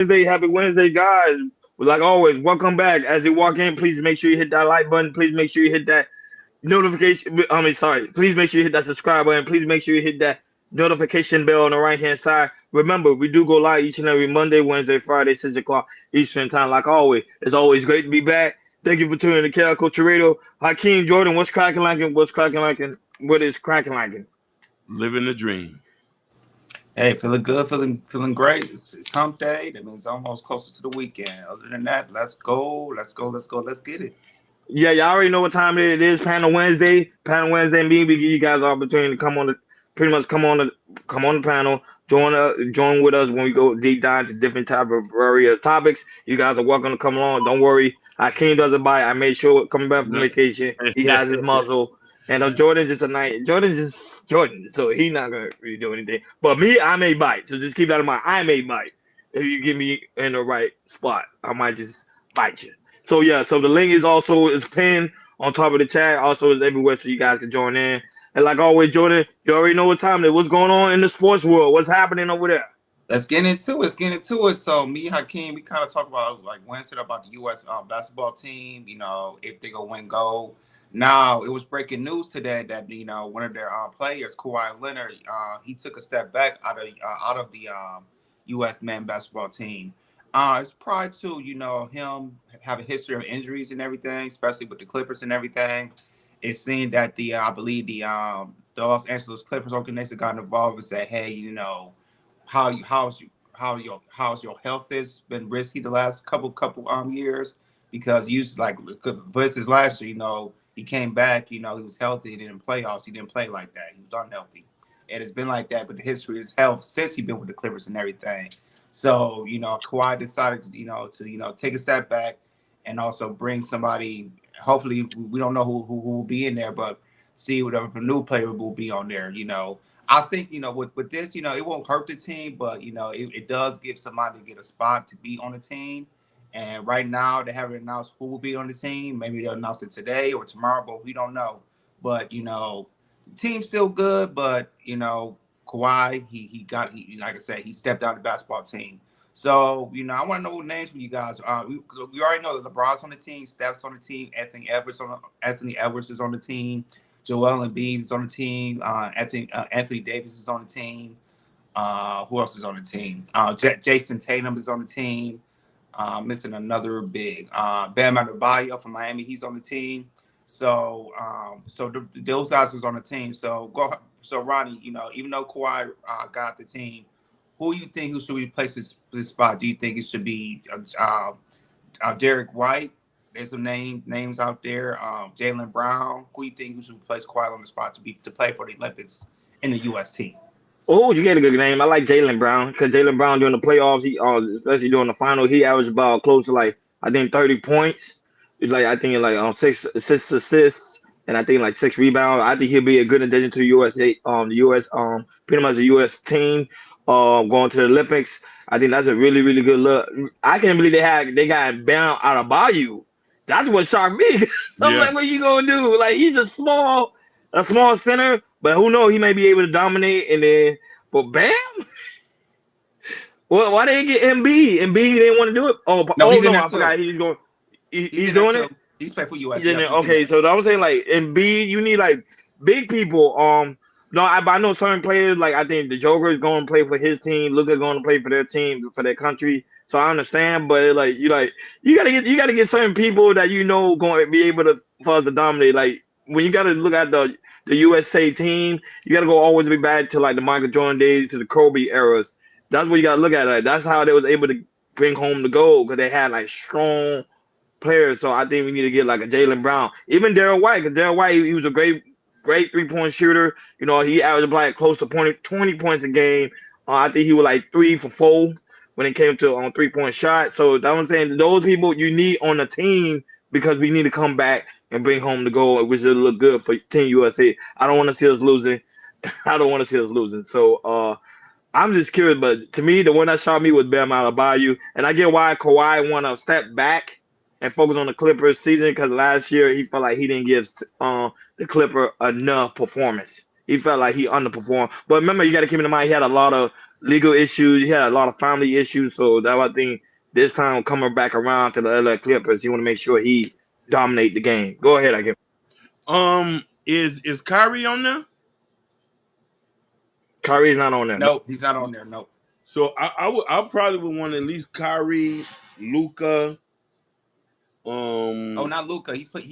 Happy Wednesday, guys. Like always, welcome back. As you walk in, please make sure you hit that like button. Please make sure you hit that notification. Sorry. Please make sure you hit that subscribe button. Please make sure you hit that notification bell on the right hand side. Remember, we do go live each and every Monday, Wednesday, Friday, 6 o'clock Eastern time. Like always, it's always great to be back. Thank you for tuning in to Cal Coach Radio. Hakeem Jordan, what's cracking like? What's cracking like? What is cracking like? Living the dream. Hey, feeling good, feeling great. It's hump day. That means almost closer to the weekend. Other than that, let's get it. Yeah, y'all already know what time it is. Panel Wednesday. Panel Wednesday. Me, we give you guys the opportunity to come on the, pretty much come on the panel. Join with us when we go deep dive to different type of various topics. You guys are welcome to come along. Don't worry. Akeem doesn't bite. I made sure coming back from vacation, he has his muzzle. And Jordan just a night. Jordan just Jordan, so he not gonna really do anything. But me, I may bite. So just keep that in mind. I may bite if you get me in the right spot. I might just bite you. So yeah, so the link is pinned on top of the chat. Also, is everywhere so you guys can join in. And like always, Jordan, you already know what time it is. What's going on in the sports world? What's happening over there? Let's get into it. Let's get into it. So me, Hakeem, we kind of talk about like Wednesday about the U.S. Basketball team. If they go win gold. Now it was breaking news today that one of their players, Kawhi Leonard, he took a step back out of the U.S. men basketball team. It's prior to him having a history of injuries and everything, especially with the Clippers and everything. It's seen that I believe the Los Angeles Clippers organization got involved and said, hey, how's your health has been risky the last couple years because you like versus last year, he came back, he was healthy, he didn't playoffs, he didn't play like that, he was unhealthy, and it's been like that. But the history of his health since he's been with the Clippers and everything. So Kawhi decided to take a step back and also bring somebody. Hopefully, we don't know who will be in there, but see whatever new player will be on there. I think with this, it won't hurt the team, but it does give somebody to get a spot to be on the team. And right now they haven't announced who will be on the team. Maybe they'll announce it today or tomorrow, but we don't know. But the team's still good, but Kawhi, he like I said, he stepped out of the basketball team. So I want to know names from you guys. We already know that LeBron's on the team, Steph's on the team, Anthony Edwards is on the team. Joel Embiid is on the team. Anthony Davis is on the team. Who else is on the team? Jason Tatum is on the team. Missing another big. Bam Adebayo from Miami, he's on the team. So, those guys was on the team. So Ronnie, even though Kawhi got the team, who you think who should replace this spot? Do you think it should be Derek White? There's some names out there. Jaylen Brown. Who you think who should replace Kawhi on the spot to play for the Olympics in the U.S. team? Oh, you get a good name. I like Jaylen Brown because Jaylen Brown during the playoffs, he especially during the final, he averaged about close to like I think 30 points. He's like I think like six assists and I think like 6 rebounds. I think he'll be a good addition to the USA the US pretty much the US team going to the Olympics. I think that's a really really good look. I can't believe they got Bam out of Bayou. That's what shocked me. I'm Yeah. like, what you gonna do? Like he's a small center, but who knows? He may be able to dominate. And then, but Bam, well, why they get MB? MB didn't want to do it. No, he's in No, there I too. forgot. He's going. He's He's in there doing it. too. He's played for U.S. He's in Yep, there. he's in Okay, there. so I was saying like MB, you need like big people. No, I know certain players like I think the Joker is going to play for his team. Luka's going to play for their team for their country. So I understand, but you gotta get certain people that going to be able to for us to dominate. Like when you got to look at the USA team, you got to go always be back to like the Michael Jordan days to the Kobe eras. That's what you got to look at. Like that's how they was able to bring home the gold because they had like strong players. So I think we need to get like a Jaylen Brown, even Daryl White, because Daryl White he was a great 3 point shooter. He averaged like close to 20 points a game. I think he was like 3 for 4 when it came to on 3 point shot. So that's what I'm saying. Those people you need on the team because we need to come back and bring home the goal, which will look good for Team USA. I don't want to see us losing. I don't want to see us losing. So I'm just curious, but to me, the one that shot me was Bam Adebayo, and I get why Kawhi want to step back and focus on the Clippers season because last year he felt like he didn't give the Clipper enough performance. He felt like he underperformed. But remember, you got to keep in mind he had a lot of legal issues. He had a lot of family issues. So that I think this time coming back around to the LA Clippers, he want to make sure he dominate the game. Go ahead, I guess. Is Kyrie on there? Kyrie's not on there. No. Nope, he's not on there. Nope. So I probably would want at least Kyrie, Luca. Oh, not Luca. He played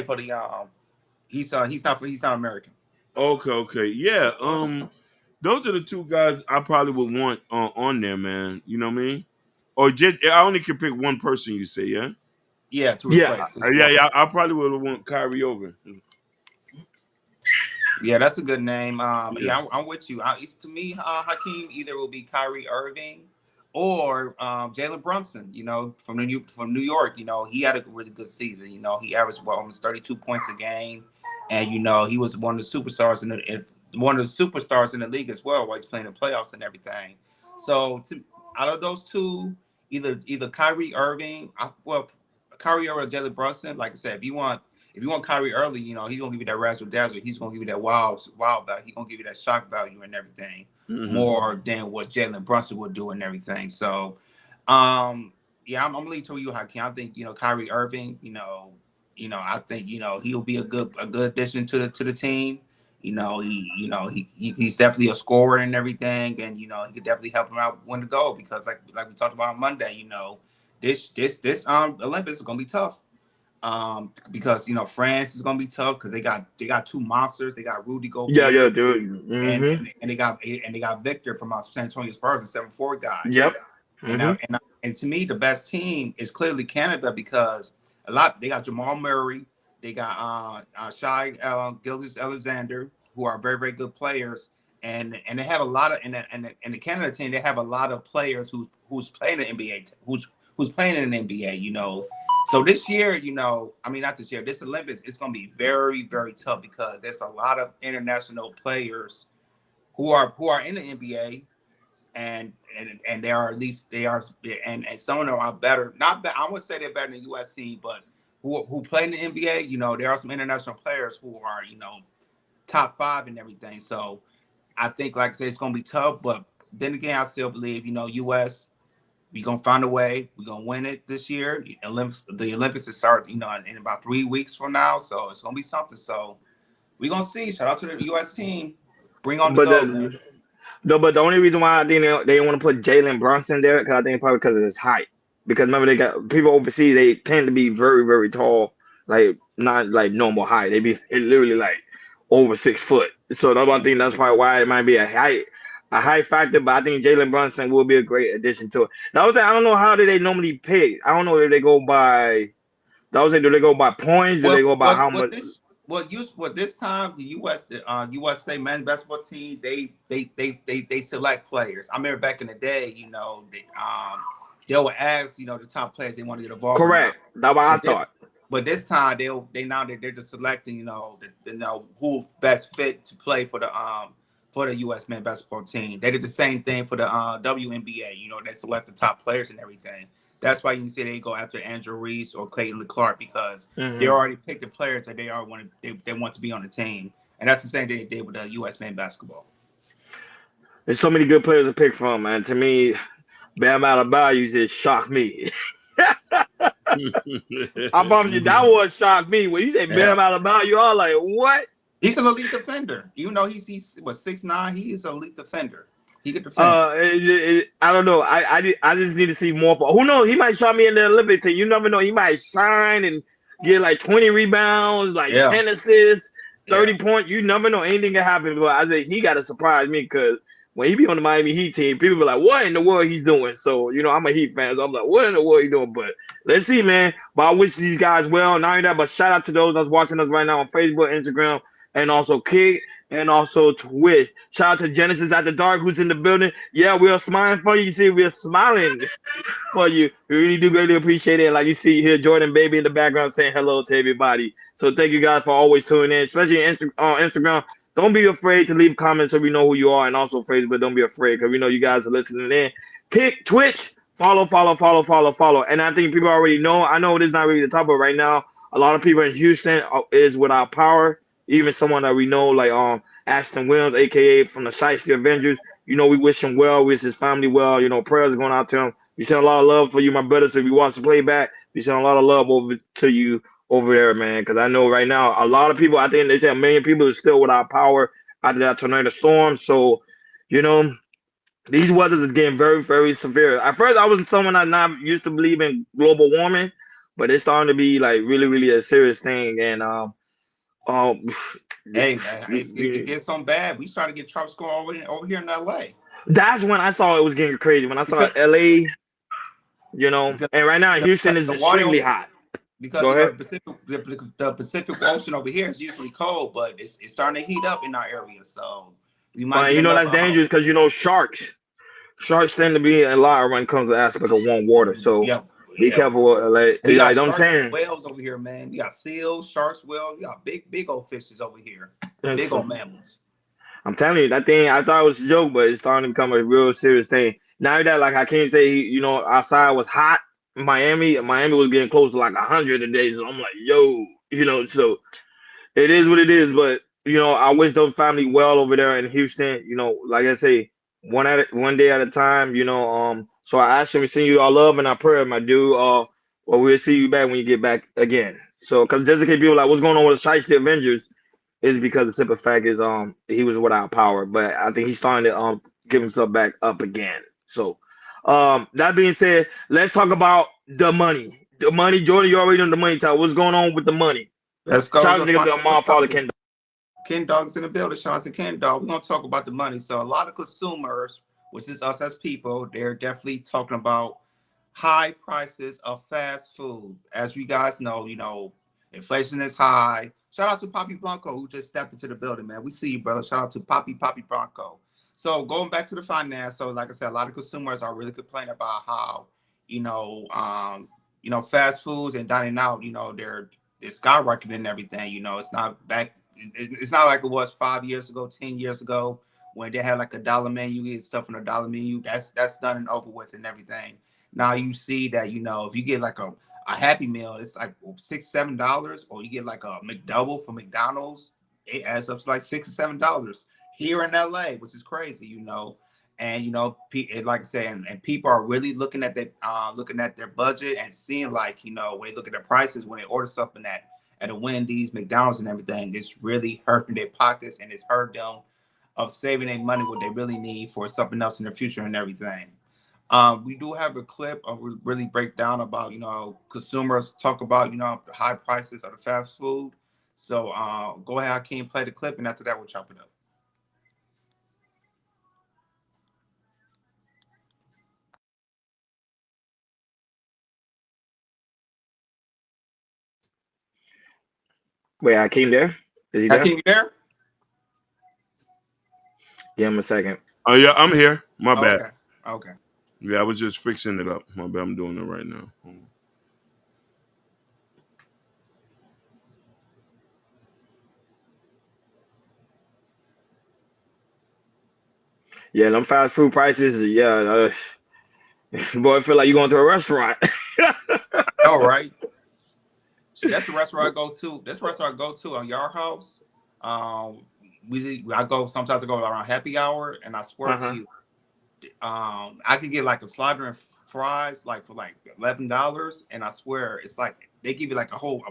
for the he's not American. Okay, yeah. Those are the two guys I probably would want on there, man. You know what I mean? Or just I only can pick one person. You say, yeah, Yeah, to Yeah, replace. It's yeah, one. yeah. I probably would want Kyrie over. Yeah, that's a good name. Yeah. Yeah, I'm with you. It's to me, Hakeem either will be Kyrie Irving or Jalen Brunson. You know, from New York. You know, he had a really good season. You know, he averaged almost 32 points a game, and you know he was one of the superstars in the league as well while he's playing the playoffs and everything. So out of those two, either Kyrie Irving, Kyrie or Jalen Brunson. Like I said, if you want Kyrie early, you know, he's gonna give you that razzle dazzle. He's gonna give you that wild value. He's gonna give you that shock value and everything more than what Jalen Brunson would do and everything. So, yeah, I'm leaning to you, Hakeem. I think Kyrie Irving. I think he'll be a good addition to the team. He's definitely a scorer and everything, and he could definitely help him out win the goal because like we talked about on Monday, this Olympics is gonna be tough. Because France is gonna be tough because they got two monsters. They got Rudy yeah, Gobert yeah, dude. and they got Victor from San Antonio Spurs, and 7'4" guy. Yep. And to me, the best team is clearly Canada because they got Jamal Murray, they got Shai Gilgeous-Alexander, who are very very good players, and they have a lot of in the Canada team they have a lot of players who's playing in the NBA who's playing in an NBA. So this year, I mean, not this year, this Olympics, it's going to be very, very tough because there's a lot of international players who are in the NBA, and they are at least and some of them are better. Not that I would say they're better than the U.S. team, but who play in the NBA, there are some international players who are top 5 and everything. So I think, like I said, it's going to be tough, but then again, I still believe U.S. We're gonna find a way. We're gonna win it this year. The Olympics will start, in about 3 weeks from now. So it's gonna be something. So we're gonna see. Shout out to the US team. Bring on the But gold, man. but the only reason why I think they want to put Jalen Brunson there because I think probably because of his height. Because remember they got people overseas they tend to be very very tall, like not like normal height. They literally like over 6 foot. So that's one thing. That's probably why it might be a high factor. But I think Jalen Brunson will be a great addition to it. That was I don't know how do they normally pick. I don't know if they go by. That was do they go by points? Do they Well, go by how much? this time the USA men's basketball team they select players. I remember back in the day, they would ask the top players they want to get involved. Correct. That's what I thought. But this time they're just selecting who best fit to play for the U.S. men's basketball team. They did the same thing for the WNBA. They select the top players and everything. That's why you see they go after Andrew Reese or Clayton Clark because they already picked the players that they want to be on the team, and that's the same thing they did with the U.S. men's basketball. There's so many good players to pick from, man. To me, Bam Adebayo just shocked me. I promise you, that one shocked me. When you say Bam Adebayo, you all like, what? He's an elite defender. Even though he's 6'9", he is an elite defender. He could defend. I don't know. I just need to see more. Who knows? He might shot me in the Olympics. You never know. He might shine and get like 20 rebounds, like 10 assists, 30 points. You never know. Anything can happen. But I say he got to surprise me because when he be on the Miami Heat team, people be like, what in the world he's doing? So, I'm a Heat fan. So I'm like, what in the world he doing? But let's see, man. But I wish these guys well. Not only that, but shout out to those that's watching us right now on Facebook, Instagram, and also Kick, and also Twitch. Shout out to Genesis at the Dark, who's in the building. Yeah, we are smiling for you. You see, we are smiling for you. We really do greatly appreciate it. Like you see here, Jordan Baby in the background saying hello to everybody. So thank you guys for always tuning in, especially on Instagram. Don't be afraid to leave comments so we know who you are, and also Facebook. Don't be afraid because we know you guys are listening in. Kick, Twitch, follow. And I think people already know. I know it is not really the topic right now. A lot of people in Houston is without power. Even someone that we know, like Ashton Williams, aka from the Shiesty Avengers, we wish him well, wish his family well. Prayers going out to him. We send a lot of love for you, my brother. So if you watch the playback, we send a lot of love over to you over there, man. Because I know right now a lot of people. I think they say a million people are still without power after that tornado storm. So, you know, these weathers is getting very, very severe. At first, I was someone I not used to believe in global warming, but it's starting to be like really, really a serious thing. And um, Hey, it gets so bad. We started to get tropical over here in LA that's when I saw it was getting crazy. When I saw because LA, because and right now Houston is the water extremely over hot. because Go ahead. The Pacific Ocean over here is usually cold, but it's starting to heat up in our area. So we might But get another that's dangerous because sharks tend to be a lot when it comes to the aspect of warm water. So yeah, be yeah. careful. We got I'm sharks and saying, whales over here, man. We got seals, sharks, whales. We got big old fishes over here. Big listen, old mammals. I'm telling you, that thing I thought it was a joke, but it's starting to become a real serious thing. Now that, like I can't say, outside was hot. Miami was getting close to like 100 a day. So I'm like, yo, so it is what it is. But I wish those family well over there in Houston. Like I say, one day at a time. So I actually send you our love and our prayer, my dude. Well, we'll see you back when you get back again. So, because just in case people are like, what's going on with the Shiesty Avengers? Is because the simple fact is he was without power, but I think he's starting to give himself back up again. So that being said, let's talk about the money. The money, Jordan, you already know the money talk. What's going on with the money? Let's go Shout out to to niggas find to the Amar Father topic. Ken. Ken Dog's in the building. Shout out to Ken Dog. We're gonna talk about the money. So a lot of consumers, which is us as people, they're definitely talking about high prices of fast food. As we guys know, inflation is high. Shout out to Poppy Blanco who just stepped into the building, man. We see you, brother. Shout out to Poppy Blanco. So going back to the finance, so like I said, a lot of consumers are really complaining about how, fast foods and dining out, they're skyrocketing and everything. It's not back. It's not like it was 5 years ago, 10 years ago, when they had like a dollar menu, you get stuff on a dollar menu. That's done and over with and everything. Now you see that if you get like a Happy Meal, it's like $6-7, or you get like a McDouble from McDonald's, it adds up to like $6 or $7 here in LA, which is crazy. And like I said, and people are really looking at that, looking at their budget and seeing like when they look at the prices when they order something at a Wendy's, McDonald's, and everything, it's really hurting their pockets and it's hurt them of saving their money what they really need for something else in the future and everything. We do have a clip of really break down about consumers talk about the high prices of the fast food. So go ahead, Hakeem, play the clip, and after that we'll chop it up. Wait, I came there. Is he there? Hakeem, you there? Give him a second. Oh yeah, I'm here. My Oh, bad. okay. Okay. Yeah, I was just fixing it up. My bad. I'm doing it right now. Yeah, them fast food prices. Yeah, boy, I feel like you're going to a restaurant. All right. So that's the restaurant I go to. This restaurant I go to on Yard House. Um, I go sometimes. I go around happy hour, and I swear to Uh-huh. you, I could get like a slider and fries like for like $11, and I swear it's like they give you like a whole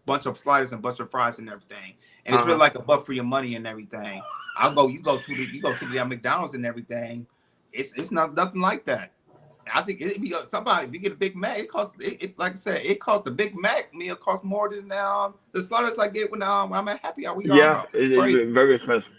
bunch of sliders and bunch of fries and everything, and it's really Uh-huh. like a buck for your money and everything. You go to the McDonald's and everything. It's not nothing like that. I think it'd be somebody if you get a Big Mac, it costs like I said, it costs the Big Mac meal costs more than the sliders I get when I'm at happy hour. We are Yeah, house. It's it's crazy. very expensive.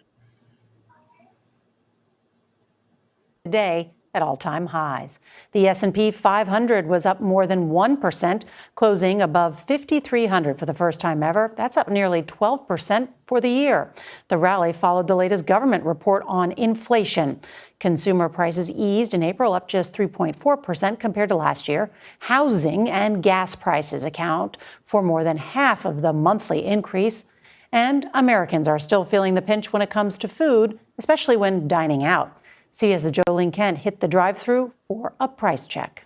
Day at all-time highs. The S&P 500 was up more than 1%, closing above 5,300 for the first time ever. That's up nearly 12% for the year. The rally followed the latest government report on inflation. Consumer prices eased in April, up just 3.4% compared to last year. Housing and gas prices account for more than half of the monthly increase. And Americans are still feeling the pinch when it comes to food, especially when dining out. CBS's Jolene Kent hit the drive-thru for a price check.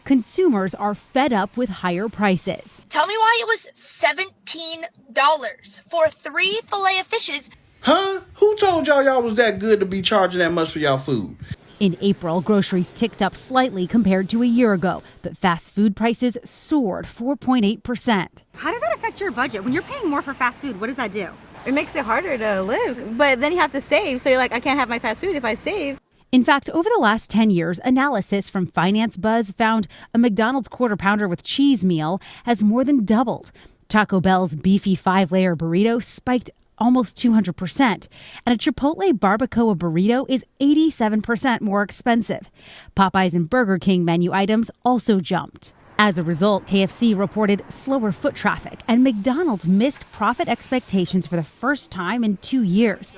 Consumers are fed up with higher prices. Tell me why it was $17 for 3 filet of fishes Huh? Who told y'all was that good to be charging that much for y'all food? In April, groceries ticked up slightly compared to a year ago, but fast food prices soared 4.8%. How does that affect your budget? When you're paying more for fast food, what does that do? It makes it harder to live, but then you have to save. So you're like, I can't have my fast food if I save. In fact, over the last 10 years, analysis from Finance Buzz found a McDonald's quarter pounder with cheese meal has more than doubled. Taco Bell's beefy 5-layer burrito spiked almost 200%, and a Chipotle barbacoa burrito is 87% more expensive. Popeyes and Burger King menu items also jumped. As a result, KFC reported slower foot traffic, and McDonald's missed profit expectations for the first time in 2 years.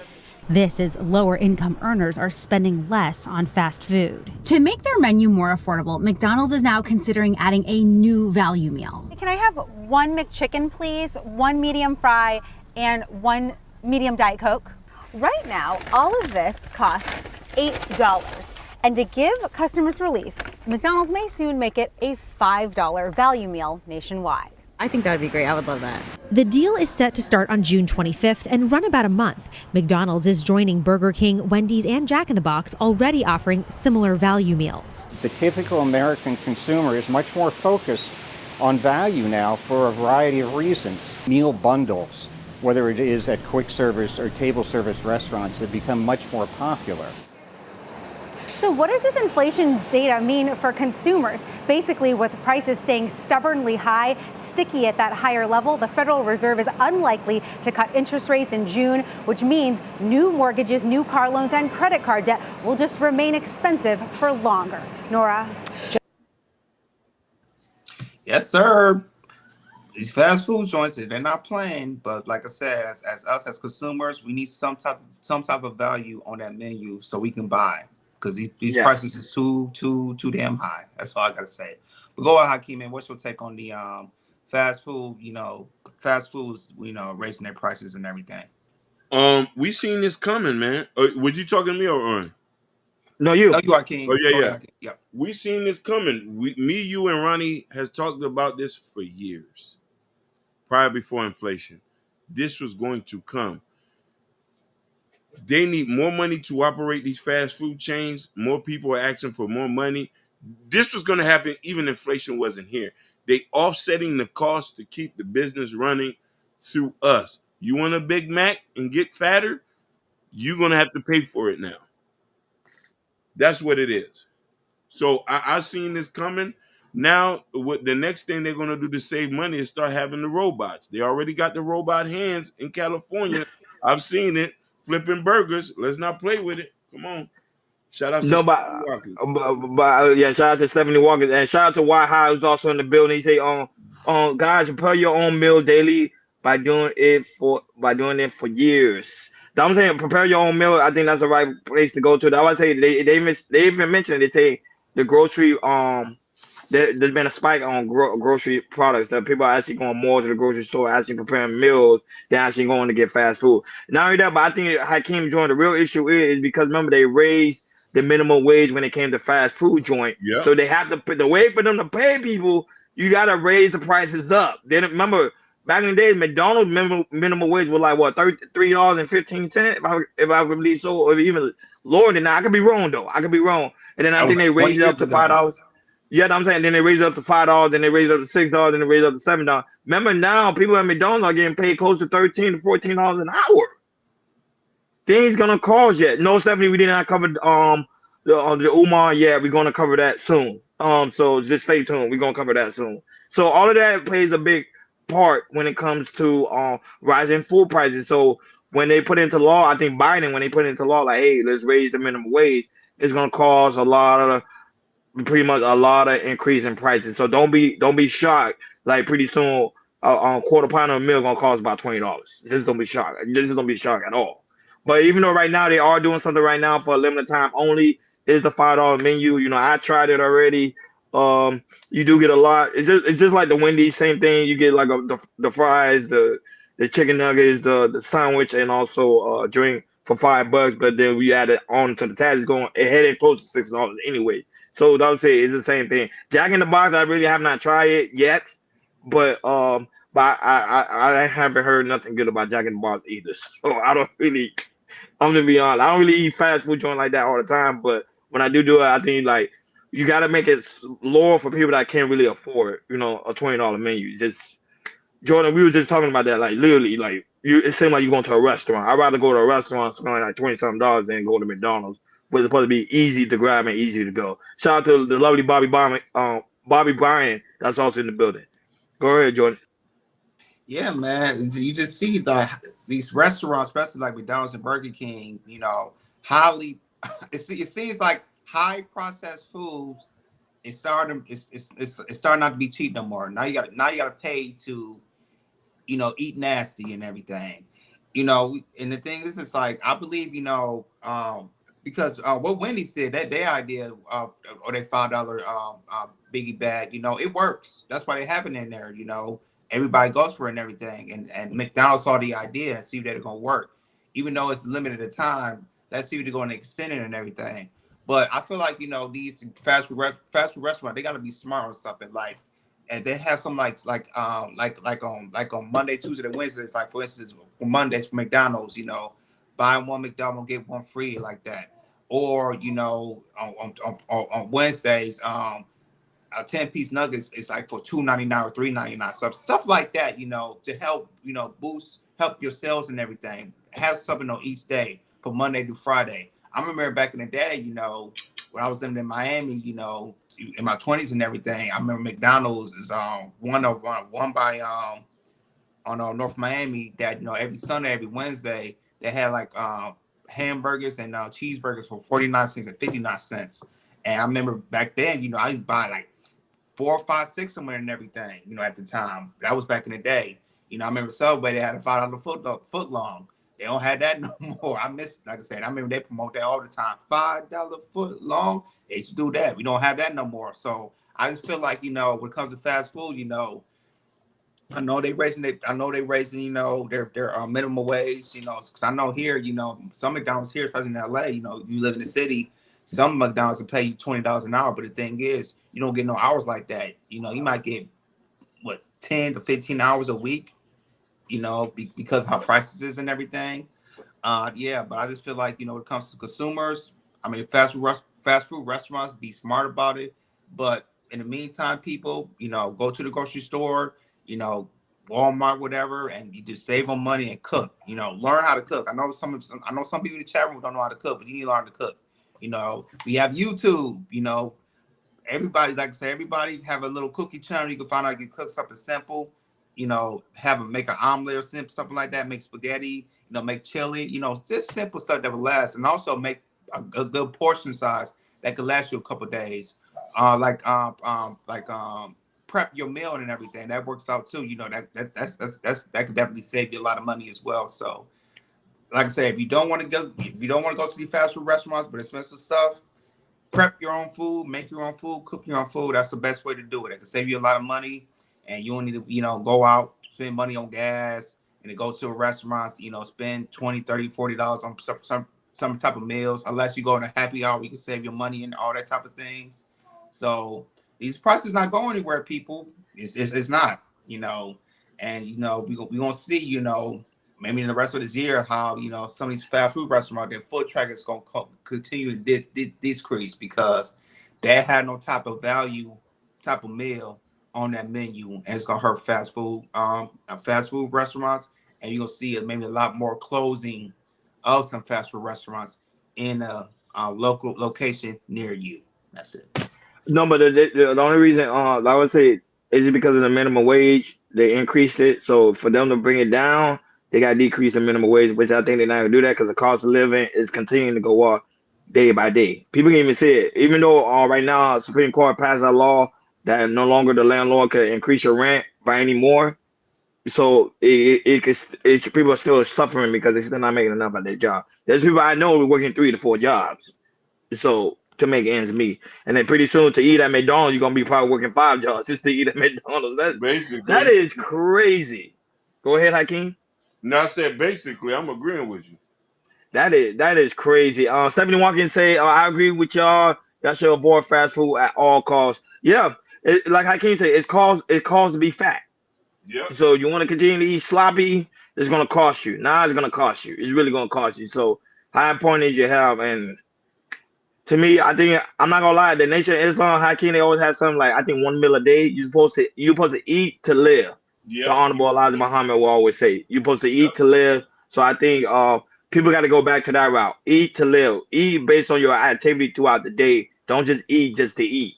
This is lower income earners are spending less on fast food. To make their menu more affordable, McDonald's is now considering adding a new value meal. Can I have one McChicken, please, one medium fry, and one medium Diet Coke? Right now, all of this costs $8. And to give customers relief, McDonald's may soon make it a $5 value meal nationwide. I think that would be great. I would love that. The deal is set to start on June 25th and run about a month. McDonald's is joining Burger King, Wendy's, and Jack in the Box, already offering similar value meals. The typical American consumer is much more focused on value now for a variety of reasons. Meal bundles, whether it is at quick service or table service restaurants, have become much more popular. So what does this inflation data mean for consumers? Basically, with prices staying stubbornly high, sticky at that higher level, the Federal Reserve is unlikely to cut interest rates in June, which means new mortgages, new car loans, and credit card debt will just remain expensive for longer. Nora? Yes, sir. These fast food joints, they're not playing, but like I said, as us as consumers, we need some type of value on that menu so we can buy. Because these prices is too damn high. That's all I gotta say. But go ahead, Hakeem, man. What's your take on the fast food? Fast foods, raising their prices and everything. We seen this coming, man. Was you talking to me or Ron? No, you. Oh, you Hakeem. Oh yeah. Hakeem. Yep. We seen this coming. Me, you, and Ronnie has talked about this for years. Prior before inflation, this was going to come. They need more money to operate these fast food chains. More people are asking for more money. This was going to happen even if inflation wasn't here. They offsetting the cost to keep the business running through us. You want a Big Mac and get fatter? You're going to have to pay for it now. That's what it is. So I seen this coming. Now, what the next thing they're going to do to save money is start having the robots. They already got the robot hands in California. I've seen it. Flipping burgers. Let's not play with it. Come on. Shout out to No, Stephanie Watkins. yeah, shout out to Stephanie Watkins and shout out to White High who's also in the building. He say, guys, prepare your own meal daily by doing it for years. I'm saying prepare your own meal. I think that's the right place to go to. I would say they even mentioned it. They say the grocery there's been a spike on grocery products that people are actually going more to the grocery store, actually preparing meals than actually going to get fast food. Not only that, but I think Hakeem joined the real issue is because remember they raised the minimum wage when it came to fast food joint. Yeah. So they have to put the way for them to pay people. You got to raise the prices up. Then remember back in the day, McDonald's minimum wage was like what $3.15 if I believe so, or even lower than that. I could be wrong though. I could be wrong. And then I think they raised it up to $5. Yeah, I'm saying then they raised it up to $5, then they raised it up to $6, then they raised it up to $7. Remember now, people at McDonald's are getting paid close to $13 to $14 an hour. Things gonna cause yet. No, Stephanie, we did not cover the Umar yet. We're gonna cover that soon. So just stay tuned. We're gonna cover that soon. So all of that plays a big part when it comes to rising food prices. So when they put into law, I think Biden, when they put into law, like, hey, let's raise the minimum wage, it's gonna cause pretty much a lot of increase in prices. So don't be shocked. Like pretty soon, a quarter pound of milk gonna cost about $20. Just don't be shocked. Just don't be shocked at all. But even though right now they are doing something right now for a limited time only, is the $5 menu. I tried it already. You do get a lot. It's just like the Wendy's, same thing. You get like the fries, the chicken nuggets, the sandwich, and also a drink for $5. But then we add it on to the tax. It headed close to $6 anyway. So I would say it's the same thing. Jack in the Box, I really have not tried it yet, but but I haven't heard nothing good about Jack in the Box either. So I don't really. I'm gonna be honest. I don't really eat fast food joint like that all the time, but when I do it, I think like you got to make it lower for people that can't really afford, a $20 menu. Just Jordan, we were just talking about that. Like literally, like it seemed like you're going to a restaurant. I'd rather go to a restaurant spend like $20 something than go to McDonald's, but it's supposed to be easy to grab and easy to go. Shout out to the lovely Bobby Bryan, that's also in the building. Go ahead, Jordan. Yeah, man. You just see these restaurants, especially like McDonald's and Burger King, highly. It seems like high processed foods. It's starting not to be cheap no more. Now you got to pay to eat nasty and everything. And the thing is, it's like I believe, because what Wendy's did, that their idea of or their $5 biggie bag, it works. That's why they have it in there. Everybody goes for it and everything. And McDonald's saw the idea and see that it's gonna work, even though it's limited to time. Let's see if they're going to extend it and everything. But I feel like these fast food restaurants, they got to be smart on something like. And they have some like on Monday, Tuesday, and Wednesdays. Like for instance, on Mondays for McDonald's, buy one McDonald's get one free like that. Or on Wednesdays, a 10-piece nuggets is like for $2.99 or $3.99. Stuff like that, to help help your sales and everything. Have something on each day from Monday to Friday. I remember back in the day, when I was living in Miami, in my 20s and everything, I remember McDonald's is one by on North Miami that every Sunday, every Wednesday they had like hamburgers and cheeseburgers for 49 cents and 59 cents. And I remember back then, I would buy like 4, 5, 6 of them and everything, at the time. That was back in the day. I remember Subway, they had a $5 foot long. They don't have that no more. I miss, like I said, I remember they promote that all the time. $5 foot long. They should do that. We don't have that no more. So I just feel like, when it comes to fast food, I know they raising their minimum wage, because I know here, some McDonald's here, especially in LA, you live in the city, some McDonald's will pay you $20 an hour. But the thing is, you don't get no hours like that. You might get 10 to 15 hours a week, because of how prices is and everything. Yeah, but I just feel like, when it comes to consumers, I mean, fast food restaurants, be smart about it. But in the meantime, people, go to the grocery store, Walmart, whatever, and you just save on money and cook. Learn how to cook. I know some people in the chat room don't know how to cook, but you need to learn to cook. We have YouTube. Everybody, like I say, everybody have a little cookie channel. You can find out you can cook something simple. Make an omelet or something like that. Make spaghetti. Make chili. Just simple stuff that will last, and also make a good portion size that could last you a couple of days. Prep your meal and everything. That works out too. That could definitely save you a lot of money as well. So, like I said, if you don't want to go to the fast food restaurants, but expensive stuff, prep your own food, make your own food, cook your own food. That's the best way to do it. It can save you a lot of money, and you don't need to, go out, spend money on gas, and then go to a restaurant, spend $20, $30, $40 on some type of meals. Unless you go in a happy hour, you can save your money and all that type of things. So these prices not going anywhere, people. It's not, and we gonna see, maybe in the rest of this year how some of these fast food restaurants, their foot traffic is gonna continue to decrease because they had no type of value, type of meal on that menu, and it's gonna hurt fast food restaurants, and you'll see maybe a lot more closing of some fast food restaurants in a local location near you. That's it. No, but the only reason I would say is just because of the minimum wage. They increased it, so for them to bring it down, they got to decrease the minimum wage, which I think they're not gonna do that because the cost of living is continuing to go up day by day. People can even see it, even though right now Supreme Court passed a law that no longer the landlord can increase your rent by any more. So people are still suffering because they're still not making enough at their job. There's people I know working 3 to 4 jobs. So to make ends meet, and then pretty soon to eat at McDonald's, you're gonna be probably working 5 jobs just to eat at McDonald's. That is crazy. Go ahead, Hakeem. No, I said basically, I'm agreeing with you. That is crazy. Stephanie Watkins say, I agree with y'all. Y'all should avoid fast food at all costs. Yeah, like Hakeem said, it calls to be fat. Yep. So you want to continue to eat sloppy, it's gonna cost you. Now it's gonna cost you. It's really gonna cost you. So high point is your health. And to me, I think I'm not gonna lie, the Nation of Islam, Hakeem, they always have something like I think 1 meal a day. You're supposed to eat to live. The Yep. Honorable Elijah Muhammad will always say you're supposed to eat to live. So I think people got to go back to that route. Eat to live. Eat based on your activity throughout the day. Don't just eat just to eat.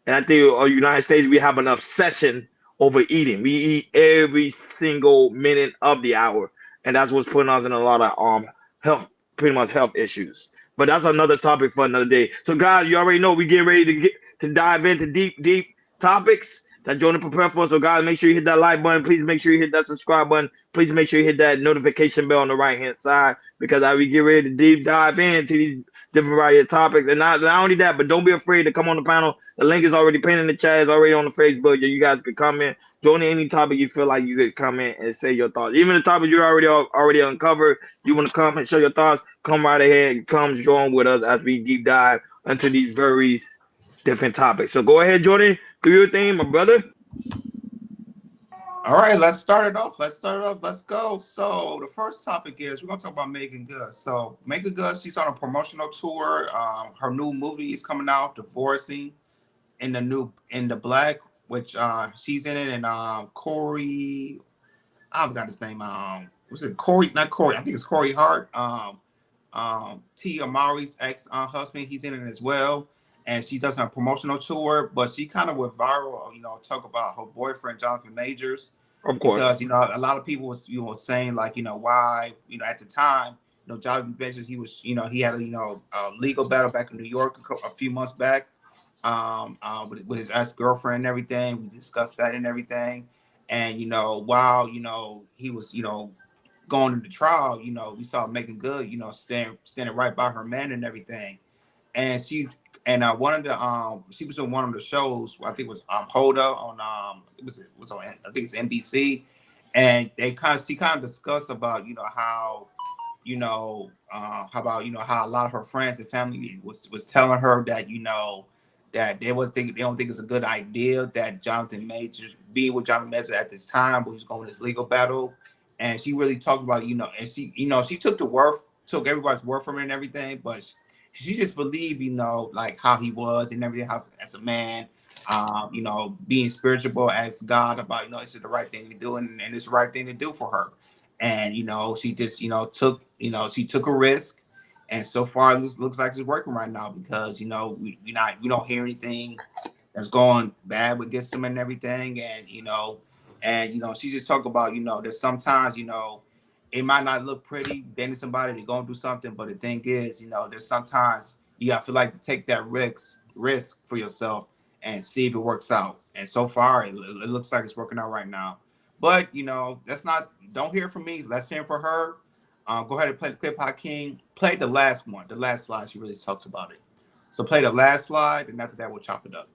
And I think United States, we have an obsession over eating. We eat every single minute of the hour, and that's what's putting us in a lot of health, pretty much health issues. But that's another topic for another day. So, guys, you already know we get ready to dive into deep topics that Jonah prepared for. So, guys, make sure you hit that like button. Please make sure you hit that subscribe button. Please make sure you hit that notification bell on the right hand side because as we get ready to deep dive into these different variety of topics, and not only that, but don't be afraid to come on the panel. The link is already pinned in the chat. It's already on the Facebook. You guys can comment. Join any topic you feel like you could comment and say your thoughts. Even the topic you already uncovered, you want to come and show your thoughts, come right ahead. Come join with us as we deep dive into these very different topics. So go ahead, Jordan. Do your thing, my brother. All right, let's start it off. Let's go. So the first topic is we're gonna talk about Megan Good. So Megan Good, she's on a promotional tour. Her new movie is coming out, Divorcing, in the Black, which she's in it, and Corey, I forgot his name. Was it Corey? Not Corey. I think it's Corey Hart. T. Amari's ex husband, he's in it as well. And she does a promotional tour, but she kind of went viral, talk about her boyfriend, Jonathan Majors, Of course. because, a lot of people was, saying like, why, at the time, Jonathan Majors, he was, he had a legal battle back in New York a few months back, with his ex-girlfriend and everything. We discussed that and everything. And, while, he was, going into trial, we saw Megan Good, standing right by her man and everything. And she she was on one of the shows, I think it was Hoda on it was on, I think it's NBC, and she kind of discussed about how how about how a lot of her friends and family was telling her that that they don't think it's a good idea that Jonathan Majors be with Jonathan Majors at this time, but he's going this legal battle. And she really talked about and she took everybody's word from it and everything, but she just believed like how he was and everything, how as a man, being spiritual, asked God about this is the right thing to do, and it's the right thing to do for her. And she just took she took a risk, and so far it looks like it's working right now, because we don't hear anything that's going bad with Gibson and everything. And she just talked about there's sometimes it might not look pretty dating somebody, they're going to do something, but the thing is there's sometimes you got to feel like to take that risk for yourself and see if it works out. And so far it looks like it's working out right now. But don't hear from me, let's hear from her. Go ahead and play the clip, Hakeem. Play the last one, the last slide. She really talks about it. So play the last slide, and after that, we'll chop it up.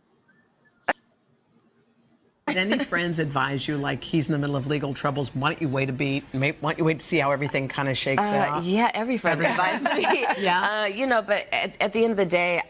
Did any friends advise you, like, he's in the middle of legal troubles, why don't you wait a beat? Why don't you wait to see how everything kind of shakes out? Yeah, every friend advised me. Yeah. But at the end of the day,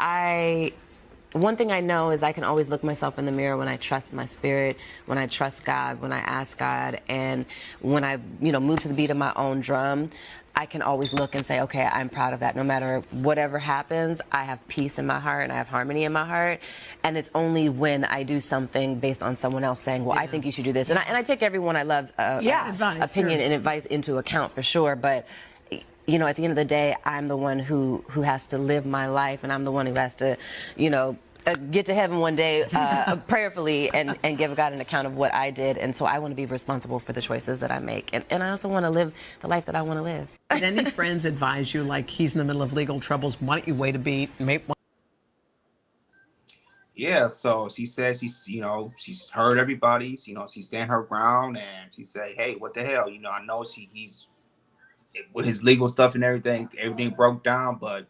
one thing I know is I can always look myself in the mirror when I trust my spirit, when I trust God, when I ask God, and when I, move to the beat of my own drum. I can always look and say, okay, I'm proud of that. No matter whatever happens, I have peace in my heart and I have harmony in my heart. And it's only when I do something based on someone else saying, well, I think you should do this. And I take everyone I love's opinion and advice into account for sure. But at the end of the day, I'm the one who has to live my life, and I'm the one who has to, get to heaven one day prayerfully and give God an account of what I did. And so I want to be responsible for the choices that I make. And I also want to live the life that I want to live. Did any friends advise you, like, he's in the middle of legal troubles, why don't you wait a beat? Yeah, so she said she's heard everybody, she stand her ground, and she said, hey, what the hell? I know he's with his legal stuff and everything broke down, but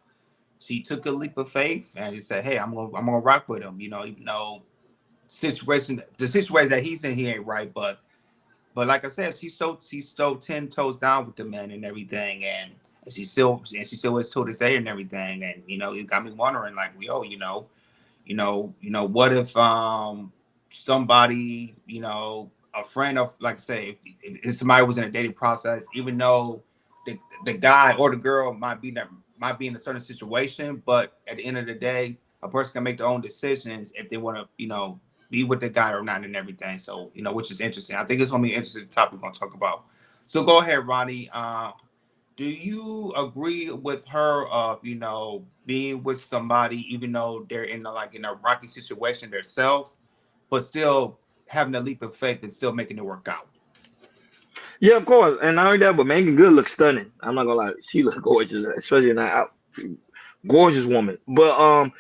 she took a leap of faith and she said, hey, I'm gonna rock with him, even though the situation that he's in, he ain't right, but like I said, she still 10 toes down with the man and everything, and she still is to this day and everything. And it got me wondering, like, what if somebody a friend of, like I say, if somebody was in a dating process, even though the guy or the girl might be in a certain situation, but at the end of the day, a person can make their own decisions if they want to, be with the guy or not and everything. So, which is interesting. I think it's gonna be an interesting topic we're gonna talk about. So go ahead, Ronnie. Do you agree with her of, being with somebody even though they're in a rocky situation themselves, but still having a leap of faith and still making it work out? Yeah, of course. And not only that, but Megan Good looks stunning. I'm not gonna lie, she looks gorgeous, especially in that gorgeous woman. But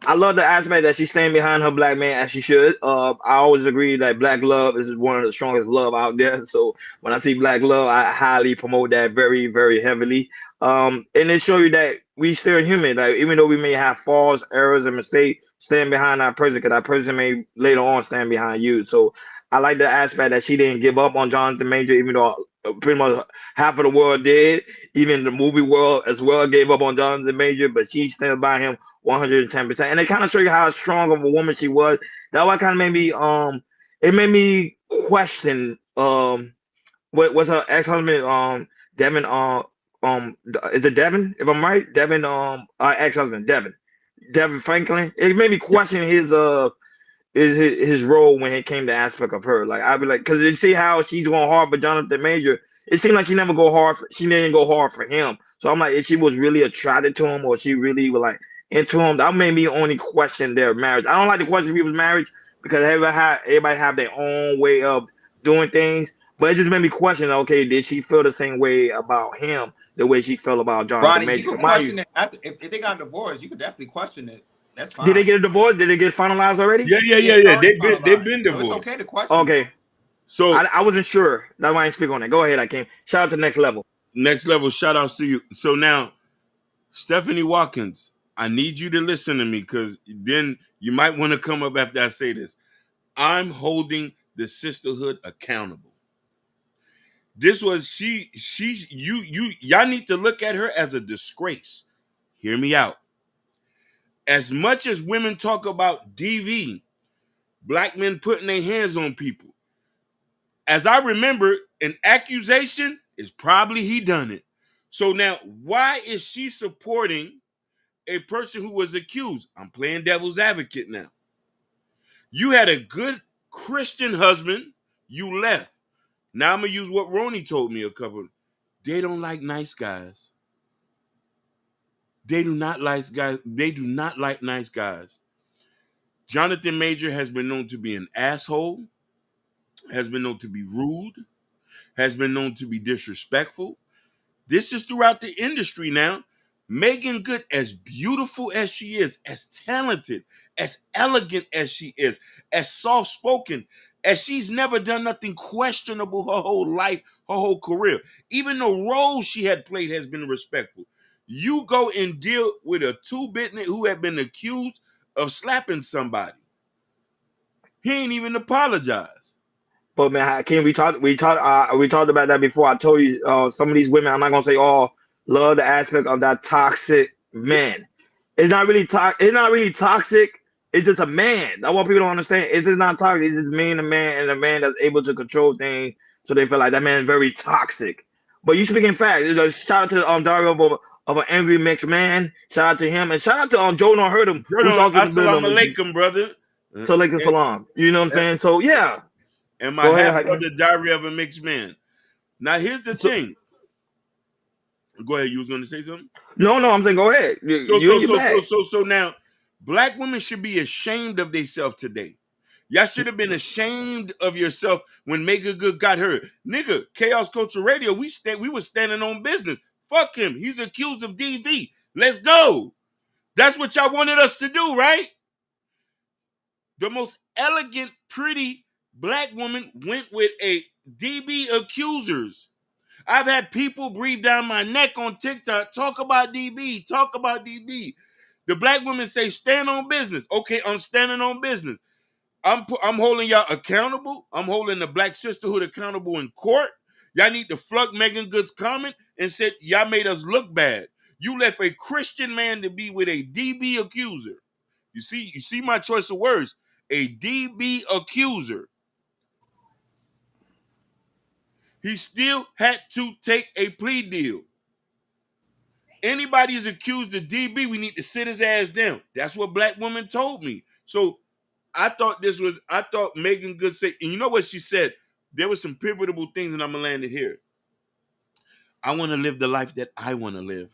I love the aspect that she's staying behind her black man as she should. I always agree that black love is one of the strongest love out there. So when I see black love, I highly promote that very, very heavily. And it shows you that we still human. Like even though we may have flaws, errors, and mistakes, stand behind our person because that person may later on stand behind you. So I like the aspect that she didn't give up on Jonathan Major, even though pretty much half of the world did. Even the movie world as well gave up on Jonathan Major, but she stands by him 110%. And it kind of show you how strong of a woman she was. That what kind of made me it made me question what was her ex-husband Devin is it Devin, if I'm right? Devin ex-husband Devin Franklin. It made me question his role when it came to aspect of her. Like I'd be like, because you see how she's going hard for Jonathan Major. It seemed like she never go hard. She didn't go hard for him. So I'm like, if she was really attracted to him, or she really was like into him, that made me only question their marriage. I don't like to question people's marriage because everybody have their own way of doing things. But it just made me question. Okay, did she feel the same way about him the way she felt about Jonathan Ronnie, you Major? could question it after if they got divorced. You could definitely question it. That's Did they fine. get a divorce? Did it get finalized already? It's Yeah. already They've finalized, been so it's divorced. okay to question it. Okay. So I wasn't sure. That's why I didn't speak on it. Go ahead, I came. Shout out to Next Level. next level shout outs to you. So now, Stephanie Watkins, I need you to listen to me because then you might want to come up after I say this. I'm holding the sisterhood accountable. This was y'all need to look at her as a disgrace. Hear me out. As much as women talk about DV, black men putting their hands on people. As I remember, an accusation is probably he done it. So now, why is she supporting a person who was accused? I'm playing devil's advocate now. You had a good Christian husband, you left. Now I'm gonna use what Ronnie told me a couple. They don't like nice guys. They do not like guys. They do not like nice guys. Jonathan Major has been known to be an asshole, has been known to be rude, has been known to be disrespectful. This is throughout the industry now. Megan Good, as beautiful as she is, as talented, as elegant as she is, as soft spoken, as she's never done nothing questionable her whole life, her whole career. Even the role she had played has been respectful. You go and deal with a two-bit who had been accused of slapping somebody. He ain't even apologized. But man, Hakeem, we talked about that before. I told you, some of these women, I'm not gonna say all, love the aspect of that toxic Yeah. man. It's not really It's not really toxic. It's just a man. I want people to understand. It's just not toxic. It's just being a man and a man that's able to control things, so they feel like that man is very toxic. But you speaking facts. Shout out to Dario of an angry mixed man. Shout out to him and shout out to Joe Don't Hurt Him, who's also in the Assalamu building. alaikum, brother. So like salam. You know what I'm saying? So yeah. And my Go ahead, half Hakeem. brother, Diary of a Mixed Man. Now here's the So, thing. Go ahead. You was going to say something? no, I'm saying go ahead. You in your bag. So now, black women should be ashamed of themselves today. Y'all should have been ashamed of yourself when Megan Good got hurt. Nigga, Chaos Culture Radio, we was standing on business. Fuck him. He's accused of DV. Let's go. That's what y'all wanted us to do, right? The most elegant, pretty black woman went with a DB accusers. I've had people breathe down my neck on TikTok, talk about DB, talk about DB. The black women say, stand on business. Okay, I'm standing on business. I'm holding y'all accountable. I'm holding the black sisterhood accountable in court. Y'all need to flug Megan Good's comment and said, y'all made us look bad. You left a Christian man to be with a DB accuser. You see my choice of words. A DB accuser. He still had to take a plea deal. Anybody is accused of DB, we need to sit his ass down. That's what black women told me. So I thought Megan Good said, and you know what she said? There were some pivotal things, and I'm gonna land it here. I want to live the life that I want to live.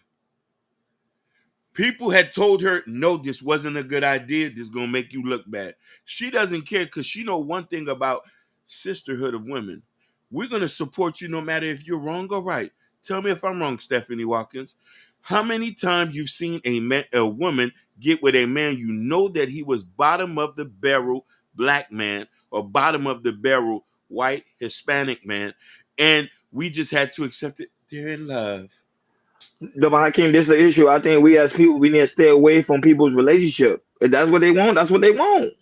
People had told her, no, this wasn't a good idea. This is going to make you look bad. She doesn't care because she know one thing about sisterhood of women. We're going to support you no matter if you're wrong or right. Tell me if I'm wrong, Stephanie Watkins. How many times you've seen a woman get with a man you know that he was bottom of the barrel black man or bottom of the barrel white Hispanic man, and we just had to accept it. They're in love. No, but Hakeem, this is the issue. I think we as people, we need to stay away from people's relationship. If that's what they want, that's what they want.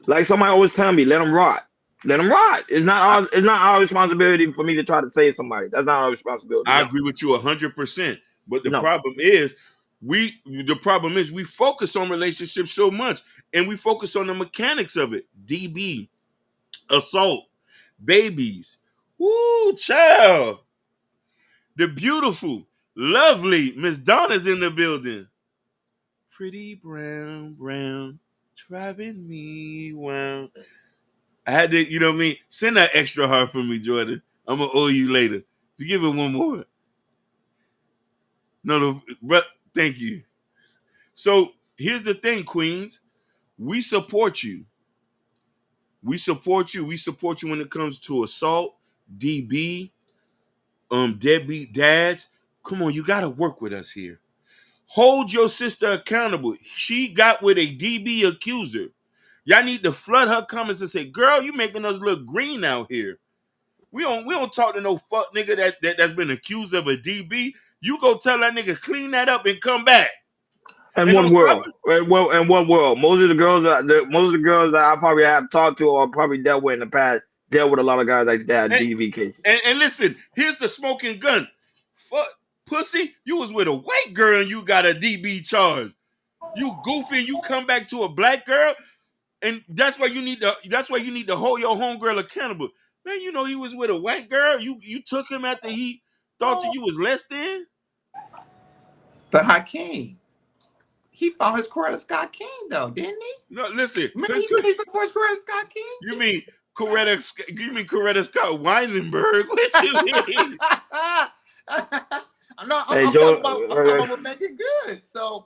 Like somebody always tell me, let them rot. Let them rot. It's not our responsibility for me to try to save somebody. That's not our responsibility. I No. agree with you 100%. But the No. problem is we focus on relationships so much, and we focus on the mechanics of it. DB, assault, babies. Woo, child. The beautiful, lovely Miss Donna's in the building. Pretty brown, driving me wild. I had to, you know what I mean? Send that extra hard for me, Jordan. I'm gonna owe you later. To give it one more. No, but thank you. So here's the thing, Queens. We support you. We support you. We support you when it comes to assault, DB, deadbeat dads. Come on, you gotta work with us here. Hold your sister accountable. She got with a DB accuser. Y'all need to flood her comments and say, "Girl, you making us look green out here." We don't talk to no fuck nigga that's been accused of a DB. You go tell that nigga clean that up and come back. In And one on top world, of, well, in one world, most of the girls that I probably have talked to or probably dealt with in the past dealt with a lot of guys like that DV cases. and listen, here's the smoking gun. Fuck pussy, you was with a white girl and you got a DB charge. You goofy and you come back to a black girl, and that's why you need to hold your homegirl accountable. Man, you know he was with a white girl. You took him after he thought you was less than. But Hakeem, he found his Coretta Scott King though, didn't he? No, listen. Remember he said he took for his Coretta Scott King? You mean Coretta Scott Weinberg? What you mean? I'm talking about what make it good. So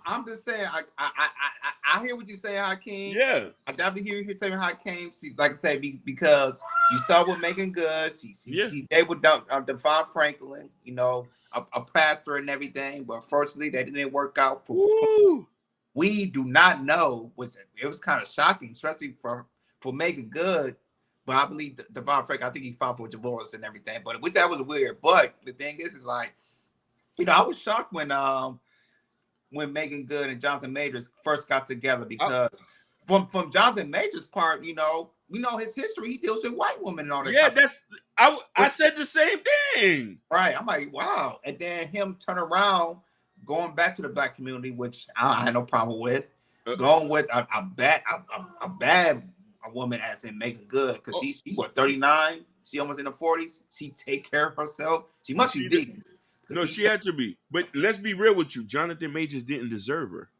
I'm just saying, I hear what you say, Hakeem. Yeah, I definitely hear you saying Hakeem. Like I say, because you saw what making good. She they would Devon Franklin, you know, a pastor and everything, but unfortunately that didn't work out for. We do not know. It was kind of shocking, especially for making good. But I believe Devon Franklin, I think he filed for divorce and everything. But which that was weird. But the thing is like, you know, I was shocked when Megan Good and Jonathan Majors first got together because from Jonathan Majors' part, you know his history. He deals with white women and all that. Yeah, I said the same thing. Right. I'm like, wow. And then him turn around, going back to the black community, which I had no problem with, going with a bad woman as in Megan Good, because she was 39, she almost in the 40s. She take care of herself. She must be decent. No, she had to be. But let's be real with you. Jonathan Majors didn't deserve her.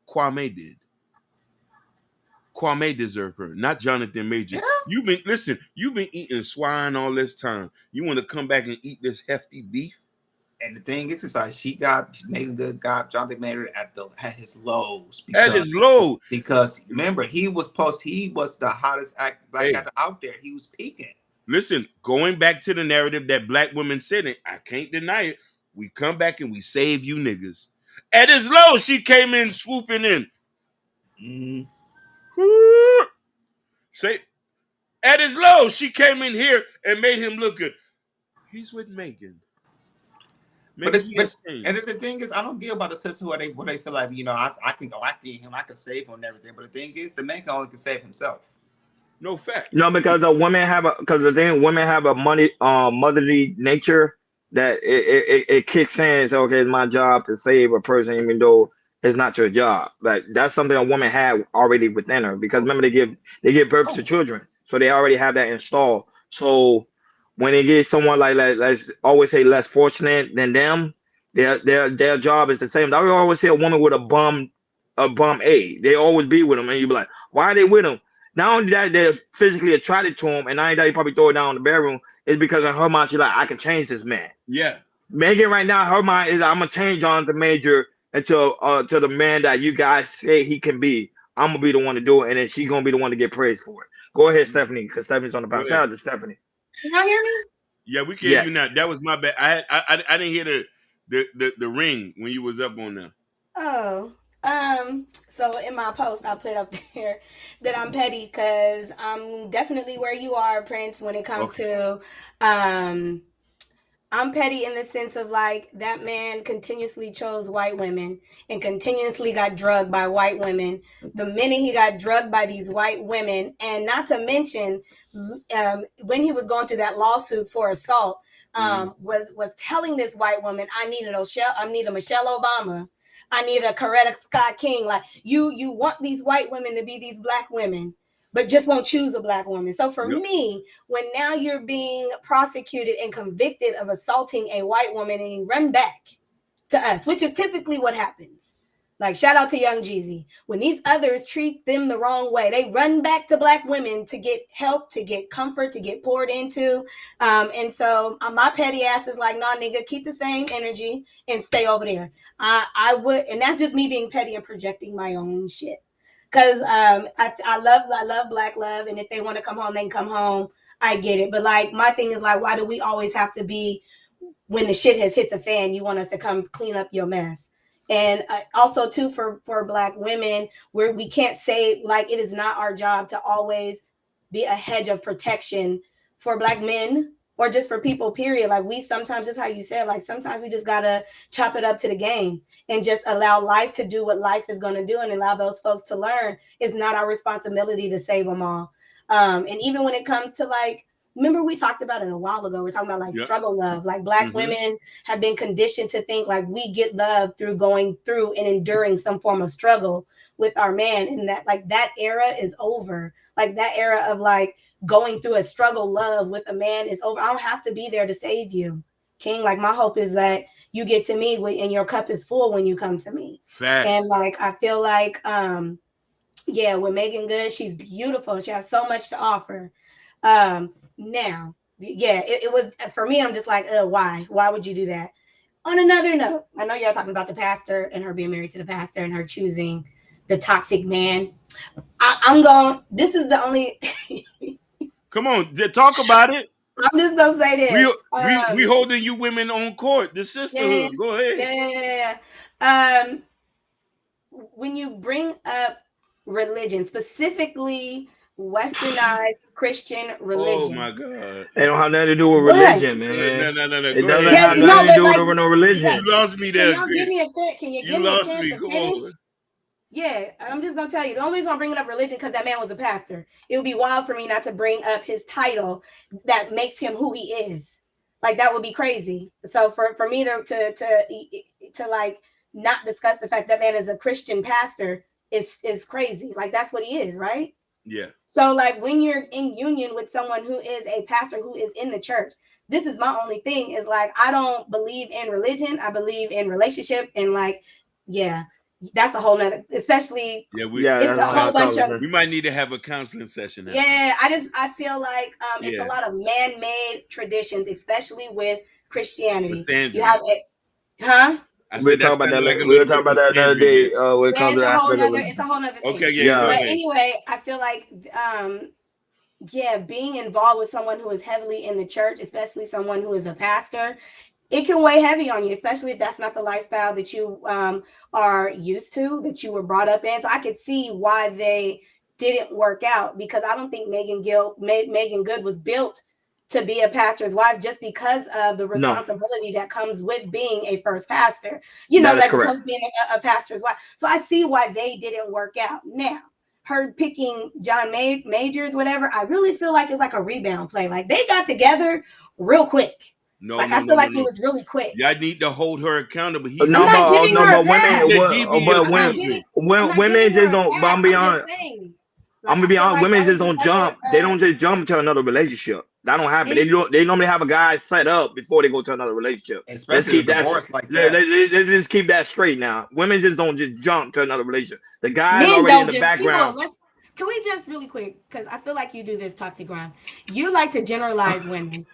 Kwame did. Kwame deserved her, not Jonathan Majors. Yeah. You've been eating swine all this time. You want to come back and eat this hefty beef? And the thing is, it's like Megan Good got Jonathan Majors at his lows. At his low. Because remember, he was the hottest black actor out there. He was peaking. Listen, going back to the narrative that black women said it, I can't deny it. We come back and we save you niggas. At his low, she came in swooping in. Say, at his low, she came in here and made him look good. He's with Megan. And the thing is, I don't give about the sister where they feel like, you know, I can go after him, I can save him and everything. But the thing is, the man can only save himself. No fact. No, because women have a motherly nature that it kicks in and says, okay, it's my job to save a person, even though it's not your job. Like that's something a woman had already within her. Because remember, they give birth to children, so they already have that installed. So when they get someone like let's always say less fortunate than them, their job is the same. I always see a woman with a bum A. They always be with them, and you be like, why are they with them? Not only that they're physically attracted to him, and not only that you probably throw it down in the bedroom, is because in her mind she's like, I can change this man. Yeah. Megan right now, her mind is I'm gonna change Jonathan Major into to the man that you guys say he can be. I'm gonna be the one to do it, and then she's gonna be the one to get praised for it. Go ahead, Stephanie, because Stephanie's on the panel. Shout out to Stephanie. Can y'all hear me? Yeah, we can hear you now. That was my bad. I didn't hear the ring when you was up on there. Oh, so in my post, I put up there that I'm petty because I'm definitely where you are, Prince, when it comes to, I'm petty in the sense of like that man continuously chose white women and continuously got drugged by white women. The minute he got drugged by these white women, and not to mention when he was going through that lawsuit for assault, was telling this white woman, I need a Michelle Obama. I need a Coretta Scott King. Like you want these white women to be these black women, but just won't choose a black woman. So for me, when now you're being prosecuted and convicted of assaulting a white woman and you run back to us, which is typically what happens. Like shout out to Young Jeezy. When these others treat them the wrong way, they run back to black women to get help, to get comfort, to get poured into. And so my petty ass is like, nah, nigga, keep the same energy and stay over there. I would, and that's just me being petty and projecting my own shit. Cause I love black love, and if they want to come home, they can come home. I get it, but like my thing is like, why do we always have to be when the shit has hit the fan? You want us to come clean up your mess. And also too for black women, where we can't say like it is not our job to always be a hedge of protection for black men or just for people, period. Like we sometimes, just how you said, like sometimes we just gotta chop it up to the game and just allow life to do what life is gonna do and allow those folks to learn. It's not our responsibility to save them all. And even when it comes to like, remember we talked about it a while ago, we're talking about like struggle love. Like black women have been conditioned to think like we get love through going through and enduring some form of struggle with our man, and that like that era is over. Like that era of like going through a struggle love with a man is over. I don't have to be there to save you, King. Like my hope is that you get to me and your cup is full when you come to me. Facts. And like I feel like with Megan Good, she's beautiful. She has so much to offer. Now, it was for me. I'm just like, why would you do that? On another note, I know y'all talking about the pastor and her being married to the pastor and her choosing the toxic man. I'm going. This is the only. Come on, talk about it. I'm just gonna say this. We holding you women on court. The sisterhood. Go ahead. Yeah. When you bring up religion, specifically westernized Christian religion. Oh my God! It don't have nothing to do with religion, man. No. It doesn't have nothing to do with no religion. You lost me there. Can y'all give me a fit? Can you give me a chance to finish? On. Yeah, I'm just gonna tell you. The only reason I'm bringing up religion because that man was a pastor. It would be wild for me not to bring up his title that makes him who he is. Like that would be crazy. So for me to like not discuss the fact that man is a Christian pastor is crazy. Like that's what he is, right? Yeah. So like when you're in union with someone who is a pastor who is in the church, this is my only thing is like, I don't believe in religion. I believe in relationship and like, that's a whole nother, especially it's a whole bunch of. We might need to have a counseling session. Yeah. I feel like it's a lot of man-made traditions, especially with Christianity. You have it, huh? We were talking about that the other day. It's a whole nother thing. Okay, But anyway, I feel like, being involved with someone who is heavily in the church, especially someone who is a pastor, it can weigh heavy on you, especially if that's not the lifestyle that you are used to, that you were brought up in. So I could see why they didn't work out, because I don't think Megan Good was built to be a pastor's wife just because of the responsibility that comes with being a first pastor, that becomes being a pastor's wife. So I see why they didn't work out. Now, her picking John Majors, whatever, I really feel like it's like a rebound play. Like they got together real quick. I feel like it was really quick. Y'all need to hold her accountable. I'm not giving her a pass. Women just don't. I'm gonna be honest. I'm gonna be honest. Women just don't jump. They don't just jump to another relationship. That don't happen. They normally have a guy set up before they go to another relationship. Let's Especially a keep that. divorce like that. Let's just keep that straight now. Women just don't just jump to another relationship. The guy's Men already in don't the just background. Can we just really quick, because I feel like you do this, Toxic Ron. You like to generalize women.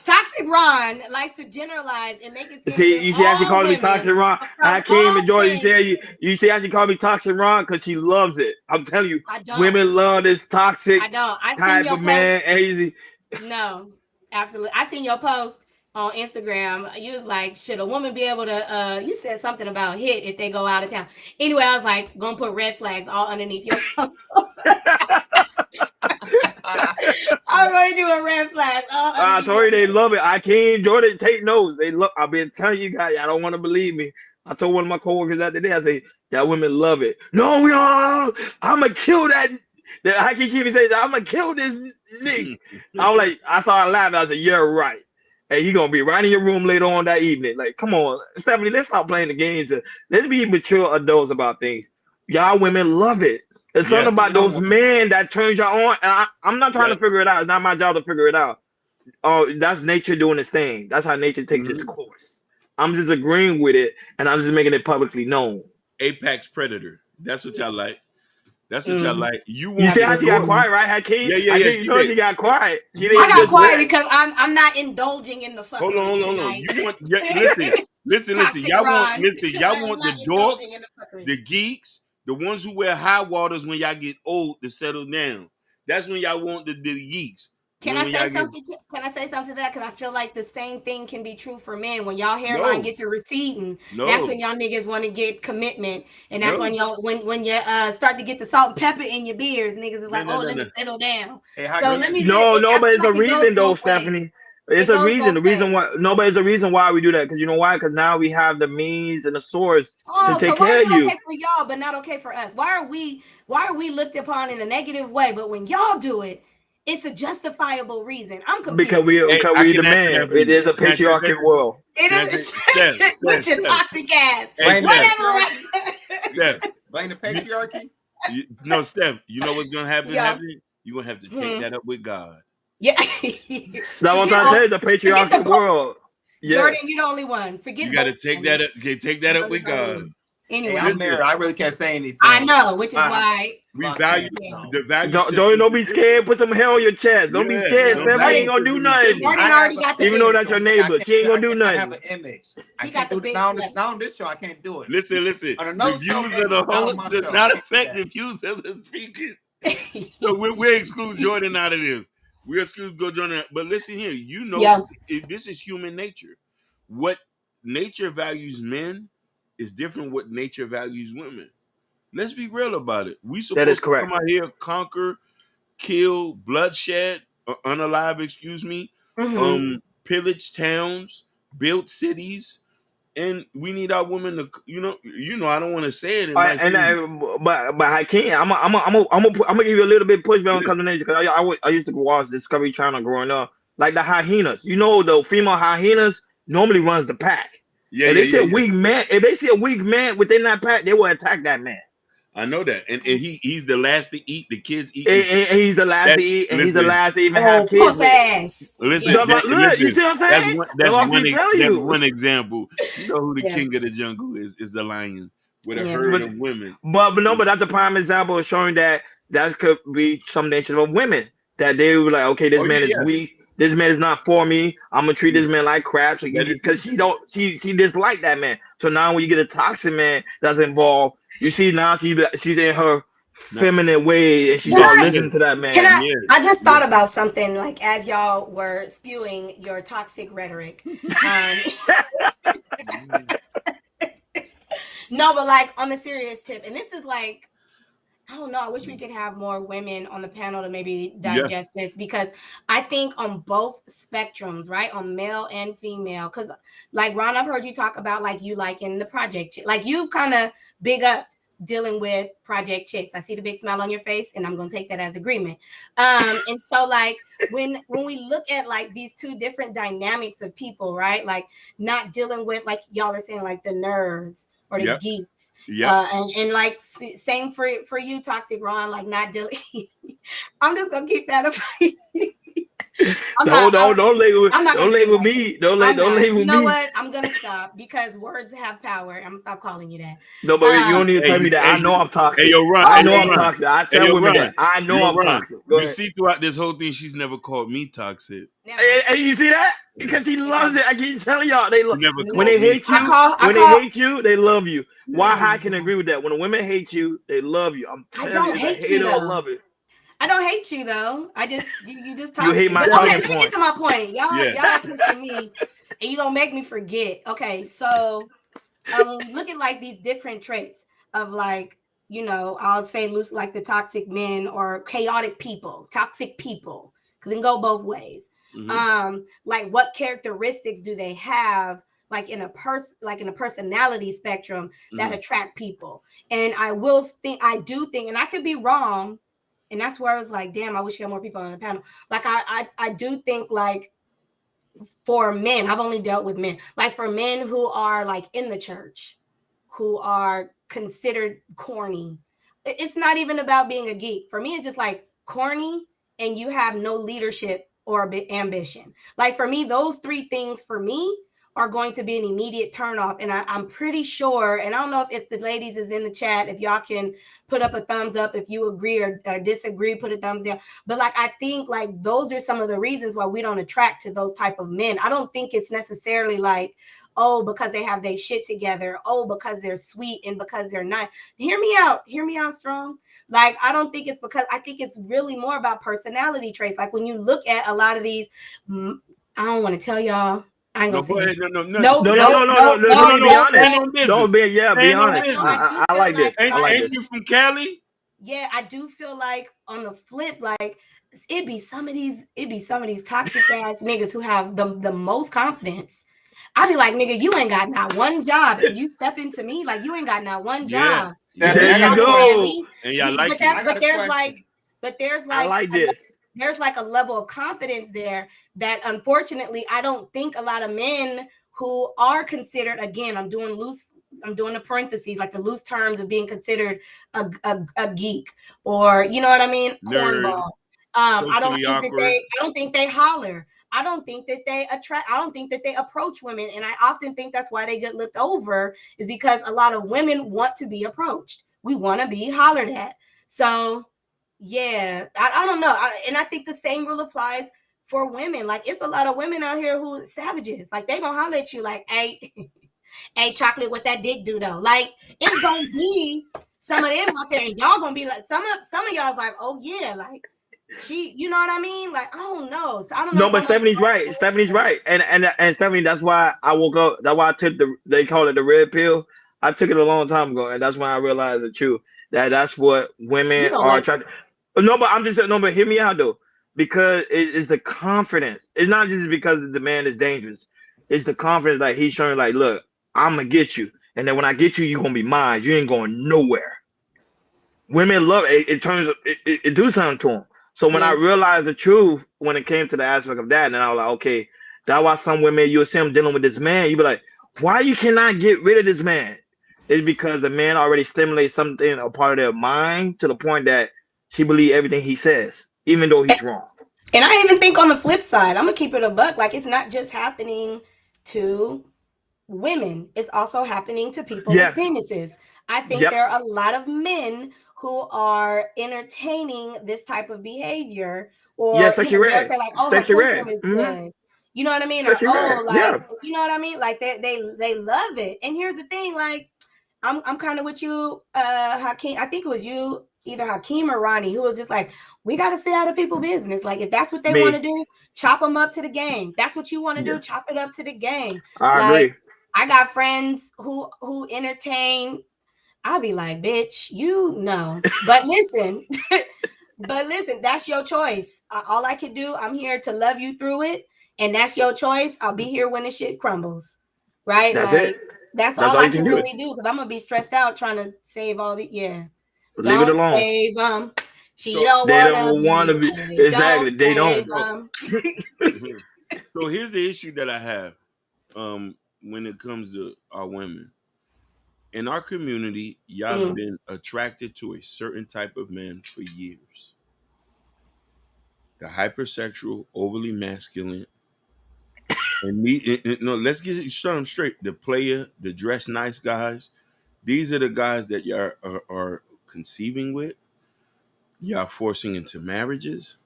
Toxic Ron likes to generalize and make it seem as See, if you see how she all called me women Toxic Ron? across I can't all enjoy it. spans. You see how she called me Toxic Ron? Because she loves it. I'm telling you, I don't. women love this toxic I don't. I seen type your of post. man. Easy. No, absolutely. I seen your post on Instagram. You was like, should a woman be able to you said something about hit if they go out of town. Anyway, I was like, gonna put red flags all underneath your post. I'm going to do a red flag all I underneath told your you they post. love it. I can't enjoy it. Take notes. They look. I've been telling you guys. I don't want to believe me. I told one of my coworkers that today. I say, "That women love it." No, no, I'm gonna kill that. I can even say, "I'm gonna kill this nigga." I was like, I started laughing. I said, "You're right." And he gonna be right in your room later on that evening. Like, come on, Stephanie, let's stop playing the games. Let's be mature adults about things. Y'all women love it. It's something Yes. about those men that turns you on. And I'm not trying to Yep. figure it out. It's not my job to figure it out. Oh, that's nature doing its thing. That's how nature takes its course. I'm just agreeing with it, and I'm just making it publicly known. Apex predator. That's what y'all like. That's what y'all like. You You want see the how she got door? quiet, right, Hakeem? Yeah. Hakeem, you She know did. she got quiet. She I didn't got just quiet went. because I'm not indulging in the Hold fuckery on. tonight. You want? Yeah, listen. Toxic Y'all want? Ron. Listen. Y'all I'm want the not indulging in dorks, the fuckery. the geeks, the ones who wear high waters when y'all get old to settle down. That's when y'all want the geeks. Can When I say y'all get something? Can I say something to that? Because I feel like the same thing can be true for men. When y'all hairline no, get to receding, that's when no, y'all niggas want to get commitment, and that's when no, y'all when you start to get the salt and pepper in your beers, niggas is like, no, oh, no, let me no. settle down. Hey, So Hakeem. let me just. No, I no, but feel it's a like it goes reason though, both ways. Stephanie. It's It a goes reason. both The reason ways. why no, but it's a reason why we do that. Because you know why? Because now we have the means and the source to Oh, so take why care is of it you. okay for y'all but not okay for us? Why are we looked upon in a negative way, but when y'all do it, it's a justifiable reason? I'm confused. Hey, Because I we can the answer man. that for It you. is a Can I answer that? patriarchal world. It Can I say, is with your Steph. toxic ass. Hey, Blame the Steph. Whatever. patriarchy. Steph. Blame the You, patriarchy. no, Steph. You know what's gonna happen? Yeah. You're gonna have to take that up with God. Yeah. That's what Forget I'm us. saying. The Forget the patriarchal both. world. Jordan, Yes. you're the only one. You Forget got to both take of them. that up. Okay, take that up You're with the only God. one. Hey, Anyway. I'm Listen, married. I really can't say anything. I know, which is why. we About value kids, so. the value Don't system. be scared. Put some hair on your chest. Don't be Yeah, scared, the Stephanie value ain't gonna do system is nothing. different. Jordan I have already an got the Even big though image. that's your flex. I neighbor, can't. she ain't gonna do I have nothing. an image. I He can't got the do big not flex. on this show. I can't do it. Listen. On The another show, views of maybe, the but not on host my does show. I not can't do affect that. the views of the speakers. So we exclude Jordan out of this. We exclude Jordan out. But listen here, Yeah. this is human nature. What nature values men is different what nature values women. Let's be real about it. We That is supposed to come correct. out here, conquer, kill, bloodshed, unalive, excuse me, Mm-hmm. pillage towns, build cities, and we need our women to, I don't want to say it. It might seem, But I can't. I'm gonna give you a little bit pushback on cousin nature because I used to watch Discovery Channel growing up. Like the hyenas, the female hyenas normally runs the pack. yeah, If yeah, they see yeah, a yeah. weak man, if they see a weak man within that pack, they will attack that man. I know that, and he's the last to eat. The kids eat. And he's the last That to eat, and he's the listen, last to even have Oh, kids puss with. ass. listen, Yeah. Look, you listen. see what I'm That's saying? one. That's what I keep telling That's you. one example. You know who the Yeah. king of the jungle is the lions with a Yeah. herd of women. But that's a prime example of showing that could be some nature of women that they were like, okay, this Oh man is yeah, weak. This man is not for me. I'm gonna treat yeah. this man like crap. So That is because she dislike that man. So now when you get a toxic man that's involved, you see now she's in her not. feminine way and she Can start I? listening to that Can man. I? Yeah, I just yeah. thought about something like as y'all were spewing your toxic rhetoric. Um, no, but like on the serious tip, and this is like I don't know. I wish we could have more women on the panel to maybe Yeah. digest this because I think on both spectrums, right, on male and female, because like Ron, I've heard you talk about like you liking the project, like you kind of big up dealing with project chicks. I see the big smile on your face, and I'm gonna take that as agreement. And so like when we look at like these two different dynamics of people, right, like not dealing with like y'all are saying like the nerds or the Yep. geeks Yep. and like same for you, Toxic Ron, like not dealing I'm just gonna keep that up. Don't label I'm not gonna don't do label that. me. Don't I'm not. label You know me. what? I'm gonna stop because words have power. I'm gonna stop calling you that. No, but you don't need to Hey, tell me that. I know I'm hey, toxic. yo, Ron. I Hey, know yo, I'm Ron. toxic. I Hey, tell yo, women Ron. that. I know Yo, I'm Ron. toxic. Go You ahead. see, throughout this whole thing, she's never called me toxic. And you see that? Because he loves it. I keep telling y'all, they You never when called they me hate I you, toxic. call. I when they call. hate you, they love you. Why Oh I my can god. agree with that. When a women hate you, they love you. I'm I telling you, don't it's a hate you hater or though. love it. I don't hate you though. I just you just You hate toxic. my But okay, talking let me get point. to my point. Yeah. Y'all pushing me, and you gonna make me forget. Okay, so when we look at like these different traits of like, I'll say loose like the toxic men or chaotic people, toxic people, because it can go both ways. Like what characteristics do they have like in a personality spectrum that attract people? And I do think, and I could be wrong, and that's where I was like, damn, I wish we had more people on the panel. Like I do think like for men, I've only dealt with men, like for men who are like in the church, who are considered corny. It's not even about being a geek. For me, it's just like corny and you have no leadership or ambition. Like for me, those three things for me are going to be an immediate turn off. And I'm pretty sure, and I don't know if the ladies is in the chat, if y'all can put up a thumbs up if you agree or disagree, put a thumbs down. But like I think like those are some of the reasons why we don't attract to those type of men. I don't think it's necessarily like, oh, because they have their shit together, oh, because they're sweet and because they're nice. Hear me out strong. Like I don't think it's because, I think it's really more about personality traits. Like when you look at a lot of these, I don't want to tell y'all. I ain't No, gonna go say ahead. it. No. No, No, no, no, no, no, no. no, Let No, no, no, me no. be no, honest. Stand no. on business. Don't be, yeah, be Stand on honest. But no, I business. do I feel like this. like I like Ain't this. you from Cali? yeah, I do feel like on the flip, like it be some of these toxic ass niggas who have the most confidence. I be like, nigga, you ain't got not one job, and you step into me like you ain't got not one Yeah. job. Stephanie, There You I got you a understand question. go. me? And y'all like But it. I got a question. there's I like like this. there's like a level of confidence there that unfortunately I don't think a lot of men who are considered, again, I'm doing the parentheses, like the loose terms of being considered a geek, or you know what I mean, Nerd. cornball. Socially awkward. I don't think they holler. I don't think that they attract. I don't think that they approach women, and I often think that's why they get looked over, is because a lot of women want to be approached. We want to be hollered at. So yeah, I don't know. And I think the same rule applies for women. Like it's a lot of women out here who savages. Like they gonna holler at you like, hey, hey, chocolate, what that dick do though? Like it's gonna be some of them out there, and y'all gonna be like, some of y'all's like, oh yeah, like she, you know what I mean? Like I don't know. So I don't know No, if but I'm a Stephanie's right. Stephanie's right. And Stephanie, that's why I woke up. That's why I took they call it the red pill. I took it a long time ago, and that's when I realized the truth. That's what you women don't are like trying to. No, but I'm just no, but hear me out though. Because it's the confidence. It's not just because the man is dangerous. It's the confidence that he's showing, like, look, I'm gonna get you. And then when I get you, you're gonna be mine. You ain't going nowhere. Women love it. It turns it do something to them. So when I yeah. realized the truth, when it came to the aspect of that, and I was like, okay, that's why some women you'll see them dealing with this man. You be like, why you cannot get rid of this man? It's because the man already stimulates something a part of their mind to the point that she believes everything he says, even though he's wrong. And I even think on the flip side, I'm gonna keep it a buck. Like it's not just happening to women, it's also happening to people with Yes. penises. I think Yep. there are a lot of men who are entertaining this type of behavior, Yeah. or Sexy they'll red. say like, "Oh, her Sexy pum red. pum is Mm-hmm. good," you know what I mean, or Sexy "Oh, red. like Yeah. you know what I mean," like they love it. And here's the thing, like I'm kind of with you, Hakeem. I think it was you, either Hakeem or Ronnie, who was just like, we got to stay out of people's business. Like, if that's what they want Me. to do, chop them up to the game. That's what you want to do, Yeah. chop it up to the game. I Like, agree. I got friends who entertain. I'll be like, bitch, you know. But listen, but listen, that's your choice. All I can do, I'm here to love you through it, and that's your choice. I'll be here when the shit crumbles, right? That's it. Like that's That's all all I you can can do. really do, because I'm gonna be stressed out trying to save all the yeah. Leave it Don't alone. save them. She So, don't They wanna don't want be to be saved. Don't exactly. They save don't. so, them. so here's the issue that I have when it comes to our women. In our community, y'all have Mm. been attracted to a certain type of man for years. the hypersexual, overly masculine, and no, let's get it straight. The player, the dress nice guys, these are the guys that y'all are conceiving with, y'all forcing into marriages,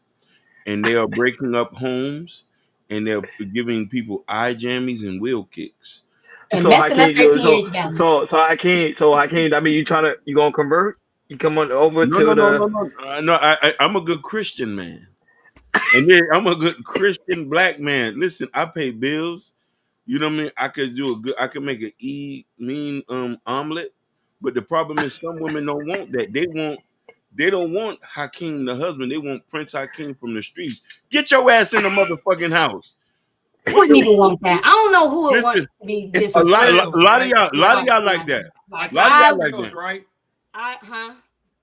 and they are breaking up homes, and they're giving people eye jammies and wheel kicks. And So how messing can up their you pH balance. so I can't I mean you gonna convert? You come on over No, to no, no, the no, no. No, I'm a good Christian man. And then I'm a good Christian black man. Listen, I pay bills. You know what I mean? I could make an mean omelet. But the problem is some women don't want that. They don't want Hakeem the husband. They want Prince Hakeem from the streets. Get your ass in the motherfucking house. What Wouldn't the even want that. I don't know who would want listen? it to be It's the disrespectful. thrills, right? A lot of y'all like that. Like A lot of it's I, y'all the like thrills, that. right? huh?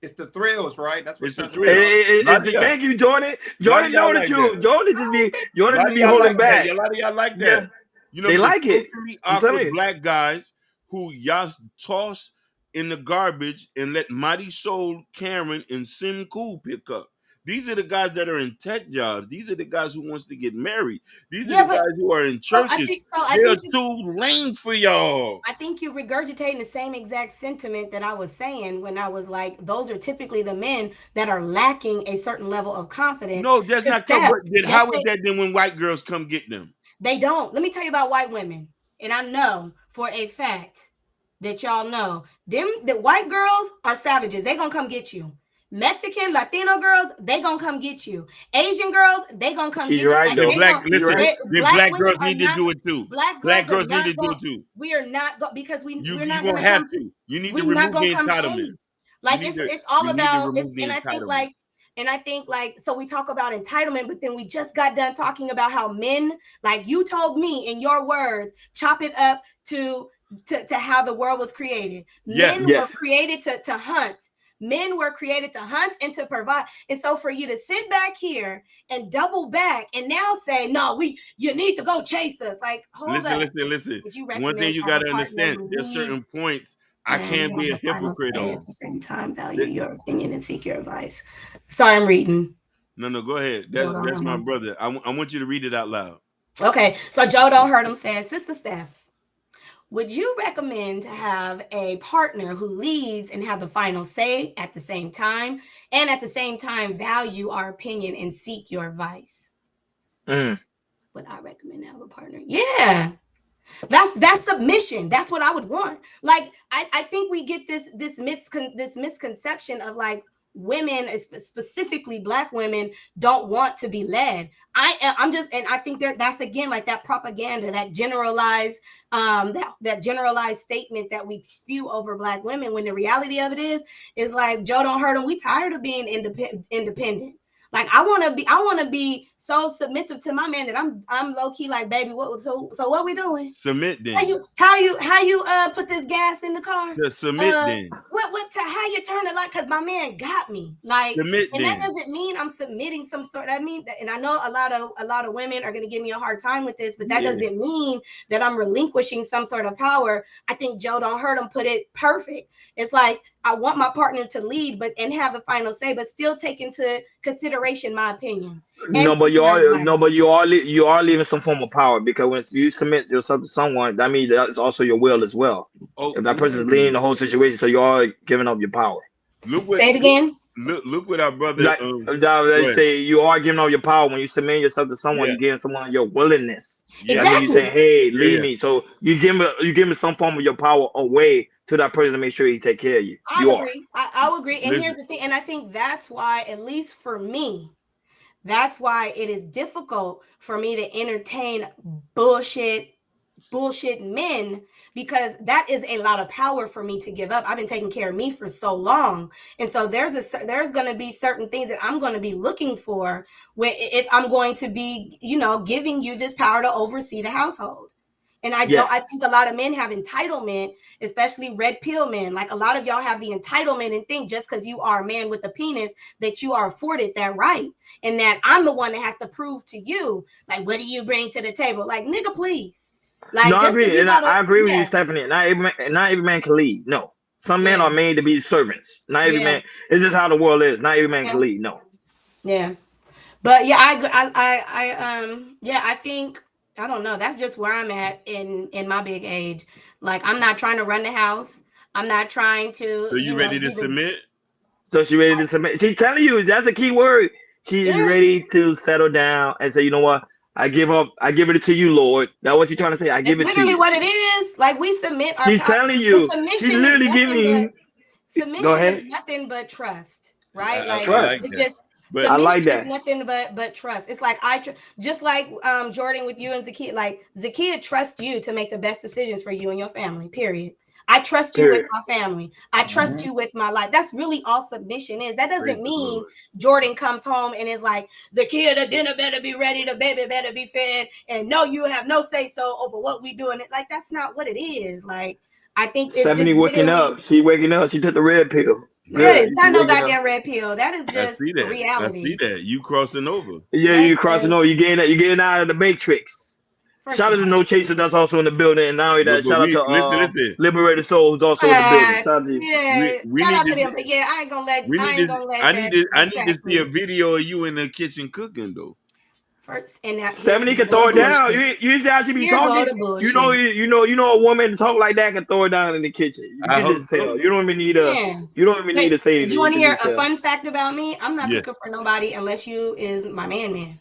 It's the thrills, right? That's what It's the turns a man thrill. on. A lot of y'all. thank you, Jordan. A lot of Jordan y'all know the like that. truth. A Jordan lot just of be y'all like holding that. back. A lot of y'all like Yeah, that. You know, they the like it. socially I'm telling awkward you. black guys who y'all toss in the garbage and let Mighty Soul, Karen, and Sim Cool pick up. These are the guys that are in tech jobs. These are the guys who wants to get married. These are Yeah, the but guys who are in so I churches. think so. They are too lame for y'all. I think you're regurgitating the same exact sentiment that I was saying when I was like, those are typically the men that are lacking a certain level of confidence No, that's to not come. step. But then Yes, how is that then when white girls come get them? they don't. Let me tell you about white women. And I know for a fact that y'all know the white girls are savages. They gonna come get you. Mexican, Latino girls, they gonna come get you. Asian girls, they gonna come She's get you. right Like Then though. they black, gonna She's listen, right. then black black women girls are need to not do it too. black Black girls are girls need to not do going it too. we are not go, because we're You not gonna gonna have come to. You need to we're not remove gonna the come entitlement. chase. Like it's all You need to about it's remove the and entitlement. I think like so we talk about entitlement, but then we just got done talking about how men, like you told me in your words, chop it up to how the world was created. Yes. Men were Yes. created to hunt. Men were created to hunt and to provide. And so for you to sit back here and double back and now say, no, you need to go chase us. Like, hold up. Listen. Would you One thing recommend you to have a gotta partner understand, who there's certain leads points I and can't have be a the final hypocrite say at on. the same time, value your opinion and seek your advice? Sorry, I'm reading. No, go ahead. Joe That's don't my hurt brother. I want you to read it out loud. him. Okay, so Joe don't hurt him says, Sister Steph, would you recommend to have a partner who leads and have the final say at the same time, and at the same time value our opinion and seek your advice? Mm. Would I recommend to have a partner? Yeah. That's submission. That's what I would want. Like I think we get this misconception of like women, specifically black women, don't want to be led. I'm just, and I think that's again like that propaganda, that generalized that generalized statement that we spew over black women, when the reality of it is like Joe don't hurt them. We tired of being independent. Like I want to be so submissive to my man that I'm low key like, baby, so what we doing? Submit then. How you put this gas in the car? Submit then. What to how you turn it, like, cause my man got me. Like, Submit and that then. doesn't mean I'm submitting some sort. I mean, and I know a lot of women are gonna give me a hard time with this, but that Yeah. doesn't mean that I'm relinquishing some sort of power. I think Joe don't hurt him put it perfect. It's like I want my partner to lead, but and have the final say, but still take into consideration my opinion. And No, but seek their advice. you are leaving some form of power because when you submit yourself to someone, that means that's also your will as well. Oh, If that person is leading the whole situation, so you are giving up your power. Say it again. Look what our brother. Like Go they ahead. say, you are giving up your power when you submit yourself to someone. Yeah. You're giving someone your willingness. Yeah. That means you saying, Exactly. "Hey, lead Yeah. me." So you give me some form of your power away to that person to make sure he take care of you. You I'll are. agree. I'll agree. And Listen. here's the thing, and I think that's why, at least for me, that's why it is difficult for me to entertain bullshit men, because that is a lot of power for me to give up. I've been taking care of me for so long, and so there's going to be certain things that I'm going to be looking for when, if I'm going to be, giving you this power to oversee the household. And Yes. I think a lot of men have entitlement, especially red pill men. Like a lot of y'all have the entitlement and think just because you are a man with a penis that you are afforded that right. And that I'm the one that has to prove to you, like, what do you bring to the table? Like, nigga, please. No, Like, I just because agree, you and got I agree with you, yeah, Stephanie. Not every man can lead. No, some men yeah, are made to be servants. Not every yeah, man. It's just how the world is. Not every man can yeah, lead. No. yeah. But yeah, I think I don't know. That's just where I'm at in my big age. Like I'm not trying to run the house. I'm not trying to, So you ready to do the submit? So she ready to submit. She's telling you that's a key word. She is yeah. ready to settle down and say, you know what? I give up. I give it to you, Lord. That's what she's trying to say. I That's give it to literally you. what it is. Like we submit our She's power. telling The you. She submission is literally nothing but giving. Go ahead. trust, right? I, Like I Trust. like it's that. just But I like submission is that. nothing but trust. It's like just like Jordan with you and Zakia. Like Zakia trusts you to make the best decisions for you and your family. Period. I trust you with Period. my family. I trust you with my life. That's really all submission is. That praise doesn't the mean Lord. Jordan comes home and is like, Zakia, the dinner better be ready, the baby better be fed, and no, you have no say so over what we doing. It like that's not what it is. Like I think it's just 70 waking literally up. She waking up. She took the red pill. yeah, Man, it's Good. She not no waking up. goddamn red pill. That is I just see that. I see reality. that. You crossing over. Yeah, That's you crossing just over. You getting out of the matrix. first Shout of out to all. No Chaser that's also in the building. And not only But that, shout out we to listen. Liberated Soul who's also in the building. Shout out to you. Yeah, We shout need out to to them. But yeah, we need I ain't to gonna let that I need to distract see a me. video of you in the kitchen cooking though. First and that here 70 can go throw the it down. bullshit. You see how she be Here go talking? the bullshit. You know a woman to talk like that can throw it down in the kitchen. You I can hope just tell. so. Yeah. You don't even But need to say you anything. You want to can hear just a tell. fun fact about me? I'm not Yeah. cooking for nobody unless you is my man.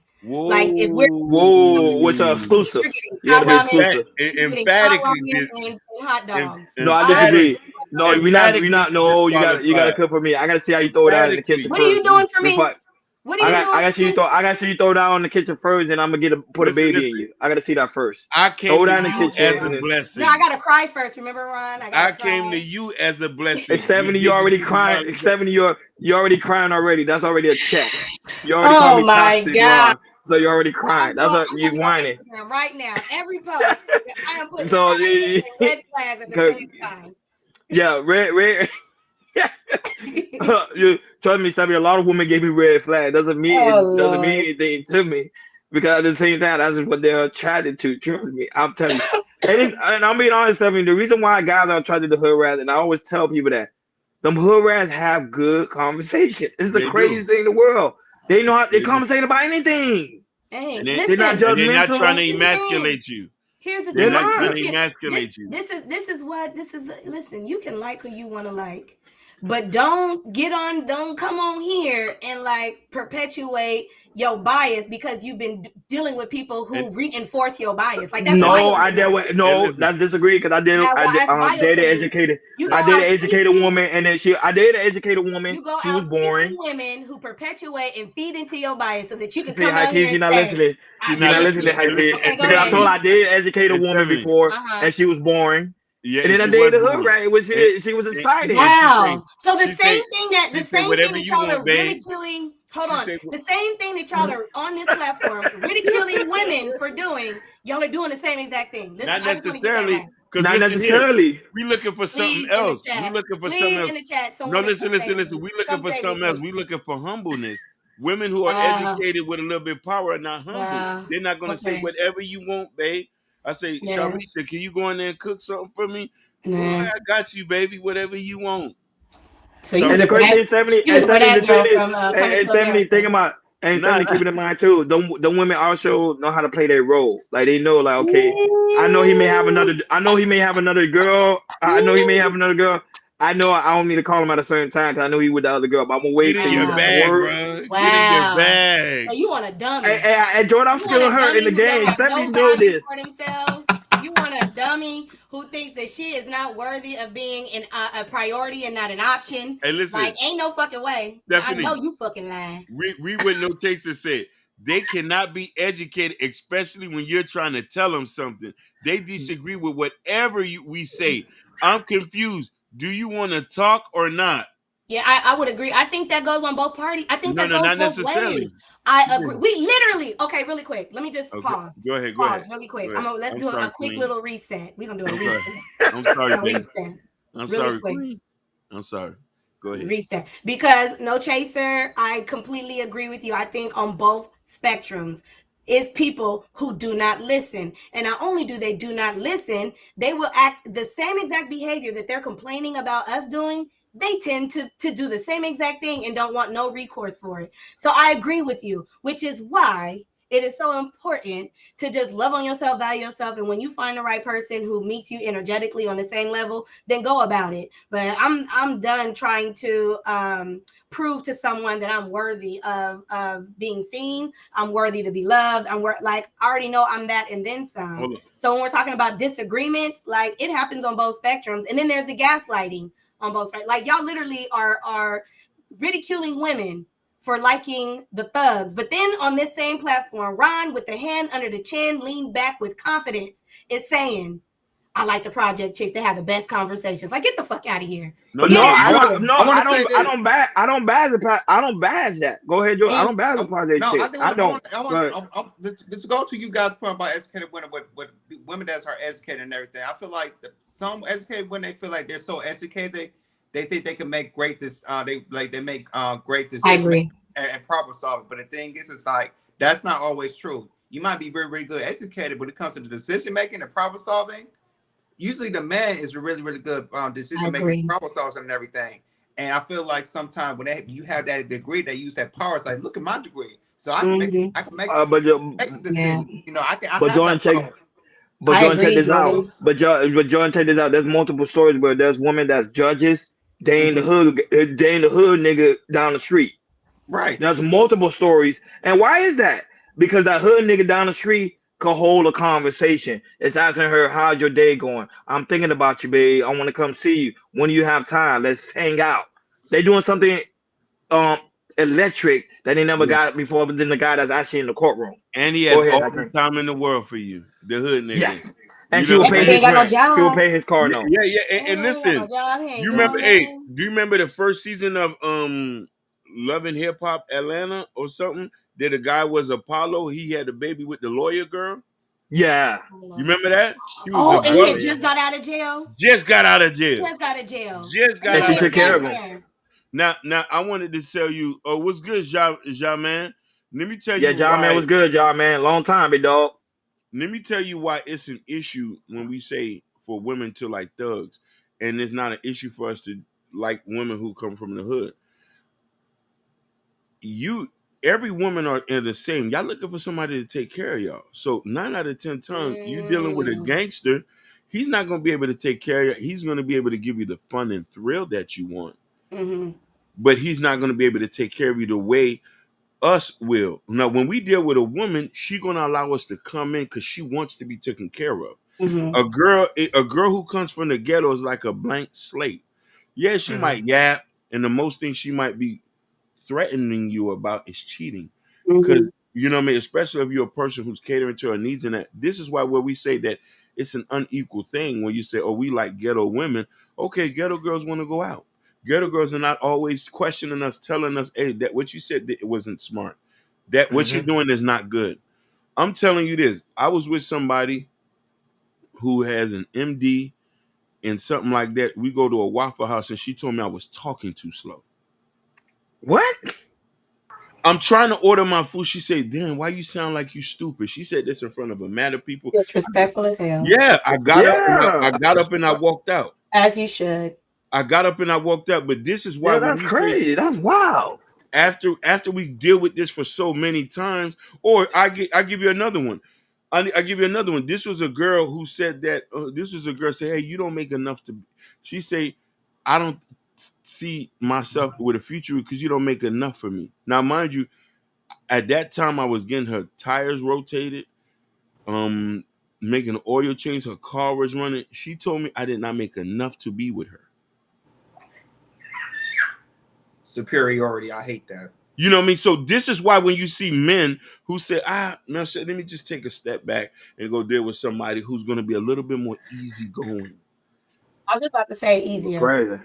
Like if we're Whoa, what's Whoa. exclusive? you're getting You gotta hot be ramen, exclusive. you're getting hot Emphatically ramen and hot dogs. No, I I emphatic disagree. do No, what we emphatically not. No, you gotta disqualified. cook for me. I gotta see how you throw it down in the kitchen Emphatically. What are you first. doing for me? Before What are you doing I for gotta see you me? throw. I gotta see you throw down in the kitchen first, and I'm gonna put a Listen. baby in you. I gotta see that first. I Throw came it to down in the you kitchen, as a and then No, I blessing. gotta cry first. Remember, Ron? I gotta I came to cry. you as a it's blessing. You 70. You didn't already see the crying. bottom. It's 70. You already crying already. That's already a check. You already called Oh me my toxic, god! Ron. So you already crying. I'm That's a about you to go on whining. Instagram right now. Every post, I am putting So crying and red flags at the same time. yeah, red. You trust me, Sammy. A lot of women gave me red flag. Oh It doesn't mean Lord. anything to me because at the same time, that's just what they're attracted to. Trust me, I'm telling you. And I'm being honest, Sammy. The reason why guys are attracted to hood rats, and I always tell people that them hood rats have good conversation. It's the They do. craziest thing in the world. They know how they They do. conversate about anything. Hey, They're not listen. And they're not trying to judgmental. Here's the thing. emasculate you. Here's the They're They're thing. not You trying not. to can emasculate you. this is what this is. Listen, you can like who you want to like, but don't come on here and like perpetuate your bias because you've been dealing with people And who reinforce your bias. Like that's and No, wild I to me. did. and No, listen, that's disagree because That's wild dated to me. educated. You go I out dated educated seeking woman, and then I dated an educated woman. You go She out was seeking boring. women who perpetuate and feed into your bias so that you can See, come out Hakeem, here and she's not say, listening. she's You're not not thank listening, listening. you. And Hakeem, listen, Okay, go because I ahead. told her 70, I dated an educated and woman 70. before, Uh-huh. and she was boring. Yeah, And and then I she was dated her, born. right? It was And, she was and exciting. Wow. So she say the she say same thing whatever that you y'all want, are babe. ridiculing, hold She on. say The same thing that y'all are on this platform ridiculing women for doing, y'all are doing the same exact thing. Listen, not I just want to get that necessarily, right. because Not listen here, necessarily. we looking for something Please in the else. We chat. looking for something Please else. in the chat. Some No, women listen, come say listen, it with listen. me. We looking Come for say it with something else. me. We looking for humbleness. Women who are Wow. educated with a little bit of power are not humble. Wow. They're not gonna say Okay. whatever you want, babe. I say, Yeah. Sharisha, can you go in there and cook something for me? Boy, Nah. I got you, baby. Whatever you want. So you And the looking Sharisha, for crazy that? thing is 70 You and looking for 70 that the thing girl is from Coming and to 70 America? think about and nah, 70 nah. keep it in mind too. The women also know how to play their role. Like they know like okay, Ooh, I know he may have another girl. I know he may have ooh. another girl. I know I don't need to call him at a certain time because I know he with the other girl. But I'm gonna Get wait in till you your get some Wow. bag, word. bro. Get in your Wow. So bag. you want a dummy. And Jordan, I'm You want still a hurt in dummy the who don't game. have 70 no know value this. for themselves. You want a dummy who thinks that she is not worthy of being a priority and not an option. Hey, Like, listen, ain't no fucking way. I know Stephanie. you fucking lying. Read what No Chaser said. They cannot be educated, especially when you're trying to tell them something. They disagree with whatever we say. I'm confused. Do you want to talk or not? Yeah, I would agree. I think that goes on both parties. I think No, that no, goes not both necessarily. ways. I She agree. said, We literally, okay, really quick. Let me just okay, pause. go ahead, go ahead, Pause really go quick. ahead. Let's I'm do a sorry, quick Queen. little reset. We're gonna do a I'm sorry. reset. I'm sorry, A babe. reset. I'm Really sorry, quick. Queen. I'm sorry. Go ahead. Reset. Because No Chaser, I completely agree with you. I think on both spectrums is people who do not listen. And not only do they do not listen, they will act the same exact behavior that they're complaining about us doing. they tend to do the same exact thing and don't want no recourse for it. So I agree with you, which is why it is so important to just love on yourself, value yourself, and when you find the right person who meets you energetically on the same level, then go about it. But I'm done trying to prove to someone that I'm worthy of being seen. I'm worthy to be loved. Like I already know I'm that and then some. So when we're talking about disagreements, like it happens on both spectrums, and then there's the gaslighting on both spectrums. Like y'all literally are ridiculing women for liking the thugs. But then on this same platform, Ron, with the hand under the chin, leaned back with confidence, is saying, I like the project chicks. They have the best conversations. Like, get the fuck out of here. No, Get I out. don't. No, I don't. I don't badge. I don't badge that. Go ahead, Joe. I don't badge the project No, chick. I don't. To go to you guys' point about educated women, with women that are educated and everything. I feel like some educated women, they feel like they're so educated, they think they can make great they make great decisions. I agree. And problem solving. But the thing is, it's like that's not always true. You might be very, very good educated, but when it comes to the decision making and problem solving, usually the man is really, really good decision making, problem solving, and everything. And I feel like sometimes when you have that degree, they use that power. It's like, look at my degree, so I can make a decision. You know, I have Jordan, that power. But Jordan, check this out. But Jordan, check this out. There's multiple stories where there's women that's judges. They ain't the hood. They ain't the hood nigga down the street. Right. There's multiple stories, and why is that? Because that hood nigga down the street could hold a conversation. It's asking her, "How's your day going? I'm thinking about you, babe. I want to come see you. When do you have time? Let's hang out." They doing something electric that they never got before than the guy that's actually in the courtroom. And he has all the time in the world for you, the hood nigga. Yes. And she will pay his rent. She will pay his car note. Yeah. And listen, you remember? Hey, do you remember the first season of Love and Hip Hop Atlanta or something? That the guy was Apollo. He had a baby with the lawyer girl. Yeah. You remember that? He was and he just got out of jail. Just got out of jail. Just got out of jail. Just got out of jail. Took care of him. Now, I wanted to tell you, what's good, Ja man? Let me tell you. Yeah, Ja man was good, Ja man. Long time, big dog. Let me tell you why it's an issue when we say for women to like thugs, and it's not an issue for us to like women who come from the hood. Every woman are the same. Y'all looking for somebody to take care of y'all. So 9 out of 10 times, you dealing with a gangster. He's not going to be able to take care of you. He's going to be able to give you the fun and thrill that you want. Mm-hmm. But he's not going to be able to take care of you the way us will. Now, when we deal with a woman, she's going to allow us to come in because she wants to be taken care of. Mm-hmm. A girl who comes from the ghetto is like a blank slate. Yeah, she might yap, and the most thing she might be threatening you about is cheating. Because you know what I mean, especially if you're a person who's catering to her needs, and that this is why where we say that it's an unequal thing when you say, oh, we like ghetto women. Okay, ghetto girls want to go out. Ghetto girls are not always questioning us, telling us, hey, that what you said that it wasn't smart. That what you're doing is not good. I'm telling you this. I was with somebody who has an MD and something like that. We go to a Waffle House and she told me I was talking too slow. What? I'm trying to order my food. She said, damn, why you sound like you stupid? She said this in front of a mad of people. Disrespectful as hell. Yeah, I got up and I walked out. As you should. I got up and I walked out. But this is why that's crazy. That's wild. After we deal with this for so many times, or I give you another one. I give you another one. This was a girl who said that. This was a girl say, hey, you don't make enough to. She say, I don't see myself with a future because you don't make enough for me. Now, mind you, at that time I was getting her tires rotated, making an oil change, her car was running. She told me I did not make enough to be with her. Superiority, I hate that. You know what I mean? So this is why when you see men who say, no, let me just take a step back and go deal with somebody who's going to be a little bit more easygoing. I was just about to say easier. Crazy.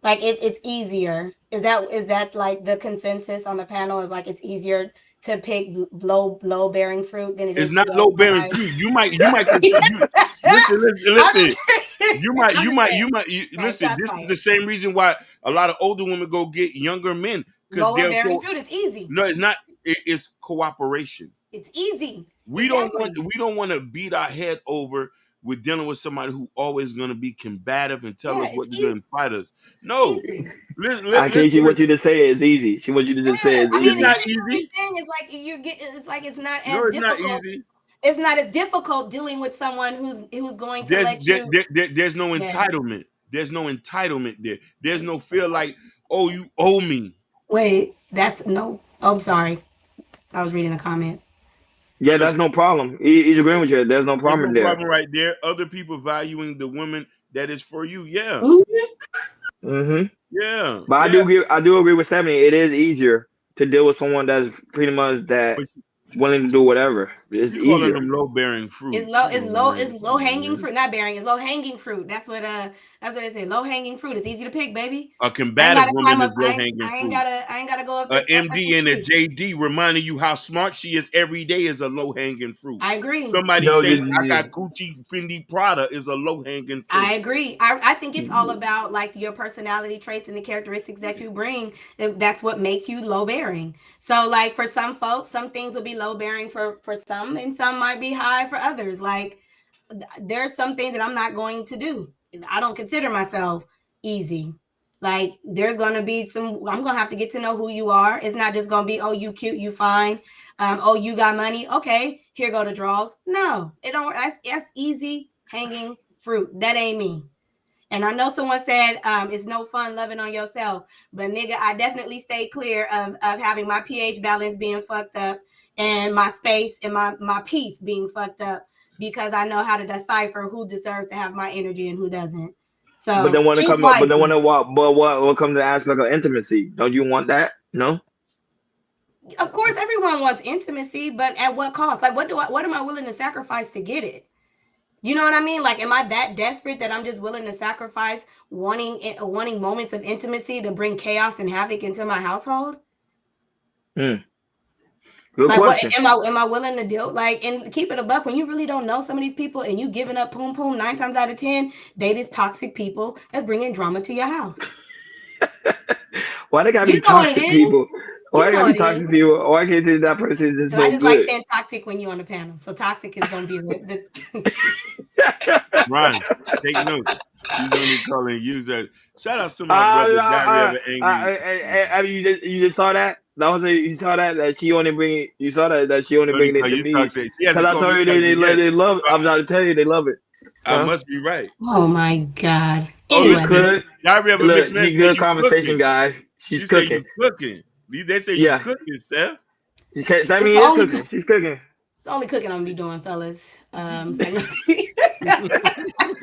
Like it's easier. Is that like the consensus on the panel? Is like it's easier to pick low bearing fruit than it is. It's not low bearing fruit. You might listen. Listen. This is the same reason why a lot of older women go get younger men because lower bearing fruit is easy. No, it's not. It's cooperation. It's easy. We don't want to beat our head over we're dealing with somebody who always going to be combative and tell us what it's to do and fight us. No. easy. I can't. She want you to say it's easy. She want you to just say it's I mean, It's easy. not what you're easy. saying is like it's like it's not No, as it's not difficult. easy. It's not as difficult dealing with someone who's going to let you. There's no entitlement. There's no entitlement there. There's no feel like, oh, you owe me. Wait, that's no. Oh, I'm sorry. I was reading a comment. Yeah, that's no problem. He's agreeing with you. There's no There's no problem there. problem right there. Other people valuing the woman that is for you. Yeah. Mm-hmm. Yeah. But Yeah. I do agree with Stephanie. It is easier to deal with someone that's pretty much that But willing to do whatever. It's you calling easier. them low bearing fruit. It's low hanging fruit, not bearing. It's low hanging fruit. That's what they say. Low hanging fruit. It's easy to pick, baby. A I ain't combative gotta woman climb is up. low hanging fruit. I ain't gotta go up A up the MD and a street. JD reminding you how smart she is every day is a low hanging fruit. I agree. Somebody No, saying I got Gucci, Fendi, Prada is a low hanging fruit. I agree. I think it's all about like your personality traits and the characteristics that you bring. That's what makes you low bearing. So like for some folks, some things will be low bearing for some, and some might be high for others. Like there's some things that I'm not going to do. I don't consider myself easy. Like there's gonna be I'm gonna have to get to know who you are. It's not just gonna be, oh, you cute, you fine. Oh, you got money. Okay, here go the draws. No, it don't. That's easy hanging fruit. That ain't me. And I know someone said it's no fun loving on yourself, but nigga, I definitely stay clear of having my pH balance being fucked up and my space and my peace being fucked up, because I know how to decipher who deserves to have my energy and who doesn't. But So then when it choose come up, but then when wisely. it what come to the aspect of intimacy? Don't you want that? No. Of course, everyone wants intimacy, but at what cost? Like, what am I willing to sacrifice to get it? You know what I mean? Like, am I that desperate that I'm just willing to sacrifice wanting moments of intimacy to bring chaos and havoc into my household? Good Like, what question. am I willing to do? Like, and keep it a buck, when you really don't know some of these people and you giving up poom poom 9 times out of 10, they just toxic people that's bringing drama to your house. Why they gotta You be know what it toxic is. people? Why You they know gotta be it is. toxic people? Why can't say that person is just So I no just like good? saying toxic when you're on the panel. So toxic is gonna be the Ron, take notes. He's only calling you that. Shout out to my brother Diary of an Angry. You just saw that. That was you saw that she only bring. You saw that she only Only bringing it call to you me toxic. She because hasn't I called told me you toxic yet. they love. I was about to tell you they love it. I must be right. Oh my God. Oh, She's Anyway, good. Diary of a Look, Mixed Man she say good you conversation, cooking. guys. She's She say cooking. you cooking. They say you Yeah, cooking, Steph. that it's mean the is only cooking. She's cooking. it's the only cooking I'm gonna be doing, fellas. So no.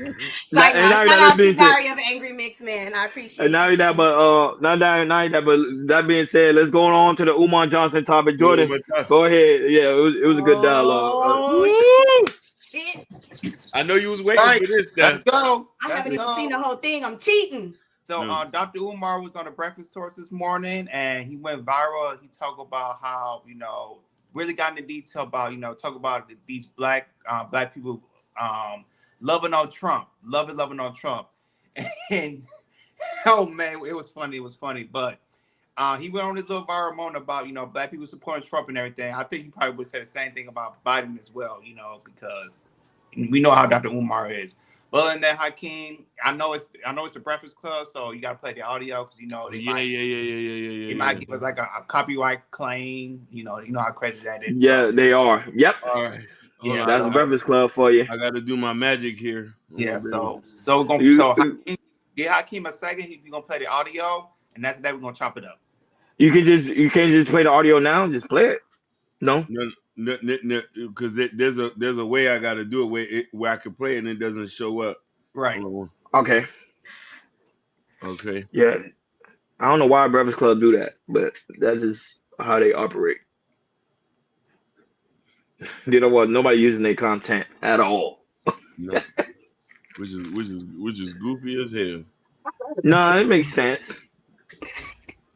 It's like, And nah, now shout that out to being said, Diary of an Angry Mixed Man. I and appreciate you, now that, man. but that being said, let's go on to the Umar Johnson topic. Jordan, go ahead. Yeah, it was a good dialogue. Oh shit! I know you was waiting Right, for this, let's Steph. go. I Let's haven't even go. seen the whole thing. I'm cheating. So Dr. Umar was on the Breakfast Talks this morning, and he went viral. He talked about how really got into detail about talk about these black people loving on Trump, loving on Trump, and oh man, it was funny. But he went on this little viral moment about black people supporting Trump and everything. I think he probably would say the same thing about Biden as well, because we know how Dr. Umar is. But other than that, Hakeem, I know it's the Breakfast Club, so you gotta play the audio because they might give us like a copyright claim. You know how crazy that is. Yeah, they are. Yep. All right. Hold on. That's the Breakfast Club for you. I got to do my magic here. Yeah. So we're gonna give Hakeem a second. We're gonna play the audio, and after that, we're gonna chop it up. You can't just play the audio now. Just play it. No. No, because there's a way I got to do it where I can play it and it doesn't show up. Right. Okay. Okay. Yeah. I don't know why Breakfast Club do that, but that's just how they operate. You know what? Nobody using their content at all. No. which is goofy as hell. No, it makes sense.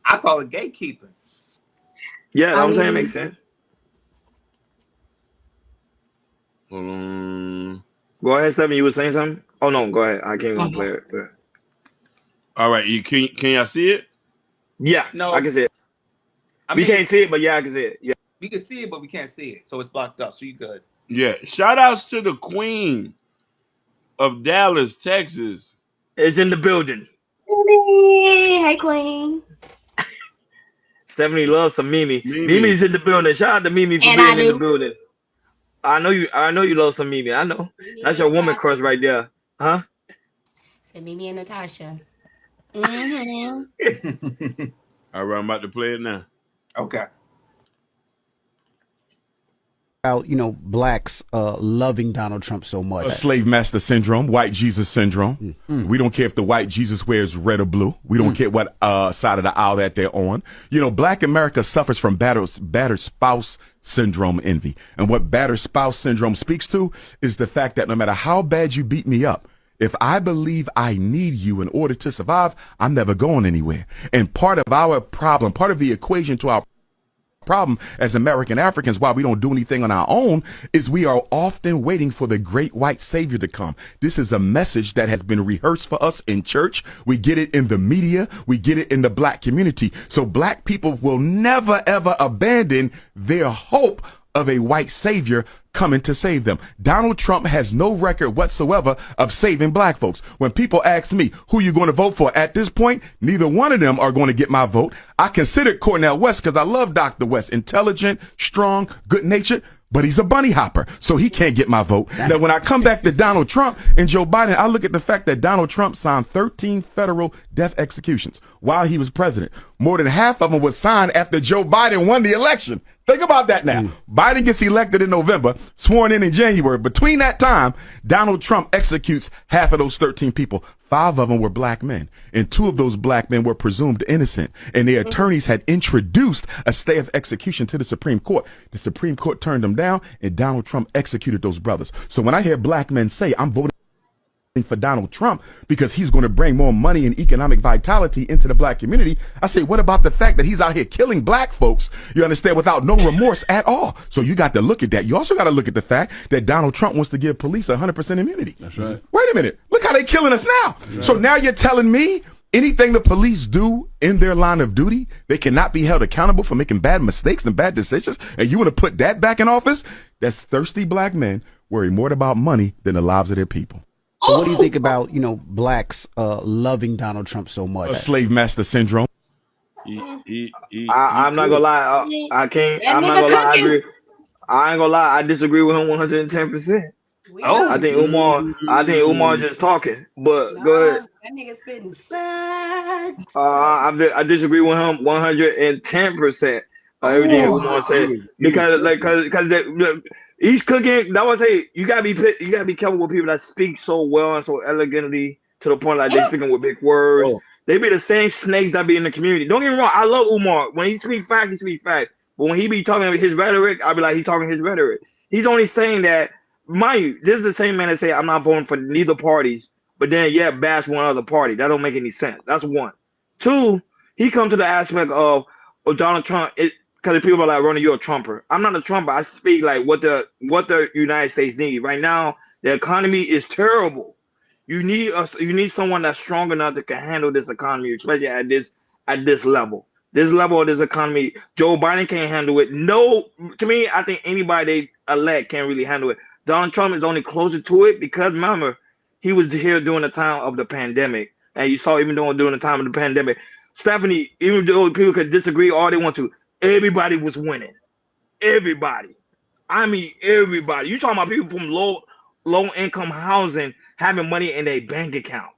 I call it gatekeeping. Yeah, I'm saying it makes sense. Hold on. Go ahead, Stephanie. You were saying something? Oh no, go ahead. I can't even play it. But... All right, can y'all see it? Yeah, no, I can see it. We can't see it, but yeah, I can see it. Yeah, we can see it, but we can't see it, so it's blocked up. So you good? Yeah. Shout outs to the Queen. of Dallas, Texas. is in the building. Hey, Queen. Stephanie loves some Mimi. Mimi. Mimi's in the building. Shout out to Mimi for And I being in the do. building. I know you love some Mimi. I know. Mimi That's and your woman Natasha. crush right there. Huh? Said Mimi and Natasha. Mm-hmm. All right, I'm about to play it now. Okay. About blacks loving Donald Trump so much. Slave master syndrome, white Jesus syndrome. We don't care if the white Jesus wears red or blue. We don't care what side of the aisle that they're on. Black America suffers from battered spouse syndrome envy. And what battered spouse syndrome speaks to is the fact that no matter how bad you beat me up, if I believe I need you in order to survive, I'm never going anywhere. And part of our problem, part of the equation to our problem as American Africans, why we don't do anything on our own, is we are often waiting for the great white savior to come. This is a message that has been rehearsed for us in church. We get it in the media. We get it in the black community. So black people will never, ever abandon their hope of a white savior coming to save them. Donald Trump has no record whatsoever of saving black folks. When people ask me who you going to vote for at this point, neither one of them are going to get my vote. I considered Cornel West because I love Dr. West. Intelligent, strong, good natured, but he's a bunny hopper, so he can't get my vote. Now, when I come back to Donald Trump and Joe Biden, I look at the fact that Donald Trump signed 13 federal death executions while he was president. More than half of them was signed after Joe Biden won the election. Think about that now. Biden gets elected in November, sworn in January. Between that time, Donald Trump executes half of those 13 people. 5 of them were black men, and 2 of those black men were presumed innocent, and their attorneys had introduced a stay of execution to the Supreme Court. The Supreme Court turned them down, and Donald Trump executed those brothers. So when I hear black men say, I'm voting for Donald Trump because he's going to bring more money and economic vitality into the black community, I say, what about the fact that he's out here killing black folks, you understand, without no remorse at all? So you got to look at that. You also got to look at the fact that Donald Trump wants to give police 100% immunity. That's right. Wait a minute. Look how they're killing us now. Right. So now you're telling me anything the police do in their line of duty, they cannot be held accountable for making bad mistakes and bad decisions, and you want to put that back in office? That's thirsty black men worry more about money than the lives of their people. So what do you think about, blacks loving Donald Trump so much? Slave master syndrome. I'm not gonna lie. I can't. I'm not gonna lie. I agree. I ain't gonna lie. I disagree with him 110%. Oh, I think Umar just talking. But go ahead. That nigga spitting facts. I disagree with him 110%. Everything Umar said because he's cooking. I would say you gotta be careful with people that speak so well and so elegantly to the point like they speaking with big words. They be the same snakes that be in the community. Don't get me wrong. I love Umar. When he speaks facts, he speaks facts. But when he be talking his rhetoric, I be like, he's talking his rhetoric. He's only saying that, mind you, this is the same man that say I'm not voting for neither parties, but then bash one other party. That don't make any sense. That's one. 2, he come to the aspect of Donald Trump. Because people are like, Ronnie, you're a Trumper. I'm not a Trumper. I speak like what the United States need right now. The economy is terrible. You need someone that's strong enough that can handle this economy, especially at this level. This level of this economy, Joe Biden can't handle it. No, to me, I think anybody they elect can't really handle it. Donald Trump is only closer to it because remember, he was here during the time of the pandemic, and you saw even during the time of the pandemic, Stephanie, even though people could disagree all they want to, everybody was winning. Everybody. I mean, everybody. You talking about people from low income housing having money in their bank account.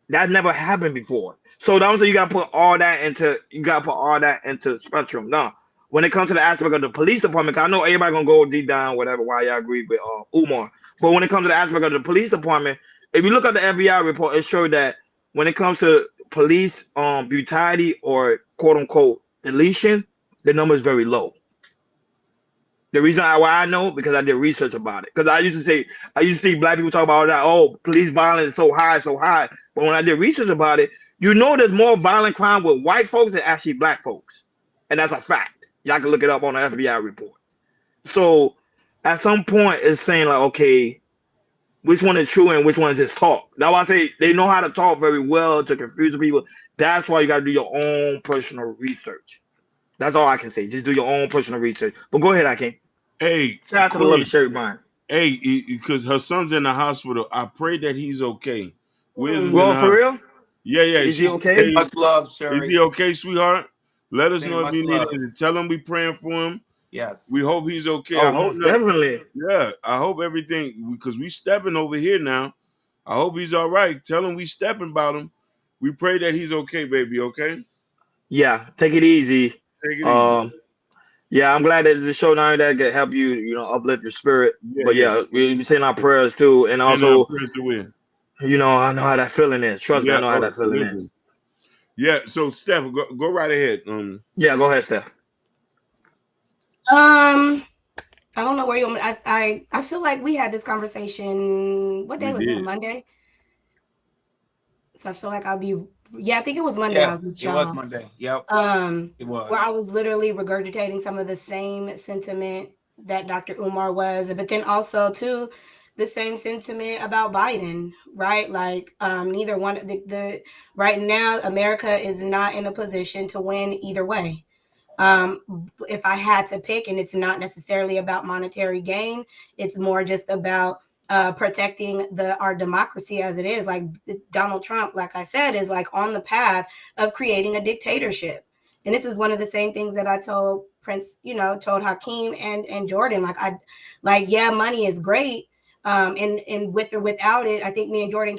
That never happened before. So that was you gotta put all that into spectrum. Now, when it comes to the aspect of the police department, I know everybody gonna go deep down, whatever, why y'all agree with Umar. But when it comes to the aspect of the police department, if you look at the FBI report, it showed that when it comes to police brutality or quote unquote deletion, the number is very low. The reason why I know because I did research about it. Because I used to see black people talk about that. Oh, police violence is so high. But when I did research about it, there's more violent crime with white folks than actually black folks, and that's a fact. Y'all can look it up on the FBI report. So at some point, it's saying like, okay, which one is true and which one is just talk. That's why I say they know how to talk very well to confuse people. That's why you got to do your own personal research. That's all I can say. Just do your own personal research. But go ahead, I can. Hey, shout out to the love shirt, man. Hey, because her son's in the hospital. I pray that he's okay. Wiz is in Well, the for hospital. real, Yeah. is he She's okay? okay. Much love, Is Sherry. he okay, sweetheart? Let us Sending know if much you need love. it. Tell him we praying for him. Yes. We hope he's okay. I Oh, hope most not. definitely. Yeah, I hope everything, because we stepping over here now. I hope he's all right. Tell him we stepping about him. We pray that he's okay, baby. Okay, Yeah, take it easy. take it easy. Um, yeah, I'm glad that the show now that can help you, uplift your spirit. But Yeah. yeah, we send our prayers too, and And our also, prayers to win. I know how that feeling is. Trust me, I Yeah. know how Oh, that feeling is. listen. Yeah. So, Steph, go right ahead. Yeah, go ahead, Steph. I don't know where you want me. I feel like we had this conversation. What day We was it? did. Monday. So I feel like I'll be. Yeah, I think it was Monday. I Yeah, was with it was y'all. Monday. Yep, it was. Where I was literally regurgitating some of the same sentiment that Dr. Umar was, but then also too the same sentiment about Biden, right? Like neither one the right now America is not in a position to win either way. If I had to pick, and it's not necessarily about monetary gain, it's more just about protecting our democracy as it is. Like Donald Trump, like I said, is like on the path of creating a dictatorship. And this is one of the same things that I told Prince, told Hakeem and Jordan. Yeah, money is great. And with or without it, I think me and Jordan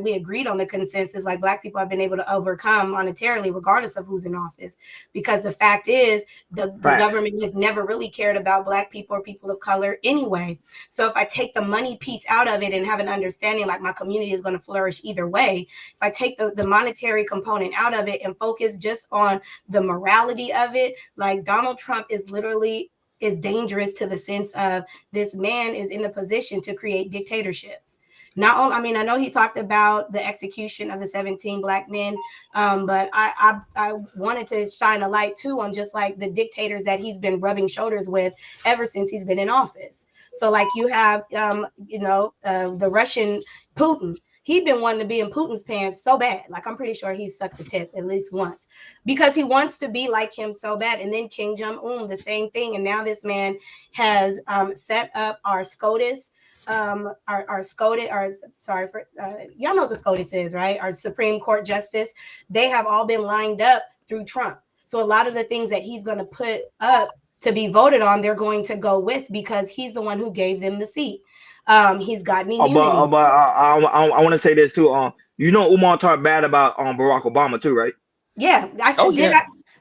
we agreed on the consensus, like Black people have been able to overcome monetarily, regardless of who's in office. Because the fact is, the Facts. government has never really cared about Black people or people of color anyway. So if I take the money piece out of it and have an understanding, like my community is going to flourish either way, if I take the monetary component out of it and focus just on the morality of it, like Donald Trump is dangerous to the sense of this man is in a position to create dictatorships. Not only, I mean, I know he talked about the execution of the 17 Black men, but I wanted to shine a light too on just like the dictators that he's been rubbing shoulders with ever since he's been in office. So like you have, the Russian Putin. He'd been wanting to be in Putin's pants so bad. Like I'm pretty sure he's sucked the tip at least once because he wants to be like him so bad. And then Kim Jong-un, the same thing. And now this man has set up our SCOTUS, our SCOTUS, y'all know what the SCOTUS is, right? Our Supreme Court Justice. They have all been lined up through Trump. So a lot of the things that he's going to put up to be voted on, they're going to go with because he's the one who gave them the seat. He's gotten immunity. But I want to say this too. Umar talked bad about Barack Obama too, right? Yeah, I said, Oh yeah.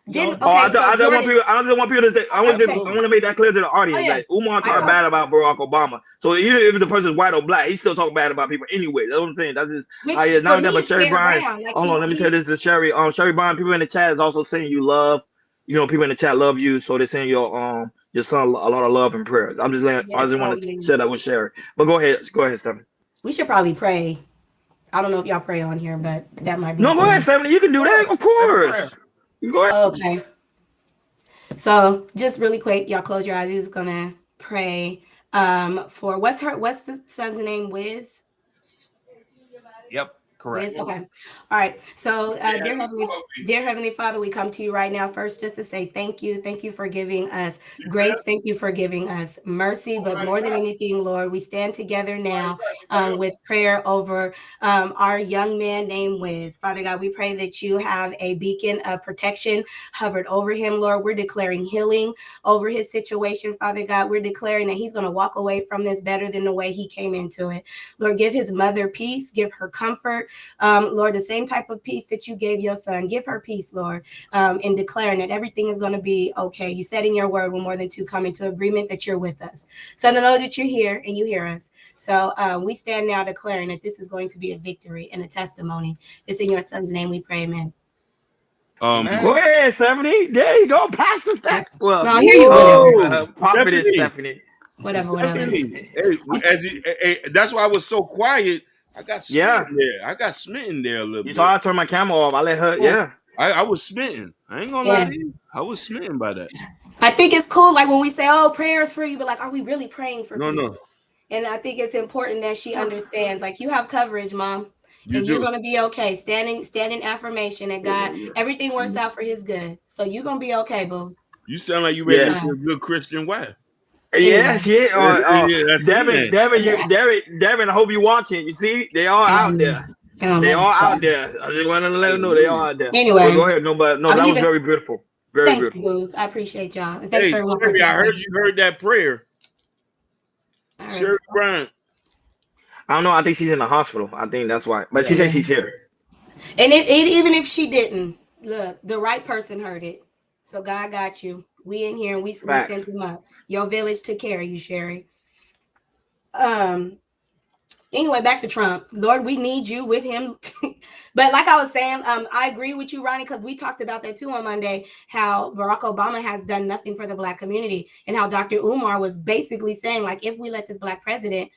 didn't Oh, okay. So I just want Jordan, people. I just want people to say. I want Absolutely. to make that clear to the oh audience yeah, that Umar I talked told bad about Barack Obama. So even if the person's white or black, he still talk bad about people anyway. That's what I'm saying. That's just which how he is. Not for only me that, but is Sherry fair Bryan. ground. Like Hold on, let me tell he this to Sherry. Sherry Bryan. People in the chat is also saying you love. People in the chat love you, so they're saying your son a lot of love and prayers. I'm just letting. yeah, I just oh want to yeah. share that with Sherry. But go ahead, Stephanie. We should probably pray. I don't know if y'all pray on here, but that might be a No, go ahead, thing. Stephanie. You can do that, Sure. of Say the course. prayer. You go ahead. Okay. So just really quick, y'all close your eyes. We're just gonna pray for what's the son's name? Wiz? Yep, correct. Okay. All right. So, dear Heavenly Father, we come to you right now first just to say thank you. Thank you for giving us grace. Thank you for giving us mercy. But more than anything, Lord, we stand together now with prayer over our young man named Wiz. Father God, we pray that you have a beacon of protection hovered over him, Lord. We're declaring healing over his situation, Father God. We're declaring that he's going to walk away from this better than the way he came into it. Lord, give his mother peace, give her comfort. Lord, the same type of peace that you gave your son, give her peace, Lord, in declaring that everything is going to be okay. You said in your word, when more than two come into agreement, that you're with us. So I know that you're here and you hear us. So we stand now declaring that this is going to be a victory and a testimony. It's in your son's name we pray, amen. Go ahead, Stephanie. There you go, Pastor Steph. Well, No, I hear you. Whatever. Prophetess Stephanie. Whatever. Hey, that's why I was so quiet. I got Yeah. smitten there. I got smitten there a little You bit. saw I turned my camera off. I let her. Yeah. I was smitten. I ain't gonna lie to you. I was smitten by that. I think it's cool, like when we say, "Oh, prayers for you," but like, are we really praying for people? No. And I think it's important that she understands, like, you have coverage, Mom, You and you're do. gonna be okay. Standing affirmation that God, everything works out for His good. So you're gonna be okay, boo. You sound like you ready Yes. to be a good Christian wife. Yeah, Anyway, shit. Yeah, I seen Devin, that. Devin, yeah. Devin. I hope you watching. You see, they all out there. Oh They my all out God. there. I just want to let them know they all out there. But go Anyway, ahead. No, but no, I'm that was leaving. very beautiful. Very Thank you, beautiful. Booze. I appreciate y'all. And thanks for Hey, everyone Sherry, I heard participating. you heard that prayer. All right. Sherry Bryant. I don't know. I think she's in the hospital. I think that's why. But she Yeah. said she's here. And even if she didn't, look, the right person heard it. So God got you. We in here and we Facts. sent him up. Your village took care of you, Sherry. Um. Anyway, back to Trump. Lord, we need you with him. But like I was saying, I agree with you, Ronnie, because we talked about that too on Monday. How Barack Obama has done nothing for the Black community, and how Dr. Umar was basically saying, like, if we let this Black president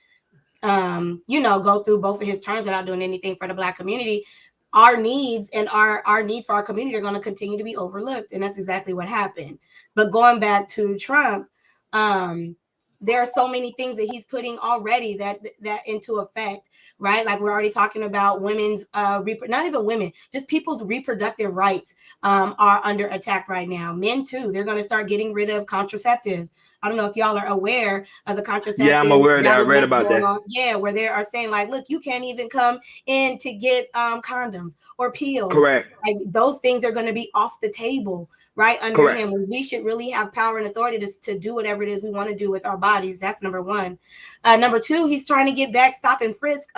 go through both of his terms without doing anything for the Black community, our needs and our needs for our community are going to continue to be overlooked, and that's exactly what happened. But going back to Trump, um, there are so many things that he's putting already that into effect, right? Like we're already talking about women's not even women, just people's reproductive rights are under attack right now. Men too. They're going to start getting rid of contraceptive. I don't know if y'all are aware of the Yeah, I'm contraceptive aware of that. I battle read that's about going that. on. Yeah, where they are saying like, look, you can't even come in to get condoms or pills. Correct. Like those things are going to be off the table right under Correct. him. We should really have power and authority to do whatever it is we want to do with our bodies. That's number one. Number two, he's trying to get back stop and frisk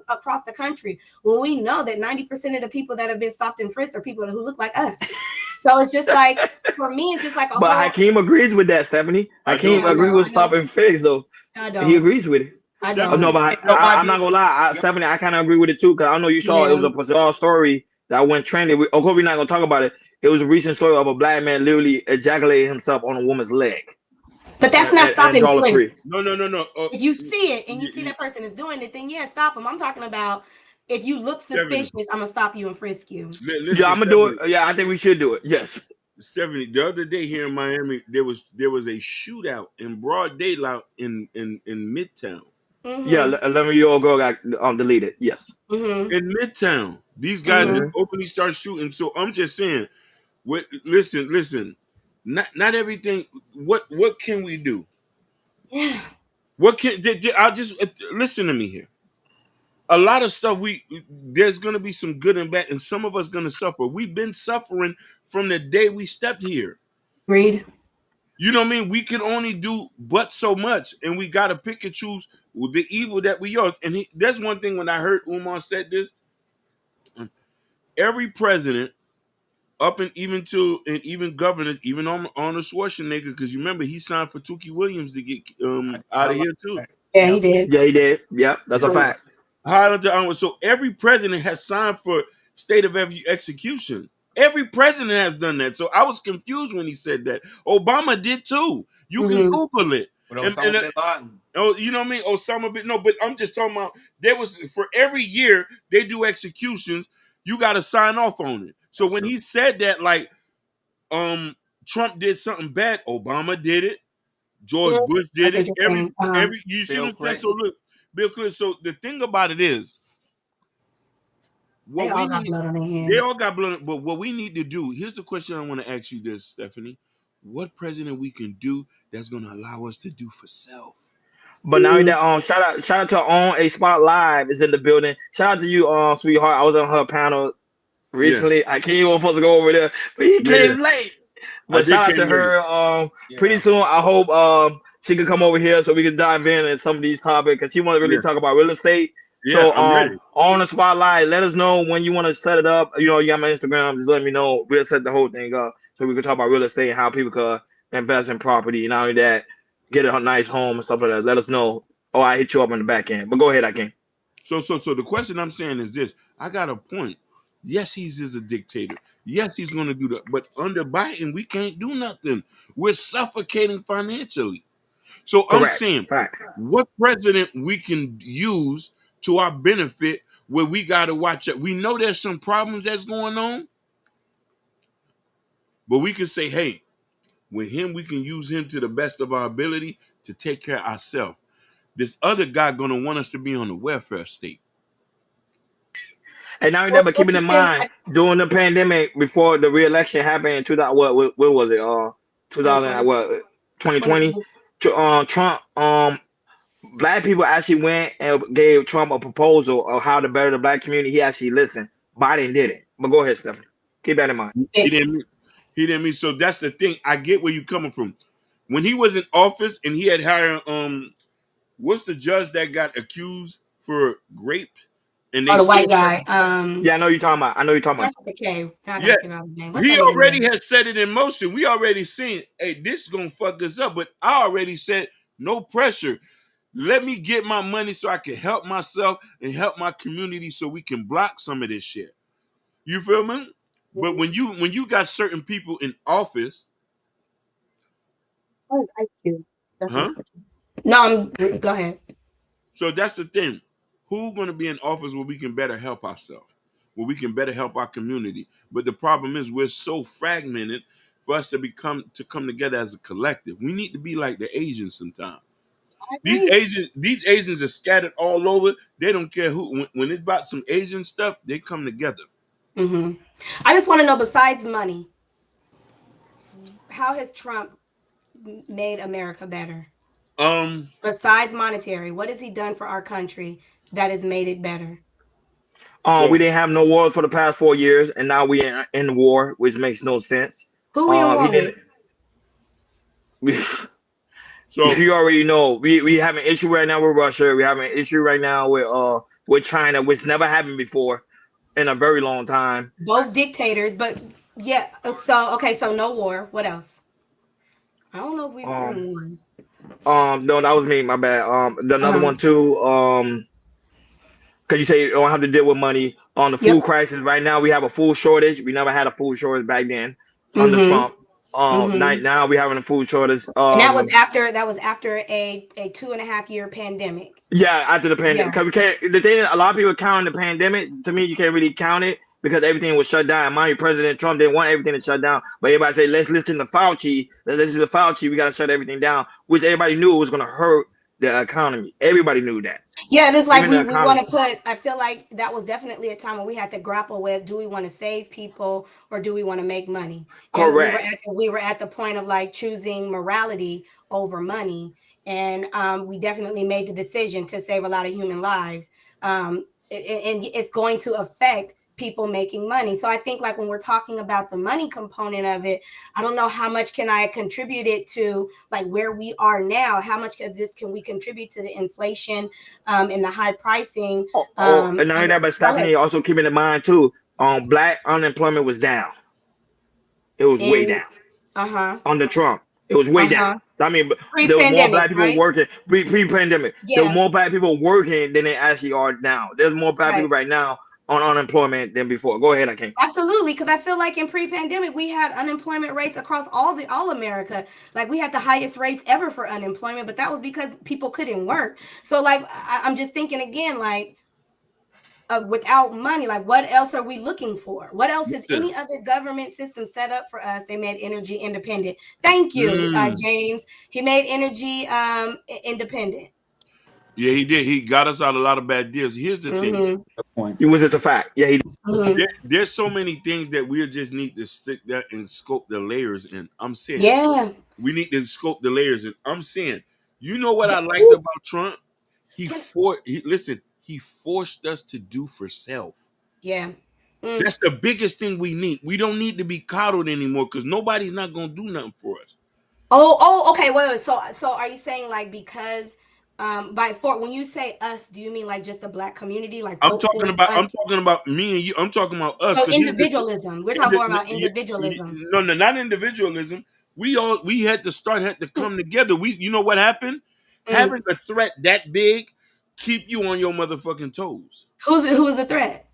across the country. Well, we know that 90% of the people that have been stopped and frisked are people who look like us. So it's just like, for me, it's just like a But whole. Hakeem agrees with that, Stephanie. I Yeah, Hakeem don't. I agrees know. with I know. stop and fix, though. I He don't. agrees with it. I Oh, no, don't. Stephanie, but Nobody I'm not gonna lie, Stephanie. I kind of agree with it too, because I know you saw it Yeah. was a bizarre story that went trending. Of course, we're not gonna talk about it. It was a recent story of a black man literally ejaculating himself on a woman's leg But that's not and stopping Dollar frisk. Tree. no. If you see it and you see that person is doing it, then yeah, stop them. I'm talking about if you look Stephanie, suspicious, I'm gonna stop you and frisk you. Yeah, listen, I'm gonna do Stephanie. it. Yeah, I think we should do it. Yes. Stephanie, the other day here in Miami, there was a shootout in broad daylight in Midtown. Yeah, Mm-hmm. 11-year-old girl got deleted. Yes. Mm-hmm. In Midtown, these guys just Mm-hmm. Hmm. openly start shooting. So I'm just saying, what? Listen. Not everything. What can we do? Yeah. What can? I'll just listen to me here. A lot of stuff there's gonna be some good and bad, and some of us gonna suffer. We've been suffering from the day we stepped here. Agreed. You know what I mean? We can only do but so much, and we gotta pick and choose the evil that we are. And there's one thing when I heard Umar said this: every president, up and even governors, even on Arnold Schwarzenegger, because you remember he signed for Tukey Williams to get out of here too. Yeah, he did. Yeah, he did. Yep, that's a So fact. so every president has signed for state of execution. Every president has done that. So I was confused when he said that. Obama did too. You can Mm-hmm. Google it. with And Osama bin Laden. oh, you know what I mean? Osama bin. No, but I'm just talking about there was for every year they do executions. You got to sign off on it. So That's when true. he said that, like, Trump did something bad, Obama did it. George Bush did That's it. interesting. Every you see Bill what I'm saying? So Clinton. look, Bill Clinton. So the thing about it is, They what we all got need, blood on their they hands. all got blood. But what we need to do, here's the question I want to ask you this, Stephanie. What president we can do that's going to allow us to do for self? But now that shout out to On A Spot Live is in the building. Shout out to you, sweetheart. I was on her panel Yeah, recently. I can't even supposed to go over there, but he yeah. came late. I But did shout out came to late. her. Pretty Yeah. soon, I hope she can come over here so we can dive in some of these topics because she want to really Yeah, talk about real estate. yeah. So I'm ready. on the spotlight, let us know when you want to set it up. You know, you got my Instagram. Just let me know. We'll set the whole thing up so we can talk about real estate and how people could invest in property. And not only that, get a nice home and stuff like that. Let us know. Oh, I hit you up on the back end. But go ahead, I can. So the question I'm saying is this: I got a point. Yes, he's a dictator. Yes, he's going to do that. But under Biden, we can't do nothing. We're suffocating financially. So I'm Correct. saying, Fact. what president we can use to our benefit where we got to watch it. We know there's some problems that's going on, but we can say, hey, with him, we can use him to the best of our ability to take care of ourselves. This other guy going to want us to be on the welfare state. And not only that, but keeping in Interesting. mind, during the pandemic, before the re-election happened in 2000, what was it? 2000, 2020. what, 2020? 2020. Trump, black people actually went and gave Trump a proposal of how to better the black community. He actually listened. Biden didn't. But go ahead, Stephanie. Keep that in mind. He didn't. He didn't mean. So that's the thing. I get where you're coming from. When he was in office and he had hired what's the judge that got accused for rape, and they Oh, the white still guy. Yeah, I know you're talking about. I know you're talking about. Starts with the K. I yeah. gotta figure out his name. What's He that nigga already name? has set it in motion. We already seen, hey, this is gonna fuck us up. But I already said no pressure. Let me get my money so I can help myself and help my community so we can block some of this shit. You feel me? But when you got certain people in office, Oh, IQ. That's huh? what's No, go ahead. So that's the thing. Who's gonna be in office where we can better help ourselves? Where we can better help our community. But the problem is we're so fragmented for us to come together as a collective. We need to be like the Asians sometimes. I agree. These Asians are scattered all over. They don't care who. When it's about some Asian stuff, they come together. Mm-hmm. I just want to know, besides money, how has Trump made America better? Um, Besides monetary, what has he done for our country that has made it better? We so didn't have no wars for the past 4 years, and now we in war, which makes no sense. Who we in He war with? didn't. We, so you already know we have an issue right now with Russia. We have an issue right now with China, which never happened before in a very long time. Both dictators, but yeah. So okay, so no war. What else? I don't know if we're Um, in war. no, that was me. My bad. Another Uh-huh. one too. Because you say you don't have to deal with money on the Yep. food crisis. Right now, we have a food shortage. We never had a food shortage back then under Mm-hmm. Trump. Mm-hmm. Now we having a food shortage. And that was after a 2.5 year pandemic. Yeah, after the pandemic, Yeah. because we can't. The thing is, a lot of people counting the pandemic. To me, you can't really count it because everything was shut down. Mind you, President Trump didn't want everything to shut down, but everybody say, "Let's listen to Fauci. Let's listen to Fauci. We got to shut everything down," which everybody knew it was going to hurt the economy. Everybody knew that. Yeah, it's like Even the we want economy. to put, I feel like that was definitely a time when we had to grapple with, do we want to save people or do we want to make money? And Correct. we were at the point of like choosing morality over money. And we definitely made the decision to save a lot of human lives. And it's going to affect people making money. So I think like when we're talking about the money component of it, I don't know how much can I contribute it to like where we are now. How much of this can we contribute to the inflation and the high pricing? And I heard that, but Go ahead. Stephanie also keeping in mind too. Black unemployment was down. It was way In down uh-huh. under Trump. It was way down. Uh-huh. I mean, there was more Pre-pandemic, black people right? working pre-pandemic. There were Yeah, more black people working than they actually are now. There's more black right. people right now on unemployment than before. Go ahead, I can. Absolutely, because I feel like in pre-pandemic we had unemployment rates across all America. Like we had the highest rates ever for unemployment, but that was because people couldn't work. So like I'm just thinking again, like without money, like what else are we looking for? What else is listen. any other government system set up for us? They made energy independent. Thank you, Mm, James. He made energy independent. yeah, he did. He got us out a lot of bad deals. Here's the thing. Mm-hmm. It was just a fact. Yeah, he. Mm-hmm. There's so many things that we just need to stick that and scope the layers in. I'm saying Yeah. we need to scope the layers in. I'm saying, you know what Yeah. I liked about Trump? Can, He forced us to do for self. yeah. Mm. That's the biggest thing we need. We don't need to be coddled anymore because nobody's not gonna do nothing for us. Okay. Wait. So are you saying like because by for when you say us, do you mean like just the black community, like I'm vote talking force about I'm us? talking about me and you. I'm talking about us So because here's the thing. individualism. We're talking more about individualism. No, not individualism. We had to come together. You know what happened? Mm. Having a threat that big keep you on your motherfucking toes. Who is a threat?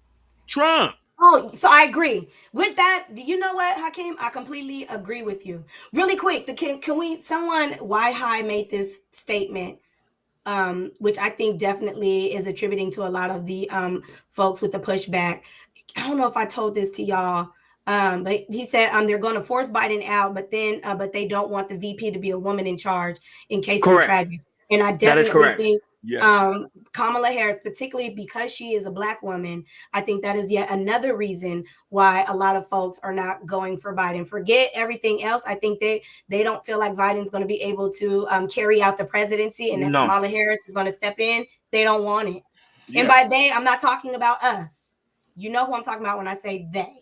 Trump. Oh, so I agree with that. You know what, Hakeem? I completely agree with you. Really quick, can we someone why high made this statement, which I think definitely is attributing to a lot of the folks with the pushback. I don't know if I told this to y'all, but he said they're going to force Biden out, but they don't want the VP to be a woman in charge in case of a Correct. tragedy. And I That is definitely correct. think Yes. Kamala Harris, particularly because she is a Black woman, I think that is yet another reason why a lot of folks are not going for Biden. Forget everything else. I think they don't feel like Biden's going to be able to carry out the presidency, and that No. Kamala Harris is going to step in. They don't want it. And Yes. by they, I'm not talking about us. You know who I'm talking about when I say they.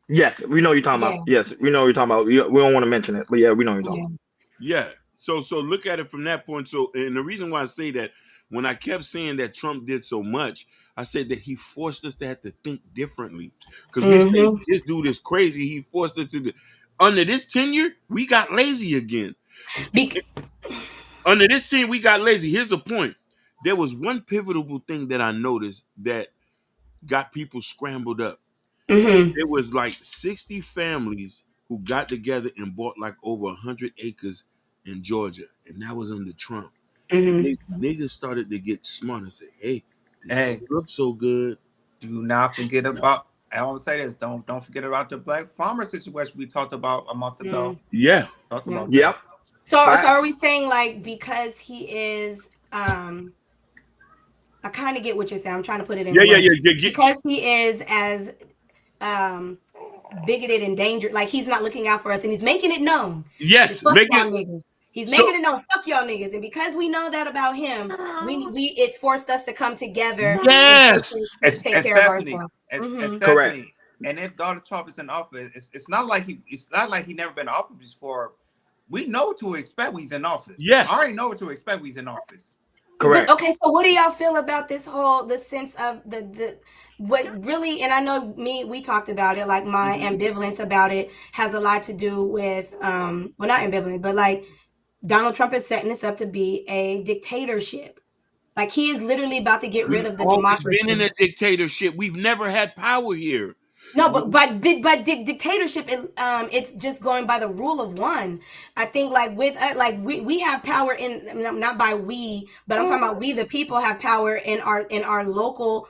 Yes, we know what you're talking Yeah. about. Yes, we know what you're talking about. We don't want to mention it, but yeah, we know what you're talking Yeah. about. Yeah. So look at it from that point. So, and the reason why I say that, when I kept saying that Trump did so much, I said that he forced us to have to think differently. Because we say Mhm. this dude is crazy. He forced us to under this tenure, we got lazy again. Under this tenure, we got lazy. Here's the point. There was one pivotal thing that I noticed that got people scrambled up. Mhm. It was like 60 families who got together and bought like over 100 acres in Georgia, and that was under Trump. Mhm. Niggas started to get smart and say, "Hey, this Hey, don't look so good." do not forget about. I always say this. Don't forget about the black farmer situation we talked about a month ago. Yeah. Talked Yeah. about Yep. that. So are Facts. we saying like because he is I kind of get what you're saying. I'm trying to put it Yeah, in yeah, words. yeah. Because he is as um bigoted and dangerous, like he's not looking out for us and he's making it known. Yes, Fuck make y'all it niggas. He's so. making it known, fuck y'all niggas. And because we know that about him, we it's forced us to come together and Yes. take As care of Stephanie, ourselves. as Correct. Stephanie, and if Donald Trump is in office, it's not like he never been in office before. We know what to expect when he's in office. I Yes. already know what to expect when he's in office. But Correct. okay, so what do y'all feel about this whole the sense of the what really, and I know we talked about it, like my Mhm. ambivalence about it has a lot to do with well, not ambivalent, but like Donald Trump is setting this up to be a dictatorship. Like he is literally about to get rid We've of the always been in democracy. a dictatorship. We've never had power here. No, but dictatorship is it's just going by the rule of one. I think like with like we have power in not by we, but I'm talking about we the people have power in our local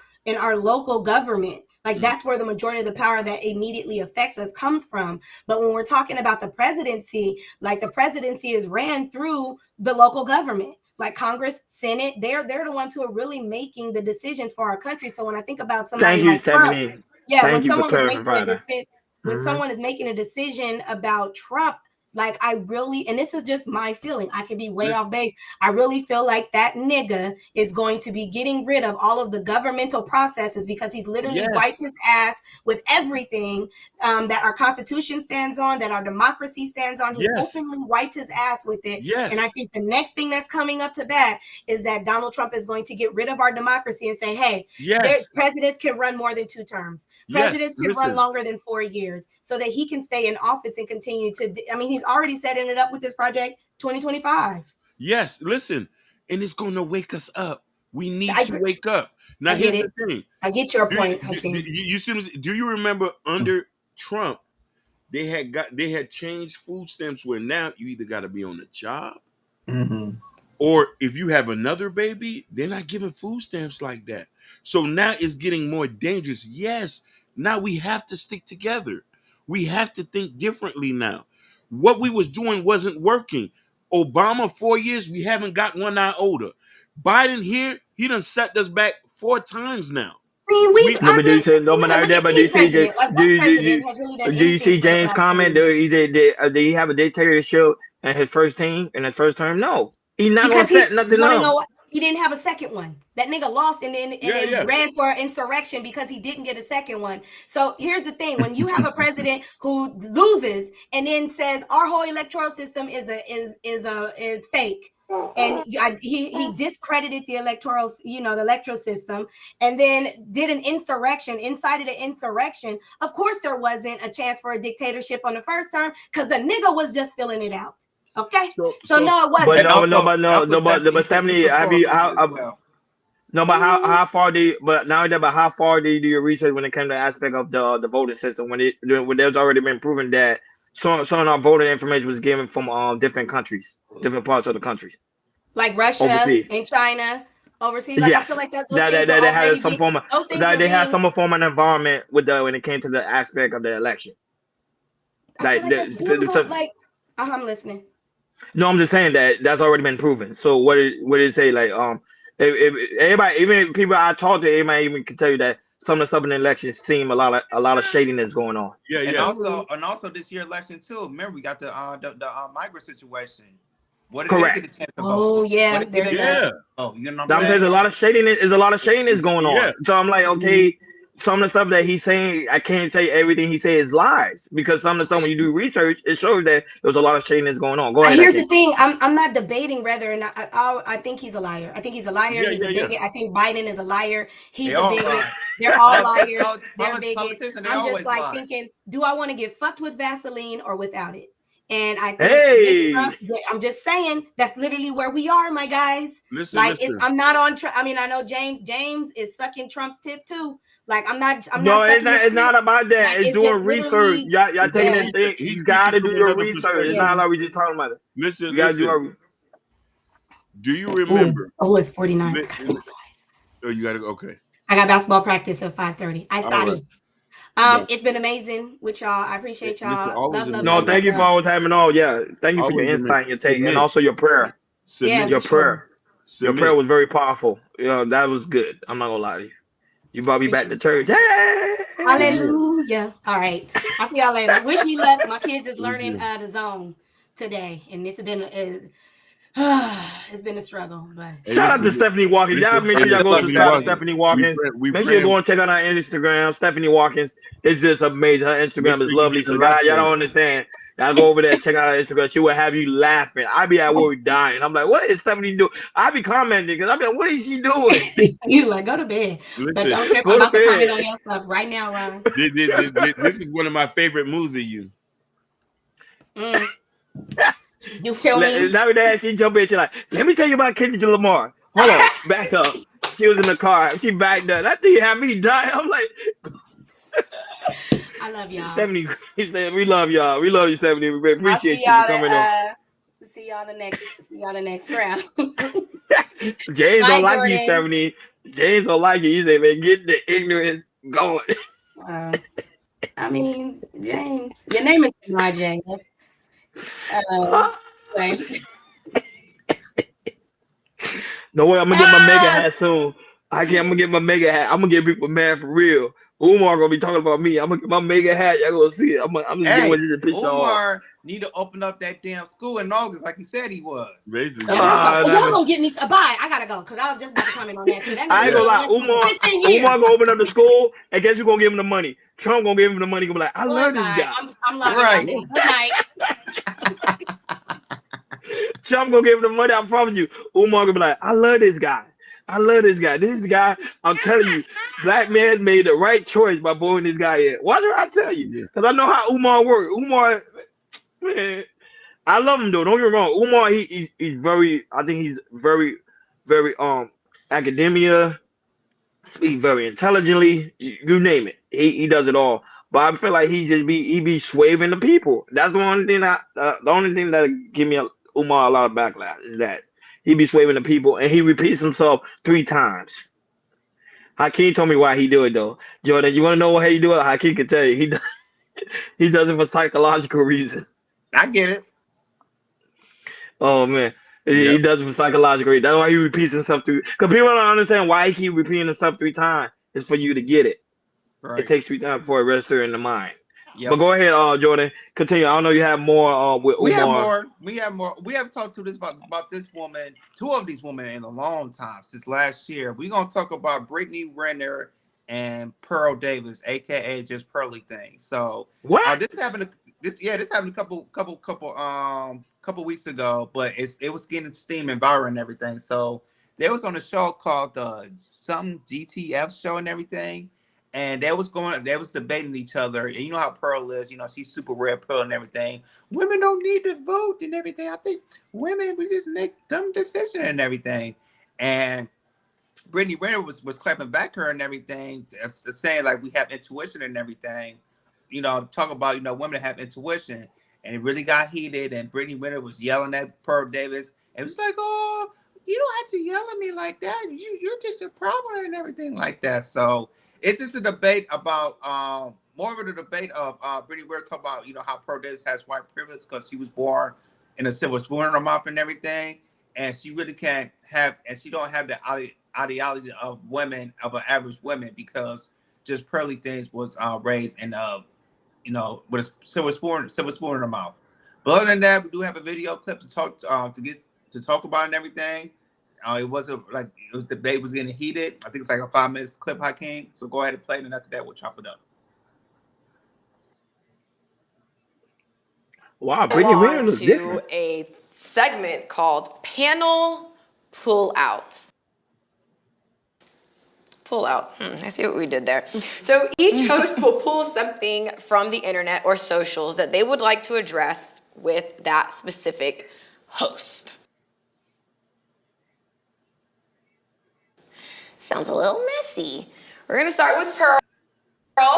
government. Like Mm. that's where the majority of the power that immediately affects us comes from. But when we're talking about the presidency, like the presidency is ran through the local government. Like Congress, Senate, they're the ones who are really making the decisions for our country. So when I think about somebody Thank you, like Trump, Stephanie. yeah, Thank you for clarifying that. when Hmm. someone is making a decision about Trump, like I really, and this is just my feeling, I could be way Listen, off base. I really feel like that nigga is going to be getting rid of all of the governmental processes because he's literally wiped yes. his ass with everything that our Constitution stands on, that our democracy stands on. He's Yes. openly wiped his ass with it. And I Yes. think the next thing that's coming up to bat is that Donald Trump is going to get rid of our democracy and say, hey, Yes. presidents can run more than 2 terms. Yes. Presidents can run Listen. longer than 4 years so that he can stay in office and continue to. I mean, he's already setting it up with this project 2025. Yes. Listen. And it's going to wake us up. We need I, to wake up. Now, I get here's it. the thing. I get your Do you, point, do Hakeem. do you remember under Trump, they had changed food stamps where now you either got to be on a job, Mm-hmm. or if you have another baby, they're not giving food stamps like that. So now it's getting more dangerous. Yes, now we have to stick together. We have to think differently now. What we was doing wasn't working. Obama, 4 years, we haven't got one iota. Biden here, he done set us back 4 times now. I mean, We No, but do you see? No, but look not that. at But do any you see? president. Like, what president has really done Do you anything see for the James' black comment? community? Did he have a dictatorship in his first team in his first term? No, he's not gonna Because he, set you nothing want to up. know what? He didn't have a second one. That nigga lost and Yeah, then yeah. ran for insurrection because he didn't get a second one. So here's the thing: when you have a president who loses and then says our whole electoral system is fake, and he discredited the electoral, the electoral system, and then did an insurrection, incited an insurrection. Of course, there wasn't a chance for a dictatorship on the first term because the nigga was just filling it out. Okay, so So no, it But wasn't. but Stephanie, he's a have foreign you leader as well. no, but how far do you, but now that, but how far do you do your research when it comes to the aspect of the voting system when there's already been proven that some of our voting information was given from different countries, different parts of the country, Like Russia overseas. and China overseas. Like I Yes, feel like that those that things were they had already some being form of those things that were they had being. some form of environment with the when it came to the aspect of the election. I feel Like like that's been like I'm listening. No, I'm just saying that that's already been proven. So what did it say? Like if everybody, even if people I talk to, everybody even can tell you that some of the stuff in the election seem a lot of shadiness going on. Yeah, And yeah. also this year election too. Remember, we got the migrant situation. What did they Correct. get a chance to vote? Oh yeah, What did they there's get a chance that. Yeah, to vote? You know what I'm I'm saying There's there's a saying? lot of shadiness. Is a lot of shadiness going yeah. on. So I'm like, Mhm. okay, some of the stuff that he's saying, I can't say everything he says is lies because some of the stuff when you do research, it shows that there's a lot of shadiness going on. Go ahead, Here's the Akin. thing. I'm not debating whether or not I think he's a liar. I think he's a liar. Yeah, He's yeah, a yeah. bigot. I think Biden is a liar. They He's a all bigot. lie. They're all liars. They're bigots. Politicians, they I'm just always like lie. thinking, do I want to get fucked with Vaseline or without it? And I think with Hey, Trump, I'm just saying that's literally where we are, my guys. Listen, Like it's listen. I'm not on I mean, I know James is sucking Trump's tip too. Like I'm not no, it's sucking not. the It's tip. not about that. Like It's it's just doing research. literally Y'all Listen, taking yeah. that thing. he's You speaking gotta do from your another research. It's perspective. not Yeah. like we just talking about it. Listen, You gotta do listen. our. Do you Ooh. remember? Oh, it's 49. li- li- Oh, you got to. Okay. I got basketball practice at 5:30. I All right. study. But It's been amazing with y'all. I appreciate listen, y'all. always Love, love, No, love, remember. love, thank you for love. always having on. Yeah, thank you for your Always remember. insight and your take, and Submit. also your prayer. Yeah, Submit. for Your sure. prayer. Your prayer Submit. was very powerful. That was good. I'm not gonna lie to you. You brought me back to Appreciate church. you. Hey! Submit. Hallelujah. All right. I'll see y'all later. Wish me luck. My kids is Thank learning you. the zone today, and it's been it's been a struggle, but Hey, Shout out to Stephanie Watkins. Y'all listen. make Hey, sure look, y'all go Look, Stephanie subscribe to Stephanie. Walker. Stephanie Watkins. We Make sure you praying. go and check out her Instagram. Stephanie Watkins. It's just amazing. Her Make Instagram is sure you lovely. hit the So like guys, y'all don't button. understand. Y'all go over there, check out her Instagram. She will have you laughing. I be at work dying. I'm like, what is Stephanie doing? I be commenting because I be like, what is she doing? you like go to bed. But Listen, don't trip. I'm Go to about to comment on bed. your stuff right now, Ron. this is one of my favorite moves of you. Mm, you feel me? Now that she jump in, she like, let me tell you about Kendrick Lamar. Hold on, back up. She was in the car. She backed up. That thing had me dying. I'm like, I love y'all. Stephanie, he said, we love y'all. We love you, Stephanie. We I'll see appreciate you for y'all coming on. see y'all the next round. James don't Bye, like you, Jordan. Stephanie. James don't like you. He said, man, get the ignorance going. Uh, I mean, James, your name is not James. Anyway. No way, I'm gonna get my mega hat soon. I'm gonna get my mega hat. I'm gonna get people mad for real. Umar gonna be talking about me. I'm gonna get my mega hat. Y'all gonna see it. I'm just Hey, giving you the picture off. Umar need to open up that damn school in August, like he said he was. Basically. Y'all gonna get me. Bye. I gotta go because I was just about to comment on that too. That I nigga ain't been gonna in lie, that school 15 Umar years. gonna open up the school, and guess who gonna give him the money? Trump gonna give him the money. Gonna be like, I Boy, love this bye. guy. I'm logging Right. out. Good night. Trump gonna give him the money. I promise you. Umar gonna be like, I love this guy. I love this guy. This guy, I'm telling you, black man made the right choice by voting this guy in. Why should I tell you? Yeah. Because I know how Umar works. Umar, man, I love him though. Don't get me wrong. Umar, he's very. I think he's very, very academia. Speak very intelligently. You name it. He does it all. But I feel like he be swaying the people. That's the only thing that give me Umar a lot of backlash is that he be swaying the people and he repeats himself 3 times. Hakeem told me why he do it though. Jordan, you want to know why he do it? Hakeem can tell you. He does it for psychological reasons. I get it. Oh man. Yep. He does it for psychological reasons. That's why he repeats himself because people don't understand why he keep repeating himself 3 times. It's for you to get it. Right. It takes 3 times before it registers in the mind. Yep. But go ahead, Jordan. Continue. I don't know you have more with We have Umar. more. We have more. We have talked to this about this woman, 2 of these women in a long time since last year. We're gonna talk about Brittany Renner and Pearl Davis, aka just Pearly Thing. So What? this happened. This happened a couple weeks ago, but it was getting steam and viral and everything. So they was on a show called the some GTF show and everything. And they was debating each other. And you know how Pearl is, she's super red pill and everything. Women don't need to vote and everything. I think women, we just make dumb decisions and everything. And Brittany Renner was clapping back her and everything, saying like we have intuition and everything. Talk about, women have intuition. And it really got heated. And Brittany Renner was yelling at Pearl Davis. And it was like, oh, you don't have to yell at me like that. You're just a problem and everything like that. So it's just a debate about more of a debate of Brittany Renner talking about how Pearl Davis has white privilege because she was born and a silver spoon in her mouth and everything, and she really can't have, and she don't have the ideology of women, of an average woman, because just Pearly Things was raised in with a silver spoon in her mouth. But other than that, we do have a video clip to talk about and everything. It wasn't like the debate was getting heated. I think it's like a 5 minute clip, Hakeem. So go ahead and play it, and after that, we'll chop it up. Wow, Brittany Renner looks to different. a segment called Panel Pull Out. Pull out. I see what we did there. So each host will pull something from the internet or socials that they would like to address with that specific host. Sounds a little messy. We're gonna start with Pearl.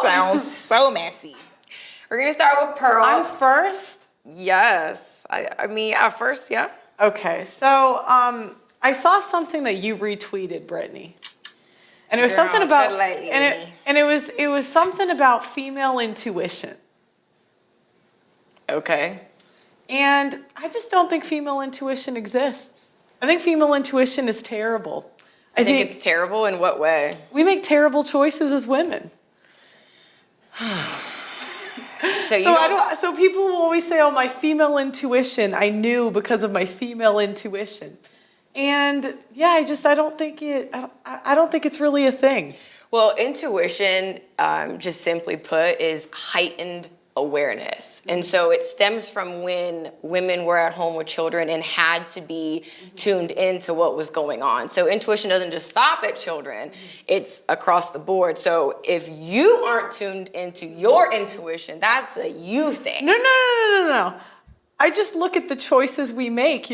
Sounds so messy. We're gonna start with Pearl. I'm first? Yes. I mean, at first, yeah. Okay, so I saw something that you retweeted, Brittany. And it was something about and it was something about female intuition. Okay. And I just don't think female intuition exists. I think female intuition is terrible. I think it's terrible in what way? We make terrible choices as women. So people will always say, "Oh, my female intuition, I knew because of my female intuition." And yeah, I don't think it's really a thing. Well, intuition, just simply put, is heightened awareness. And so it stems from when women were at home with children and had to be tuned into what was going on. So intuition doesn't just stop at children, it's across the board. So if you aren't tuned into your intuition, that's a you thing. No. I just look at the choices we make,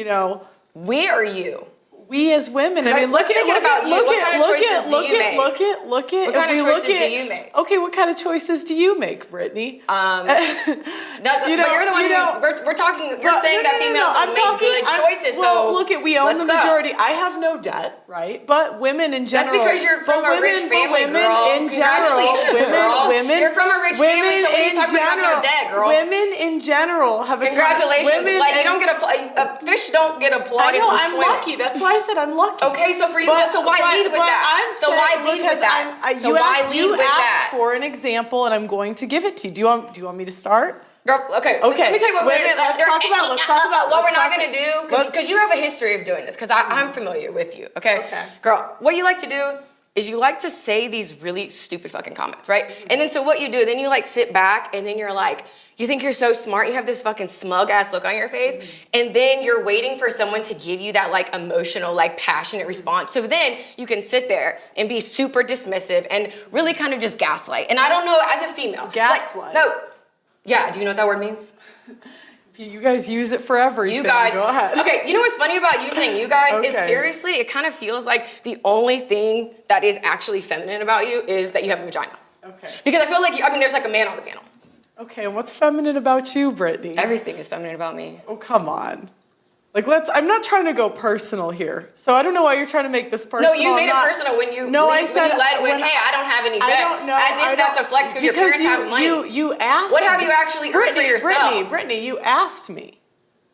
We or you? We as women. I mean, What kind of choices do you make? What kind of choices do you make? Okay, what kind of choices do you make, Brittany? But you're the one who's, we're talking, you're saying that females don't make good choices, well, we own the majority. I have no debt, right? But women in general. That's because you're from a rich family, girl. Congratulations, girl. You're from a rich family, so what are you talking about no debt, girl? Women in general have a Congratulations. Like, you don't get fish don't get applauded for swimming. I'm lucky. That's why I said I'm lucky. Okay, so for you, so why lead with that? So why lead with that? So why lead with that? You asked for an example, and I'm going to give it to you. Do you want me to start? Girl, okay. Let me tell you what let's talk about what we're not gonna do, because you have a history of doing this, because I'm familiar with you, okay? Girl, what you like to do is you like to say these really stupid fucking comments, right? And then so what you do, then you like sit back, and then you're like, you think you're so smart, you have this fucking smug ass look on your face, and then you're waiting for someone to give you that like emotional, like passionate response. So then you can sit there and be super dismissive and really kind of just gaslight. And I don't know, as a female. Gaslight? Yeah, do you know what that word means? You guys use it for everything. You guys. Go ahead. Okay, you know what's funny about you saying you guys is seriously, it kind of feels like the only thing that is actually feminine about you is that you have a vagina. Okay. Because I feel like, there's like a man on the panel. Okay, and what's feminine about you, Brittany? Everything is feminine about me. Oh, come on. I'm not trying to go personal here. So I don't know why you're trying to make this personal. No, you made it personal when you led with, hey, I don't have any debt. As if that's a flex because your parents have money. You asked What have you actually earned for yourself? Brittany, you asked me.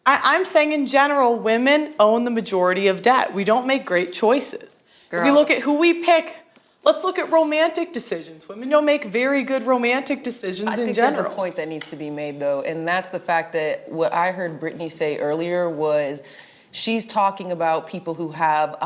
I'm saying in general, women own the majority of debt. We don't make great choices. Girl. If we look at who we pick, let's look at romantic decisions. Women don't make very good romantic decisions in general. I think there's a point that needs to be made, though, and that's the fact that what I heard Brittany say earlier was she's talking about people who have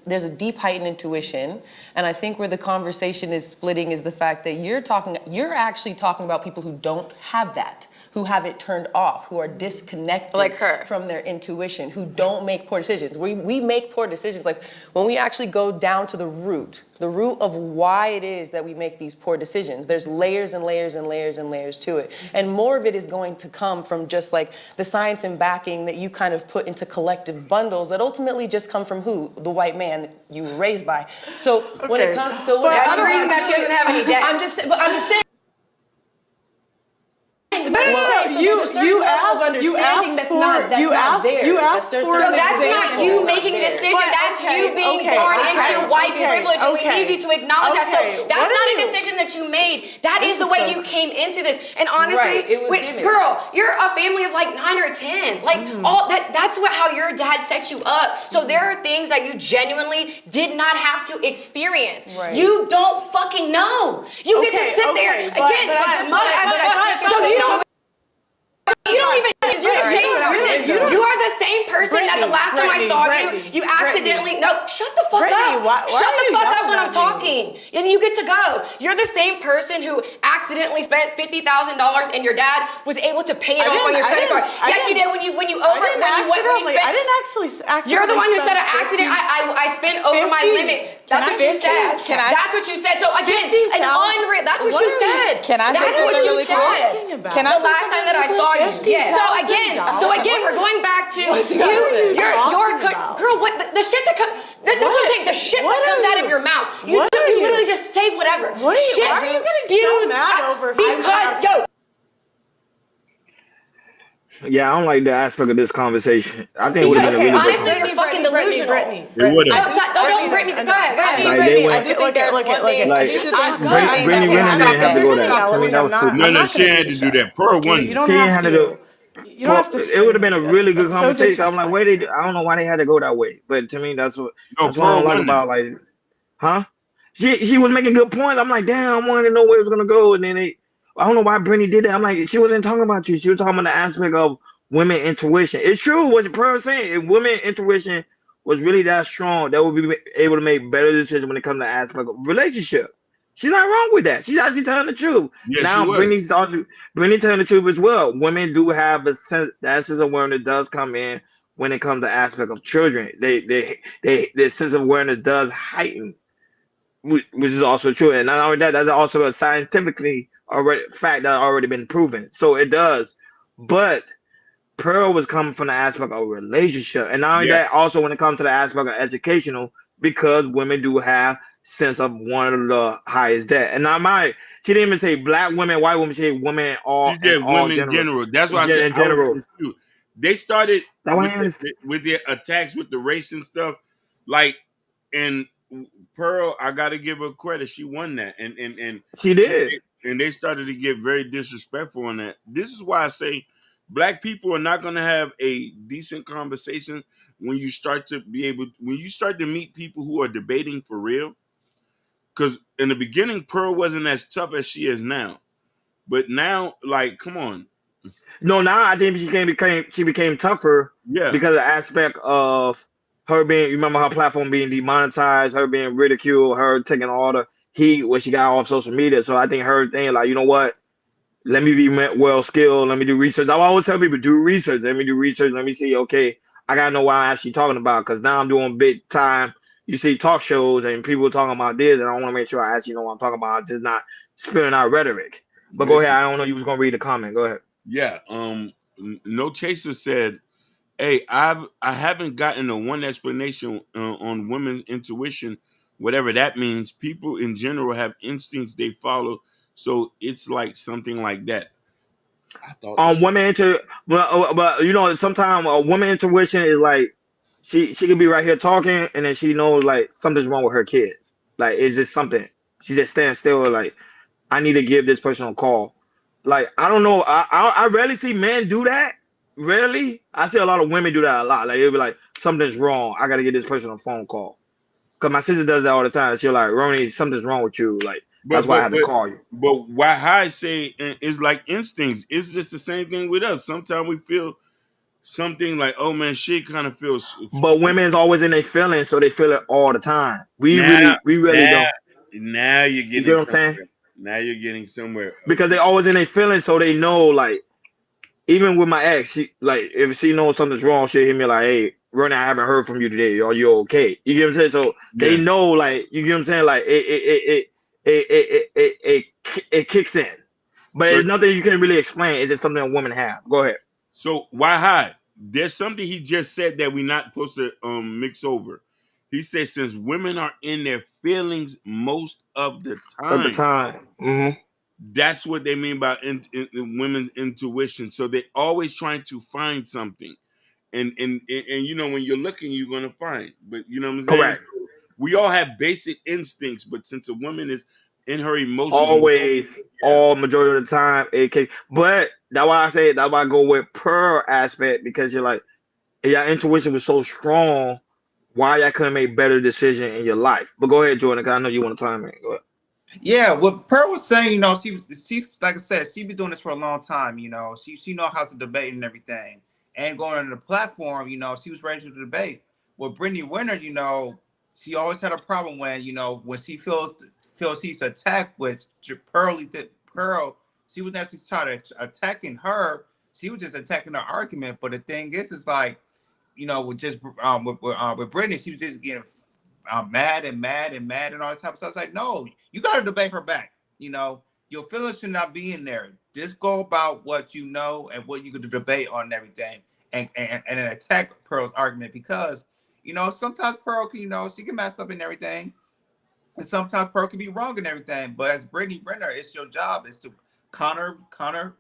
there's a deep heightened intuition, and I think where the conversation is splitting is the fact that you're actually talking about people who don't have that, who have it turned off, who are disconnected like her from their intuition, who don't make poor decisions. We make poor decisions. Like when we actually go down to the root of why it is that we make these poor decisions, there's layers and layers and layers and layers to it. And more of it is going to come from just like the science and backing that you kind of put into collective bundles that ultimately just come from who? The white man that you were raised by. So when it comes, that's the reason that she doesn't have any debt. I'm just saying. You of understanding that's not there. So that's not you making a decision. That's you being born into white privilege, and we need you to acknowledge that. So that's not a decision that you made. That is the way you came into this. And honestly, girl, you're a family of like 9 or 10. Like all that's how your dad set you up. So there are things that you genuinely did not have to experience. You don't fucking know. You get to sit there again, smug as fuck. So you don't. You don't even. You're the same person. You are the same person that the last time I saw you accidentally. No, shut the fuck up. Shut the fuck up when I'm talking. And you get to go. You're the same person who accidentally spent $50,000 and your dad was able to pay it off on your credit card. Yes, you did when you spent. I didn't actually. You're the one who said an accident. I spent over my limit. That's what you said. That's what you said. So again, an unreal. That's what you said. That's what you said. The last time that I saw you. Yeah. So again, we're going back to your girl. What the shit that comes? That's what I'm saying. The shit that comes out of your mouth. You literally just say whatever. Shit spews because Yeah, I don't like the aspect of this conversation. I think it would have been a really honestly, you're fucking delusional. Don't Brittany. Go ahead. I do think there's one thing. Brittany Renner didn't have to go there. I mean, that was stupid. No, she had to do that. Pearl won. You don't have to. You don't have to. It would have been a really good conversation. I'm like, I don't know why they had to go that way. But to me, that's what I don't like about huh? She was making good points. I'm like, damn, I wanted to know where it was gonna go, and then I don't know why Brittany did that. I'm like, she wasn't talking about you. She was talking about the aspect of women intuition. It's true what Pearl was saying. If women intuition was really that strong, they would be able to make better decisions when it comes to the aspect of relationship. She's not wrong with that. She's actually telling the truth. Yes, now Brittany's telling the truth as well. Women do have a sense of awareness does come in when it comes to aspect of children. Their sense of awareness does heighten, which is also true. And not only that, that's also a scientifically fact that already been proven. So it does. But Pearl was coming from the aspect of relationship. And not only that, also when it comes to the aspect of educational, because women do have sense of one of the highest debt. And she didn't even say black women, white women, she said women all. She said women in general. That's why I said in general. They started with their attacks with the race and stuff. Like, and Pearl, I gotta give her credit. She won that. And she did. And they started to get very disrespectful on that. This is why I say black people are not gonna have a decent conversation when you start to meet people who are debating for real. Because in the beginning, Pearl wasn't as tough as she is now. But now, like, come on. No, now I think she became tougher because of the aspect of her being, you remember her platform being demonetized, her being ridiculed, her taking all the heat when she got off social media. So I think her thing, like, you know what? Let me be well skilled. Let me do research. I always tell people, do research. Let me do research. Let me see, okay, I got to know what I'm actually talking about because now I'm doing big time. You see talk shows and people talking about this, and I want to make sure I actually know what I'm talking about. I'm just not spitting out rhetoric. But go ahead. I don't know. You was going to read the comment. Go ahead. Yeah. No Chaser said, hey, I haven't gotten a one explanation on women's intuition, whatever that means. People in general have instincts they follow. So it's like something like that. Women but you know, sometimes a woman intuition is like she could be right here talking and then she knows like something's wrong with her kids. Like it's just something. She just stands still like I need to give this person a call. Like I don't know. I rarely see men do that. Rarely. I see a lot of women do that a lot. Like it'll be like something's wrong. I gotta get this person a phone call. Cause my sister does that all the time. She'll like, Ronnie, something's wrong with you. Like that's why I had to call you. But why I say it's like instincts. It's just the same thing with us. Sometimes we feel something like, oh man, shit kind of feels. But women's always in their feelings, so they feel it all the time. We really don't. Now you're getting. You get what I'm saying? Now you're getting somewhere. Because they always in their feelings, so they know. Like even with my ex, she like if she knows something's wrong, she'll hit me like, "Hey, Ronnie, I haven't heard from you today. Are you okay?" You get what I'm saying? So they know, like you get what I'm saying? Like it kicks in, but it's nothing you can really explain. It's just something a woman have. Go ahead. So why hide? There's something he just said that we're not supposed to mix over. He said since women are in their feelings most of the time. Mm-hmm. That's what they mean by women's intuition. So they're always trying to find something. And you know, when you're looking, you're gonna find. But you know what I'm saying? Correct. We all have basic instincts, but since a woman is in her emotions, Always, yeah. all majority of the time, AK. But that's why I go with per aspect, because you're like, if your intuition was so strong, why y'all couldn't make better decision in your life? But go ahead, Jordan, because I know you want to time in. Go ahead. Yeah, what Pearl was saying, you know, she's like I said, she been doing this for a long time. You know, she know how to debate and everything, and going on the platform, you know, she was ready to debate. With Brittany Winter, you know, she always had a problem when, you know, when she feels she's attacked with Pearl, she was actually trying to attacking her. She was just attacking her argument. But the thing is like, you know, with Brittany, she was just getting mad and mad and mad and all that type of stuff. It's like, no, you got to debate her back. You know, your feelings should not be in there. Just go about what you know and what you could debate on and everything, and then attack Pearl's argument, because, you know, sometimes Pearl can, you know, she can mess up and everything, and sometimes Pearl can be wrong and everything. But as Brittany Renner, it's your job is to counter her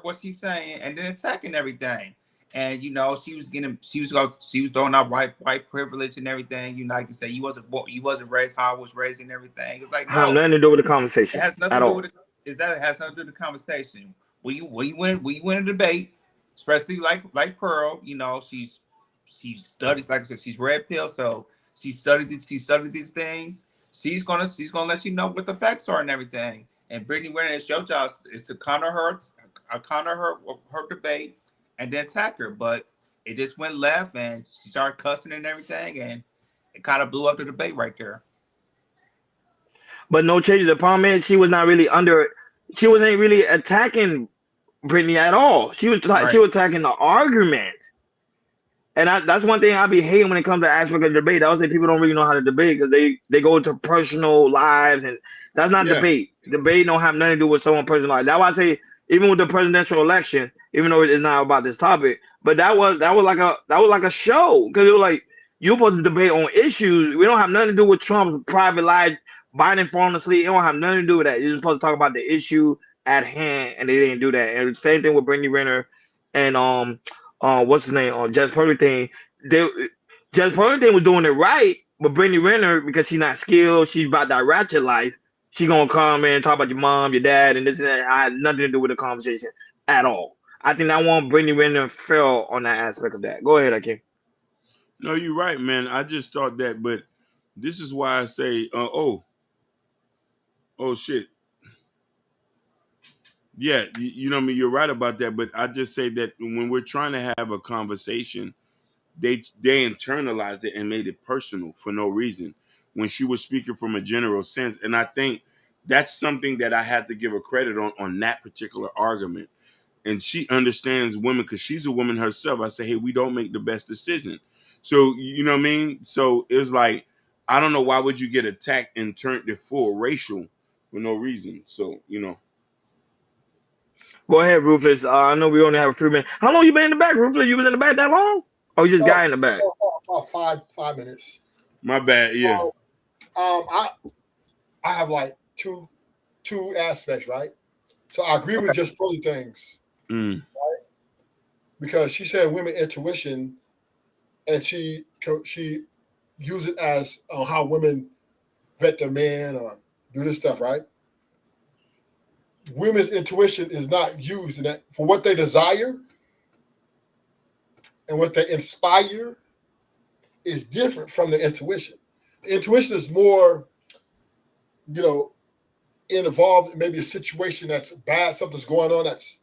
what she's saying, and then attacking everything. And you know, she was throwing out white privilege and everything. You know, like you say, you wasn't raised how I was raised and everything. It's like, I have no, nothing to do with the it conversation has nothing at to do all. with it. It has nothing to do with the conversation. When you win a debate, especially like Pearl, you know, she studies, like I said, she's red pill, so she studied these things. She's gonna let you know what the facts are and everything. And Brittany Renner, it's your job is to counter her debate and then attack her. But it just went left, and she started cussing and everything, and it kind of blew up the debate right there. But no changes. The problem is she was not really under. She wasn't really attacking Brittany at all. She Right. was attacking the argument. And that's one thing I be hating when it comes to aspect of debate. I would say people don't really know how to debate because they go into personal lives, and that's not Yeah. debate. Debate don't have nothing to do with someone's personal life. That's why I say even with the presidential election, even though it's not about this topic, but that was like a show, because it was like you're supposed to debate on issues. We don't have nothing to do with Trump's private life, Biden falling asleep. It don't have nothing to do with that. You're supposed to talk about the issue at hand, and they didn't do that. And same thing with Brittany Renner and what's his name? Jess Purdy thing. They Jess Purdy thing was doing it right, but Brittany Renner, because she's not skilled, she's about that ratchet life. She gonna come in and talk about your mom, your dad, and this and that. I had nothing to do with the conversation at all. I think that one Brittany Renner fell on that aspect of that. Go ahead, Akeem. No, you're right, man. I just thought that, but this is why I say, oh shit. Yeah, you know what I mean? You're right about that, but I just say that when we're trying to have a conversation, they internalized it and made it personal for no reason when she was speaking from a general sense. And I think that's something that I had to give her credit on that particular argument. And she understands women because she's a woman herself. I say, hey, we don't make the best decision. So, you know what I mean? So it's like, I don't know, why would you get attacked and turned it full racial for no reason? So, you know. Go ahead, Rufus. I know we only have a few minutes. How long you been in the back, Rufus? You was in the back that long? Oh, you just got in the back. About 5 minutes. My bad, yeah. I have like two aspects, right? So I agree with just both things, right? Because she said women intuition, and she use it as how women vet their man or do this stuff, right? Women's intuition is not used in that for what they desire and what they inspire is different from the intuition. The intuition is more, involved in maybe a situation that's bad, something's going on that's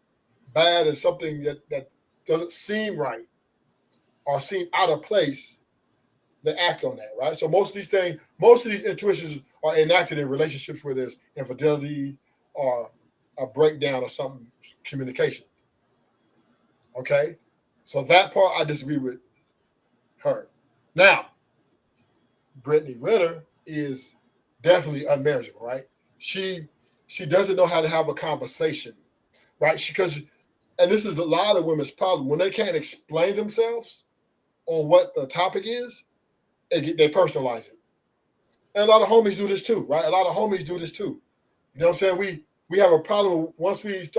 bad, and something that doesn't seem right or seem out of place. They act on that, right? So most of these intuitions are enacted in relationships where there's infidelity or a breakdown or something, communication. Okay? So that part I disagree with her. Now, Brittany Renner is definitely unmarriageable, right? She doesn't know how to have a conversation, right? And this is a lot of women's problem. When they can't explain themselves on what the topic is, they personalize it. And a lot of homies do this too, right? A lot of homies do this too. You know what I'm saying? We have a problem once we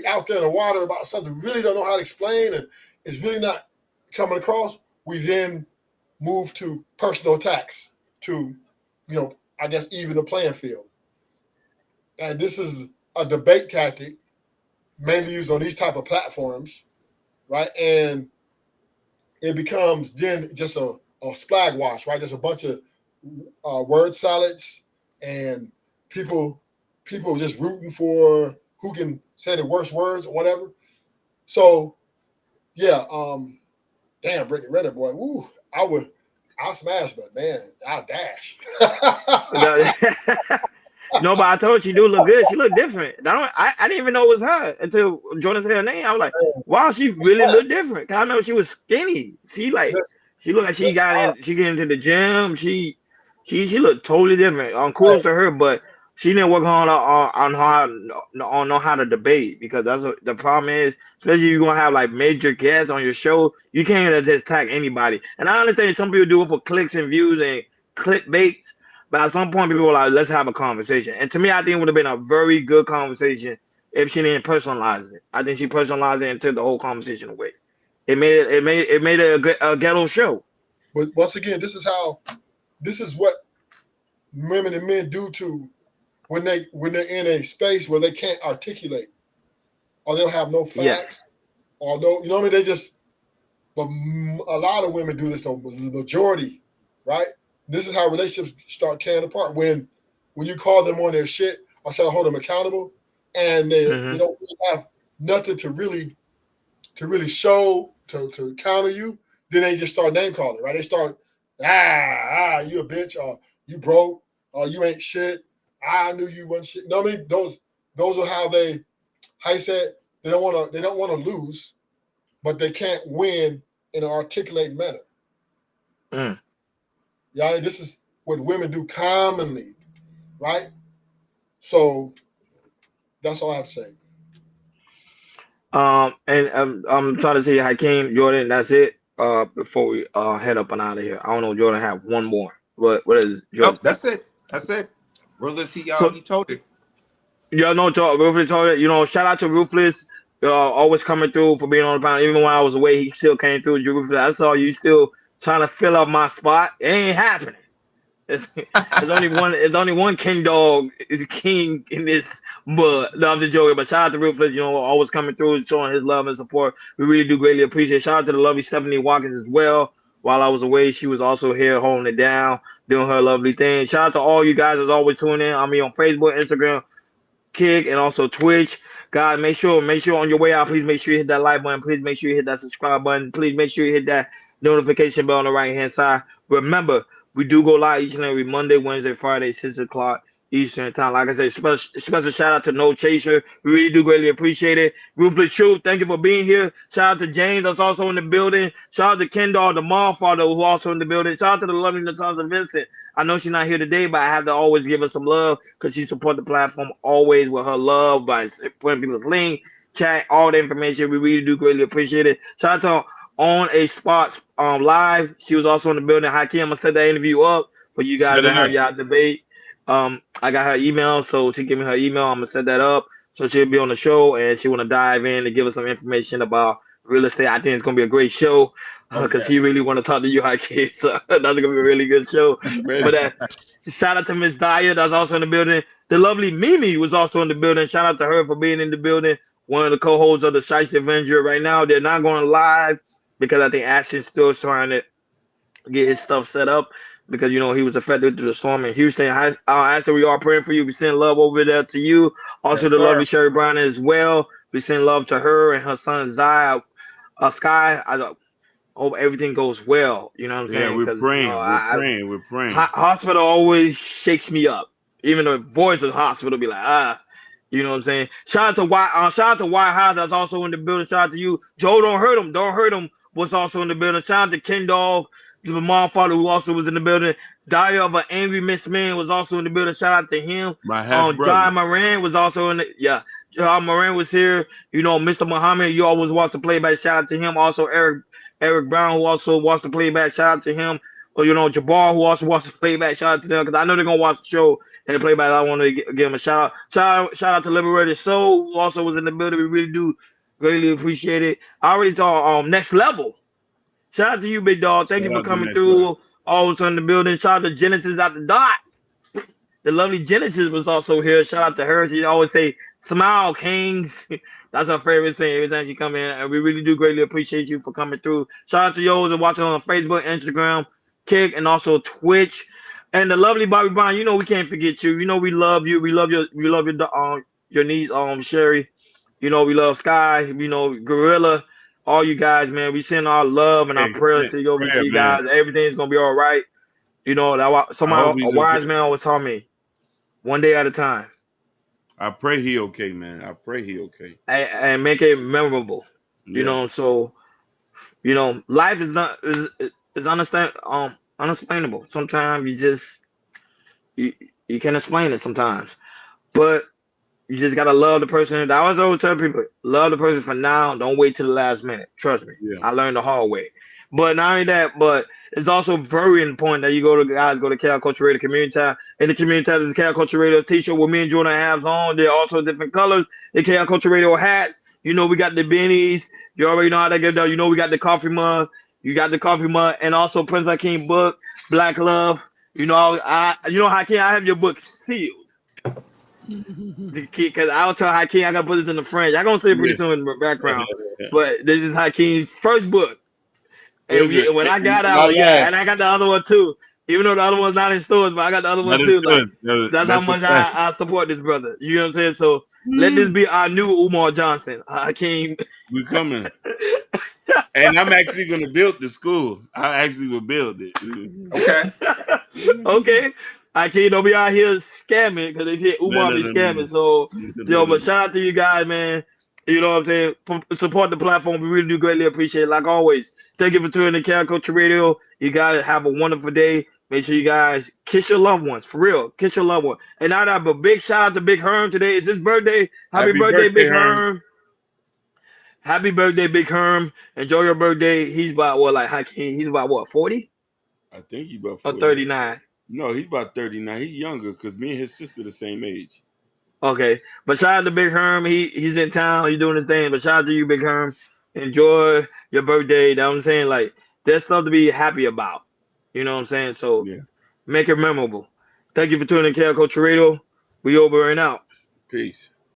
out there in the water about something we really don't know how to explain and it's really not coming across. We then move to personal attacks to, I guess even the playing field. And this is a debate tactic mainly used on these type of platforms, right? And it becomes then just a splag wash, right? Just a bunch of word salads and people just rooting for who can say the worst words or whatever. So yeah, damn Brittany Renner, boy, woo, I'll smash, but man, I'll dash. No, but I told her she do look good. She look different. I didn't even know it was her until Jordan said her name. I was like, wow, she really look different. 'Cause I know she was skinny. She looked like she got in. Awesome. She get into the gym. She looked totally different. Kudos to her, but she didn't work on know how to debate because the problem is, especially you're gonna have like major guests on your show. You can't just attack anybody. And I understand some people do it for clicks and views and clickbaits. But at some point, people were like, let's have a conversation. And to me, I think it would have been a very good conversation if she didn't personalize it. I think she personalized it and took the whole conversation away. It made it a ghetto show. But once again, this is what women and men do to when they're in a space where they can't articulate or they don't have no Yes. facts or no, you know what I mean? They just, but a lot of women do this though, the majority, right? This is how relationships start tearing apart when you call them on their shit or try to hold them accountable, and they don't really have nothing to really show to counter you. Then they just start name calling, right? They start you a bitch, or you broke, or you ain't shit. I knew you wasn't shit. You know what I mean? Those are how you said they don't want to lose, but they can't win in an articulated manner. Yeah, this is what women do commonly, right? So that's all I have to say. And I'm trying to see Hakeem, Jordan. That's it. Before we head up and out of here, I don't know. Jordan have one more. What is Jordan? Nope, that's it. That's it. Ruthless, he So told it. y'all know Ruthless told it. Shout out to Ruthless. Always coming through for being on the panel. Even when I was away, he still came through. Ruthless, I saw you still trying to fill up my spot. It ain't happening. There's only one. There's only one king dog is king in this. But no, I'm just joking. But shout out to Ruthless. Always coming through, showing his love and support. We really do greatly appreciate it. Shout out to the lovely Stephanie Watkins as well. While I was away, she was also here holding it down, doing her lovely thing. Shout out to all you guys as always tuning in. I mean on Facebook, Instagram, Kick, and also Twitch. Guys, make sure on your way out, please make sure you hit that like button. Please make sure you hit that subscribe button. Please make sure you hit that notification bell on the right hand side. Remember, we do go live each and every Monday, Wednesday, Friday, 6 o'clock Eastern time. Like I said, special shout out to No Chaser. We really do greatly appreciate it. Ruthless Truth, thank you for being here. Shout out to James, that's also in the building. Shout out to Kendall, the mom father, who also in the building. Shout out to the lovely Natasha Vincent. I know she's not here today, but I have to always give her some love because she support the platform always with her love by putting people's link, chat, all the information. We really do greatly appreciate it. Shout out to On a Spot live. She was also in the building. Hakeem, I'm gonna set that interview up for you guys Set to it have up. y'all debate. I got her email, so she gave me her email. I'm gonna set that up so she'll be on the show and she wanna dive in and give us some information about real estate. I think it's gonna be a great show because she really want to talk to you, Hakeem. So that's gonna be a really good show. But shout out to Miss Dyer, that's also in the building. The lovely Mimi was also in the building. Shout out to her for being in the building. One of the co-hosts of the Shiesty Avenger right now. They're not going live because I think Ashton's still trying to get his stuff set up because he was affected through the storm in Houston. Ashton, we are praying for you. We send love over there to you. Also, Yes, the lovely sir. Sherry Brown as well. We send love to her and her son Zai, Sky. I hope everything goes well. You know what I'm Yeah, saying? we're Because praying. We're praying. We're praying. hospital always shakes me up. Even the voice of the hospital be like, you know what I'm saying? Shout out to White House that's also in the building. Shout out to you. Joe, don't hurt him. Don't hurt him was also in the building. Shout out to Ken Dog, the mom father who also was in the building. Dyer of an Angry Miss Man was also in the building. Shout out to him. My half brother. John Moran was also in the John Moran was here. Mr. Muhammad, you always watch the playback. Shout out to him. Also Eric Brown, who also watched the playback. Shout out to him. Or Jabbar, who also watched the playback. Shout out to them because I know they're gonna watch the show And the play by, I want to give him a shout out. Shout out to Liberated Soul, who also was in the building. We really do greatly appreciate it. I already told Next Level. Shout out to you, big dog. Thank you Shout for out to coming Next Level. through. Always in the building. Shout out to Genesis out the dot. The lovely Genesis was also here. Shout out to her. She always say, "Smile, Kings." That's her favorite saying every time she come in. And we really do greatly appreciate you for coming through. Shout out to yours and watching on Facebook, Instagram, Kick, and also Twitch. And the lovely Bobby Brown. You know we can't forget you. You know we love you. We love your niece, Sherry. You know we love Sky. You know Gorilla. All you guys, man. We send our love and our Hey, prayers to you over to prayer, you man. guys. Everything's gonna be all right. You know that I hope a he's wise okay. man always taught me. One day at a time, I pray he okay, man. I pray he okay. and make it memorable. You Yeah. know, so life is not is unexplainable. Sometimes you you can't explain it sometimes, but you just gotta love the person. I always tell people, love the person for now. Don't wait till the last minute. Trust me, Yeah. I learned the hard way. But not only that, but it's also very important that you go to Cal Culture Radio Community Tab. In the Community Tab, there's a Cal Culture Radio T-shirt with me and Jordan have on. They're also different colors. The Cal Culture Radio hats. You know we got the beanies. You already know how they get done. You know we got the coffee mug. You got the coffee mug, and also Prince Hakeem book, Black Love. You know Hakeem, I have your book sealed. Because I'll tell Hakeem I gotta put this in the French. I'm gonna say it pretty Yeah. soon in the background. But this is Hakeem's first book. And Is it? when I got My out, yeah, lad. and I got the other one too. Even though the other one's not in stores, but I got the other one too. Like Understood. that's how That's a much fact. I support this brother. You know what I'm saying? So let this be our new Umar Johnson. Hakeem. We coming. And I'm actually gonna build the school. I actually will build it. Okay. Okay. Hakeem, don't be out here scamming because they get No, Umar no, be no, no, scamming. So no, no, but no. shout out to you guys, man. You know what I'm saying? Support the platform. We really do greatly appreciate it. Like always, thank you for tuning in to Cal Culture Radio. You guys have a wonderful day. Make sure you guys kiss your loved ones. For real. Kiss your loved one. And now that, but big shout out to Big Herm today. It's his birthday. Happy Happy birthday, birthday, Big Herm. Herm. Happy birthday, Big Herm. Enjoy your birthday. He's about what, like Hakeem? He's about what, 40 I think he about or 40. 39? No, he's about 39. He's younger because me and his sister the same age. Okay. But shout out to Big Herm. He's in town. He's doing his thing. But shout out to you, Big Herm. Enjoy your birthday. You know what I'm saying? Like, there's stuff to be happy about. You know what I'm saying? So Yeah. make it memorable. Thank you for tuning in to Cal Culture Radio. We over and out. Peace.